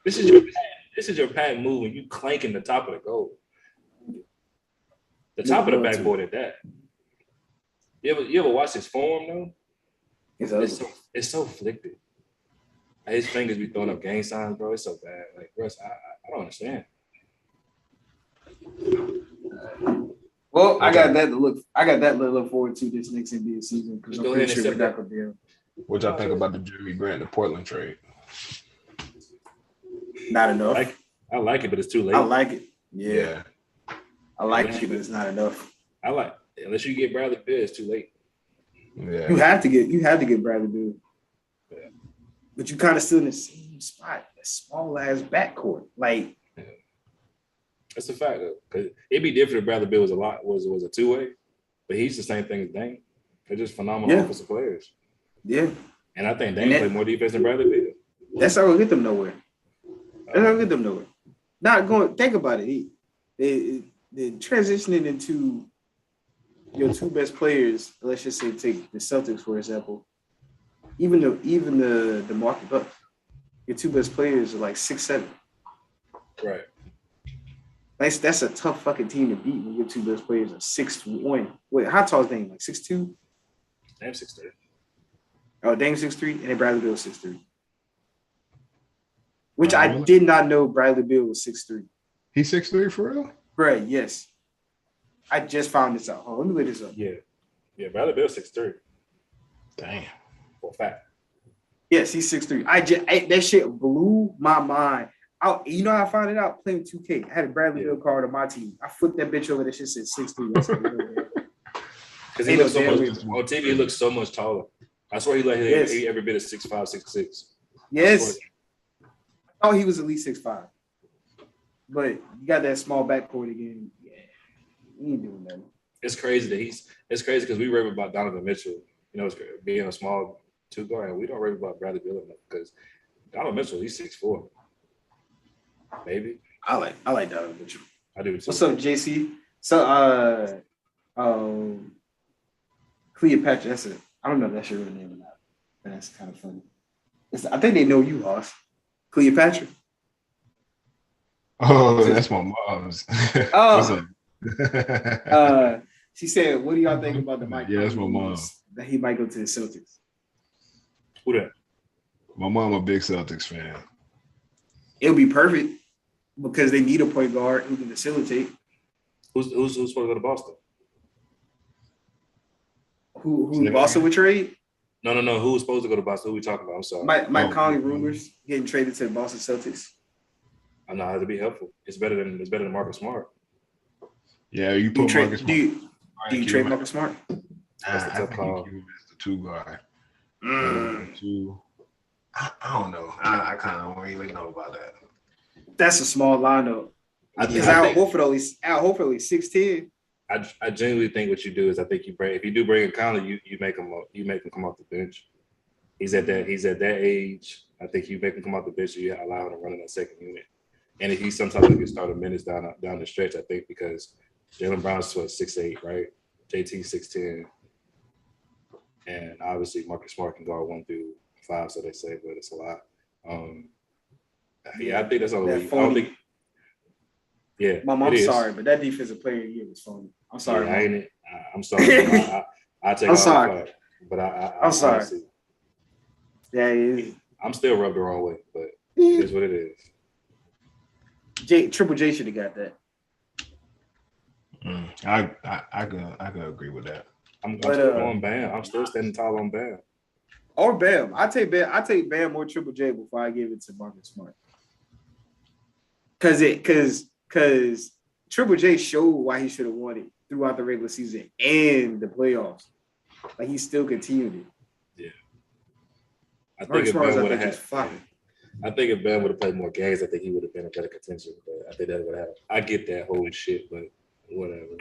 This is your patent move when you clanking the top of the goal. The top of the backboard at that. You ever watch his form though? It's so flicked. His fingers be throwing up gang signs, bro. It's so bad. Like, Russ, I don't understand. Well, I got that to look forward to this next NBA season because I'm pretty sure we're not gonna be able. What y'all think about the Jeremy Grant to Portland trade? Not enough. I like it, but it's too late. I like it. Yeah. I like it, but it's not enough. Unless you get Bradley Beal, it's too late. Yeah. You have to get Bradley Beal. Yeah. But you kind of still in the same spot, a small ass backcourt. Like that's a fact though. Cause it'd be different if Bradley Beal was a two-way, but he's the same thing as Dame. They're just phenomenal offensive players. Yeah. And I think Dame played more defense than Bradley Beal. That's not gonna get them nowhere. Not going. Think about it. They're transitioning into your two best players. Let's just say take the Celtics for example. Even the Milwaukee Bucks, your two best players are like 6'7". Right. That's a tough fucking team to beat when your two best players are 6'1". Wait, how tall is Dame? Like 6'2"? Dame 6'3". Oh, Dame 6'3", and then Bradley Beal 6'3". Which I did not know Bradley Beal was 6'3". He's 6'3" for real? Right, yes. I just found this out. Hold on, let me look this up. Yeah, Bradley Beal 6'3". Damn. For a fact. Yes, he's 6'3". That shit blew my mind. You know how I found it out? Playing 2K. I had a Bradley Beal card on my team. I flipped that bitch over. That shit said 6'3". Because he looks so much on TV. He looks so much taller. I swear he every bit of 6'5", 6'6". Yes. I thought he was at least 6'5". But you got that small backcourt again. Yeah, he ain't doing nothing. It's crazy it's crazy because we rave about Donovan Mitchell. You know, being a small two guard, and we don't rave about Bradley Beal enough because Donovan Mitchell, he's 6'4". Maybe. I like Donovan Mitchell. I do too. What's up, JC? So Cleopatra, I don't know if that's your real name or not. But that's kind of funny. I think they know you, Hoss. Cleopatra. Oh, that's my mom's. Oh. She said, what do y'all think about the Mike? Yeah, that's my mom. That he might go to the Celtics. Who that? My mom a big Celtics fan. It'll be perfect because they need a point guard who can facilitate. Who's supposed to go to Boston? Who Boston would trade? No. Who's supposed to go to Boston? Who are we talking about? I'm sorry. Mike Conley rumors getting traded to the Boston Celtics. I know how to be helpful. It's better than Marcus Smart. Yeah, you put Marcus Smart. Do you trade Marcus Smart? That's the tough call. He was the two guard. I don't know. I kind of don't really know about that. That's a small lineup. Because Al Horford 6'10". I genuinely think what you do is I think if you do bring in Conley, you make him come off the bench. He's at that age. I think you make him come out the bench, you allow him to run in that second unit. And if he sometimes can start a minutes down the stretch, I think, because Jaylen Brown's 6'8", right? JT 6'10", and obviously Marcus Smart can guard 1 through 5, so they say, but it's a lot. I think that's all the way. I don't think. Yeah, Mom, I'm sorry, but that defensive player of the year was phony. I'm sorry. Yeah, ain't it? I'm sorry. I take. I'm sorry, but I'm sorry. Honestly, yeah, I'm still rubbed the wrong way, but it is what it is. Triple J should have got that. I could agree with that. I'm still on Bam. I'm still standing tall on Bam. Or Bam. I take Bam or Triple J before I give it to Marcus Smart. Because Triple J showed why he should have won it throughout the regular season and the playoffs. Like he still continued it. Yeah. I think if Bam would have had played more games, I think he would have been a better contention. But I think that would have. I get that whole shit, but whatever.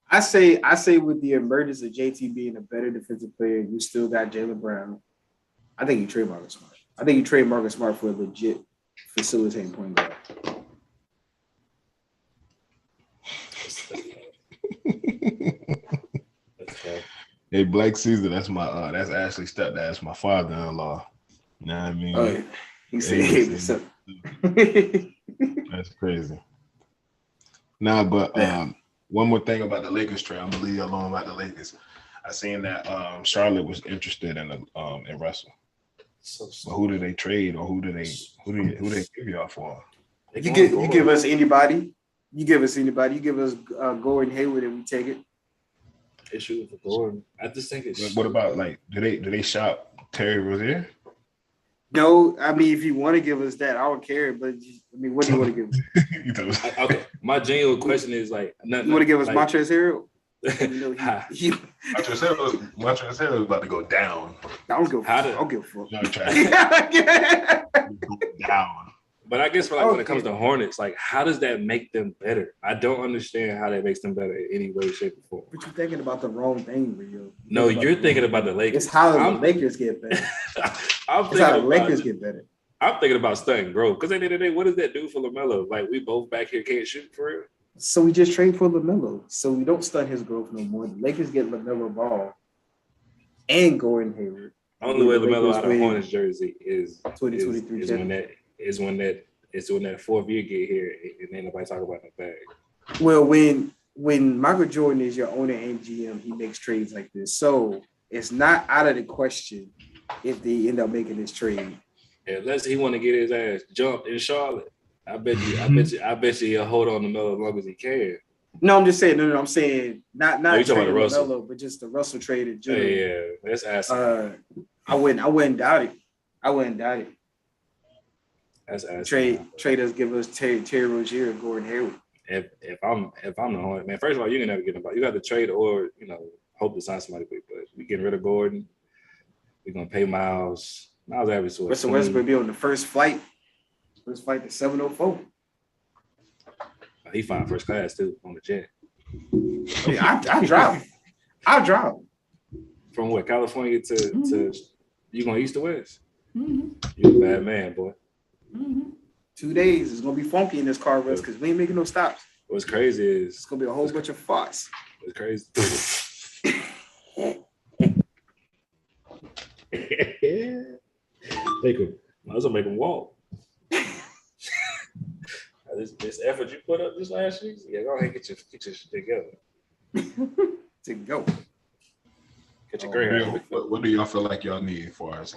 I say with the emergence of JT being a better defensive player, you still got Jaylen Brown. I think you trade Marcus Smart. I think you trade Marcus Smart for a legit facilitating point guard. Hey, Black Caesar, that's my that's Ashley's stepdad. That's my father-in-law. You know what I mean? Oh, yeah. He said, "Hey, what's up?" That's crazy. Nah, but one more thing about the Lakers trade. I'm gonna leave you alone about the Lakers. I seen that Charlotte was interested in Russell. But who do they trade, or who do they give y'all for? You give us anybody. You give us anybody. You give us Gordon Hayward, and we take it. They shoot for Gordon. I just think it's. What about do they shop Terry Rozier? No, I mean if you want to give us that, I don't care. But I mean, what do you want to give us? Okay, my genuine question is you want to give us Montrezl Harrell? Montrezl Harrell is about to go down. I don't give a fuck. Go down. But I guess when it comes to Hornets, how does that make them better? I don't understand how that makes them better in any way, shape, or form. But you're thinking about the wrong thing, Rio. No, you're thinking about the Lakers. It's how the Lakers get better. Get better. I'm thinking about stunting growth. Because at the end of the day, what does that do for LaMelo? We both back here can't shoot for real. So we just trade for LaMelo. So we don't stunt his growth no more. The Lakers get LaMelo Ball and Gordon Hayward. Only way LaMelo out of Hornets jersey is 2023 is when that fourth year get here and ain't nobody talk about that bag. Well, when Michael Jordan is your owner and GM, he makes trades like this. So it's not out of the question if they end up making this trade. Unless he want to get his ass jumped in Charlotte. I bet you he'll hold on to Melo as long as he can. No, I'm just saying. No, I'm saying not trading Russell, Melo, but just the Russell trade in general. Yeah, that's asking. I wouldn't doubt it. That's asking. Trade us, give us Terry Rozier and Gordon Hayward. If I'm the Hornets, man, first of all, you can never get them back. You got to trade or hope to sign somebody quick. But we getting rid of Gordon. We're gonna pay Miles. Miles average. Russell Westbrook be on the first flight. First flight to 704. He flying first class too on the jet. Yeah, I drive. From what, California to you going east to west? Mm-hmm. You a bad man, boy. Mm-hmm. 2 days is gonna be funky in this car rest because we ain't making no stops. What's crazy is it's gonna be a whole bunch of farts. It's crazy. Might as well make him walk. This effort you put up this last week, go ahead get your shit together. To go. Get your green. What do y'all feel like y'all need for us,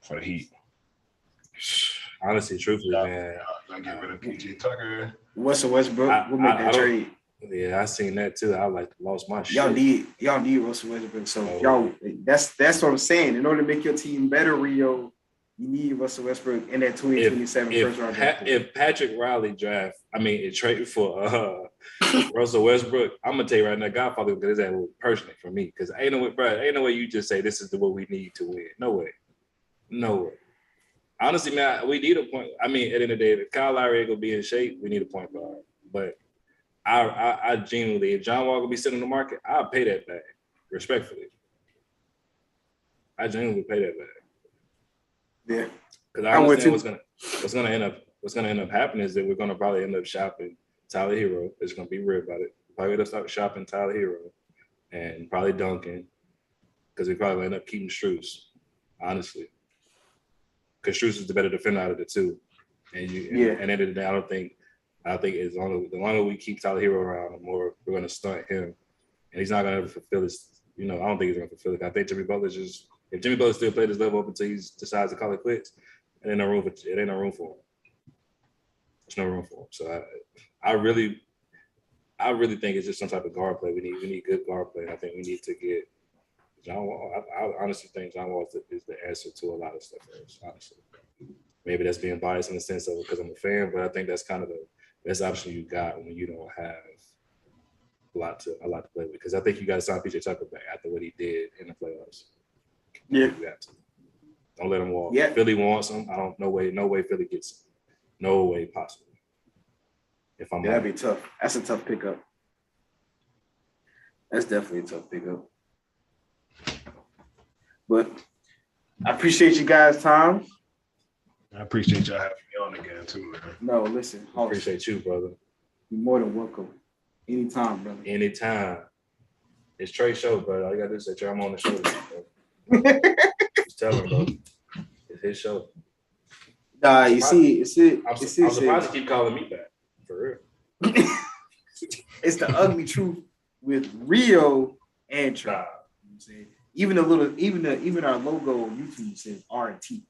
for the Heat? Honestly, truthfully, man. Y'all get rid of PJ Tucker. Russell Westbrook. We'll make that trade. Yeah, I seen that too. I lost my shit. Y'all need Russell Westbrook. So y'all, that's what I'm saying. In order to make your team better, Rio, you need Russell Westbrook in that 2027 first round. If Patrick Riley trade for Russell Westbrook, I'm gonna tell you right now, Godfather because that personally for me because ain't no way you just say this is what we need to win. No way. Honestly, man, we need a point. At the end of the day, if Kyle Lowry ain't gonna be in shape, we need a point guard. But I genuinely, if John Wall gonna be sitting on the market, I'll pay that back respectfully. I genuinely would pay that back. Yeah. Because I understand what's gonna end up happening is that we're gonna probably end up shopping Tyler Hero. It's gonna be real about it. Probably end up start shopping Tyler Hero and probably Duncan. Because we probably end up keeping Strus, honestly. Because Strus is the better defender out of the two. And at the end of the day, I think the longer we keep Tyler Hero around, the more we're gonna stunt him. And he's not gonna ever fulfill his, I don't think he's gonna fulfill it. I think Jimmy Butler if Jimmy Butler still played this level up until he decides to call it quits, it ain't no room for him. There's no room for him. So I really think it's just some type of guard play. We need good guard play. I think we need to get John Wall. I honestly think John Wall is the answer to a lot of stuff. Honestly, maybe that's being biased in the sense of because I'm a fan, but I think that's kind of the best option you got when you don't have a lot to play with. Because I think you got to sign PJ Tucker back after what he did in the playoffs. Yeah, you got to. Don't let him walk. Yeah. Philly wants him. No way Philly gets him. No way possible. That'd be tough. That's a tough pickup. That's definitely a tough pickup. But I appreciate you guys' time. I appreciate y'all having me on again too, man. No, listen. I appreciate you, brother. You're more than welcome. Anytime, brother. Anytime. It's Trey's show, brother. All you gotta do is say, Trey, I'm on the show today, bro. Just tell him, bro. It's his show. Nah, you see, I'm surprised you keep calling me back. For real. It's the ugly truth with Rio and Trey. Nah. You know what I'm saying? Even our logo on YouTube says R&T.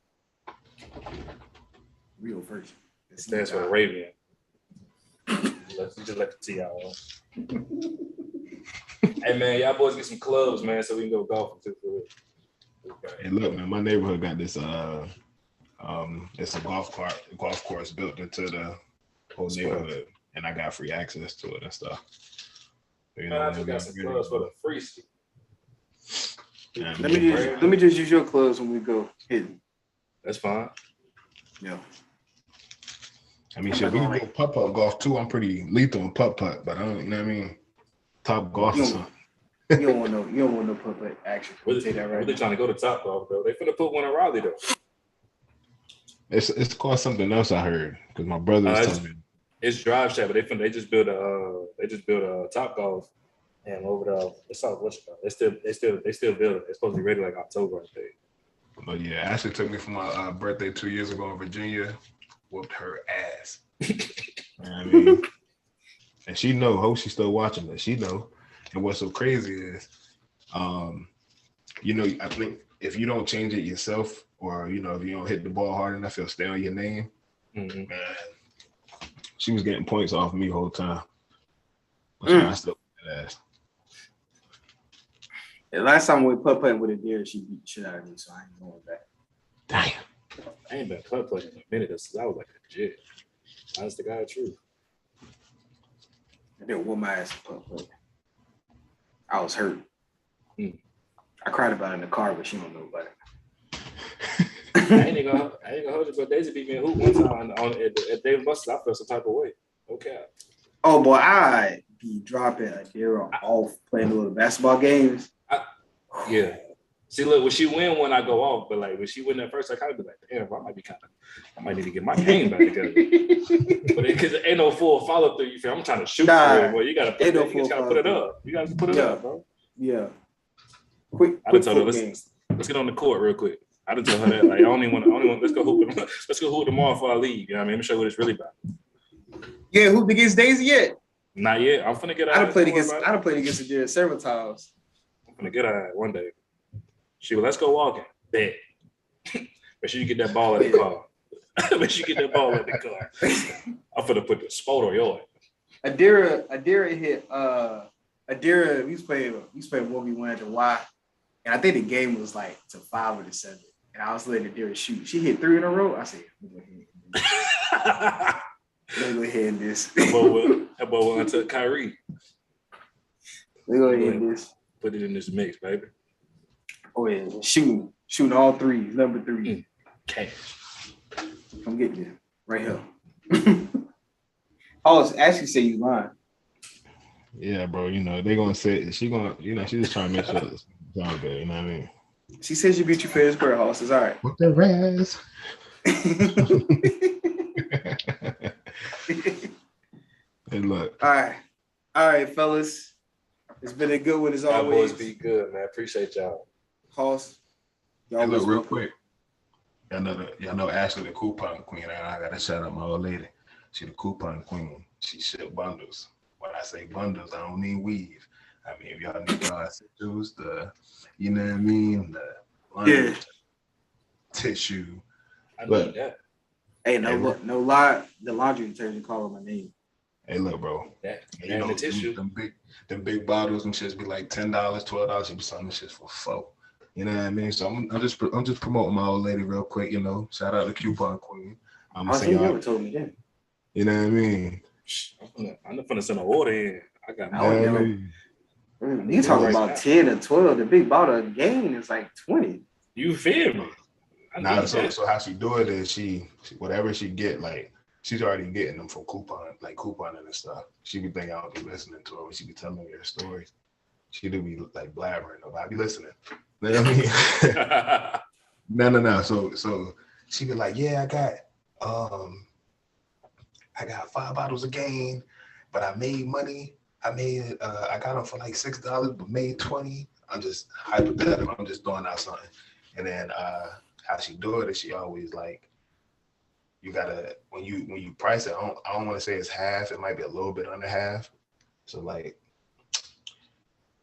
Real version. It stands for Arabian. You just let the T out on. Hey man, y'all boys get some clubs, man, so we can go golfing too for real. Hey, look, man, my neighborhood got this it's a golf course built into the whole neighborhood, and I got free access to it and stuff. You know, I got some clubs for the free ski. Let me just use your clubs when we go hitting. That's fine. Yeah. I mean, shit, we can go putt-putt golf too. I'm pretty lethal in putt-putt, but I don't, you know what I mean? Top golf or something. You don't want no putt-putt action. They're trying to go to Top Golf, though. They finna put one in Raleigh, though. It's called something else I heard, because my brother was telling me. It's Drive Shack, but they just built a Top Golf, and over there, it's all what's it called. They still build it. It's supposed to be ready like October, I think. But yeah, Ashley took me for my birthday 2 years ago in Virginia. Whooped her ass. I mean, and she know. Hope she's still watching, but she know. And what's so crazy is, I think if you don't change it yourself, or if you don't hit the ball hard enough, it'll stay on your name. Mm-hmm. Man, she was getting points off me the whole time. I still whooped that ass. The last time we putt-putting with a deer, she beat the shit out of me, so I ain't going back. Damn. I ain't been putt-putting in a minute since I was like a kid. Honest to God, truth. I didn't whoop my ass in putt-put. I was hurt. I cried about it in the car, but she don't know about it. I ain't gonna hold you, but Daisy beat me in hoop one time at David Buster's. I felt some type of way. Okay. Oh boy, I be dropping Adira off playing the little basketball games. Yeah. See, look, when she win one, I go off. But like when she win that first, I kind of be like, damn, I might need to get my game back together. But because it ain't no full follow through. You feel? I'm trying to shoot. Boy, you gotta put it up. You gotta put it up, bro. Yeah. I done told her let's get on the court real quick. I done told her that like I only want. Let's go hoop tomorrow before I leave. You know what I mean? Let me show you what it's really about. Yeah, hooped against Daisy yet? Not yet. I'm finna get out. I done played against Adira several times. I'm finna get out one day. She will, let's go walking. Bet. Make sure you get that ball at the car. Make sure you get that ball at the car. I'm finna put the spot on your ass. Adira hit Adira, we was playing 1v1 at the Y. And I think the game was like to 5 or to 7. And I was letting Adira shoot. She hit 3 in a row. I said, let me go ahead and this. That boy went to Kyrie. Let me go ahead and this. Put it in this mix, baby. Oh yeah, shooting all threes, number 3. Cash. Come get you right here. I was actually say you lying. Yeah, bro. They gonna say she gonna. She just trying to make sure it's all good. You know what I mean? She says she beat you fair and square, Hoss. It's all right. With the Raz. Hey, look. All right, fellas. It's been a good one as Y'all always. boys be good, man. Appreciate y'all. Hoss. Hey, look, real quick. Y'all know Ashley, the coupon queen. I gotta shout out my old lady. She the coupon queen. She ship bundles. When I say bundles, I don't mean weave. I mean, if y'all need y'all essentials, you know what I mean? The laundry, tissue. I need that. Hey, no lie. The laundry detergent calling my name. Hey, look, bro. You know, the tissue. Them big bottles and shit be like $10, $12. You be selling shit for $4. You know what I mean? So I'm just promoting my old lady real quick. You know, shout out to Coupon Queen. I'm gonna say you never told me that. You know what I mean? I'm not gonna send an order in. I got. You talking about 10 or 12? The big bottle of gain is like 20. You feel me? So how she do it is she whatever she get, like she's already getting them from couponing and stuff. She be thinking I'll be listening to her when she be telling me her stories. She do be like blabbering. I be listening. You know what I mean? No. So she be like, yeah, I got 5 bottles of gain, but I made money. I got them for like $6, but made 20. I'm just hypothetical. I'm just throwing out something. And then how she do it is she always like, you gotta when you price it. I don't want to say it's half. It might be a little bit under half. So like,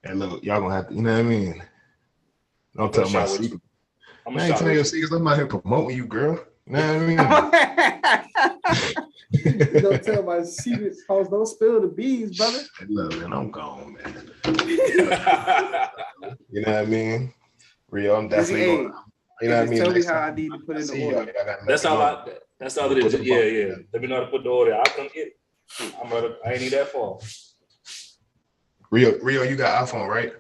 and look, y'all gonna have to, you know what I mean? Don't tell my secret. I ain't telling your secrets. I'm out here promoting you, girl. You know what I mean? Don't tell my secrets, Hoss. Don't spill the beans, brother. Hey, look, man, I'm gone, man. You know what I mean? Rio, I'm definitely going. You know what I mean? Tell me how I need to put in the order. That's all it is. Yeah. Let me know how to put the order. I'll come get it. I ain't need that far. Rio, you got iPhone, right?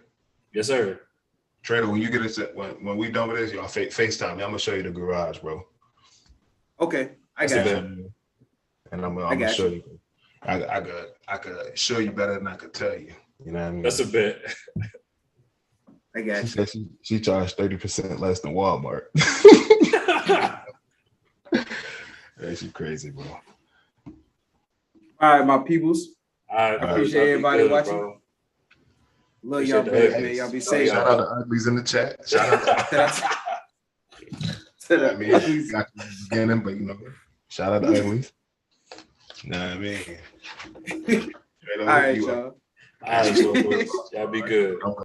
Yes, sir. Trey, when you get it, when we done with this, y'all FaceTime me. I'm gonna show you the garage, bro. Okay, I got you. And I'm gonna show you. I could show you better than I could tell you. You know what I mean? That's a bit. I got you. She said she charged 30% less than Walmart. Hey, she crazy, bro. All right, my peoples. I appreciate everybody watching. Bro. Look, y'all be man. Y'all be safe. Shout out to Uglies in the chat. Shout out to me. Got you in the beginning, but you know, shout out to Uglies. Know what I mean? All right, y'all. All right, y'all be good.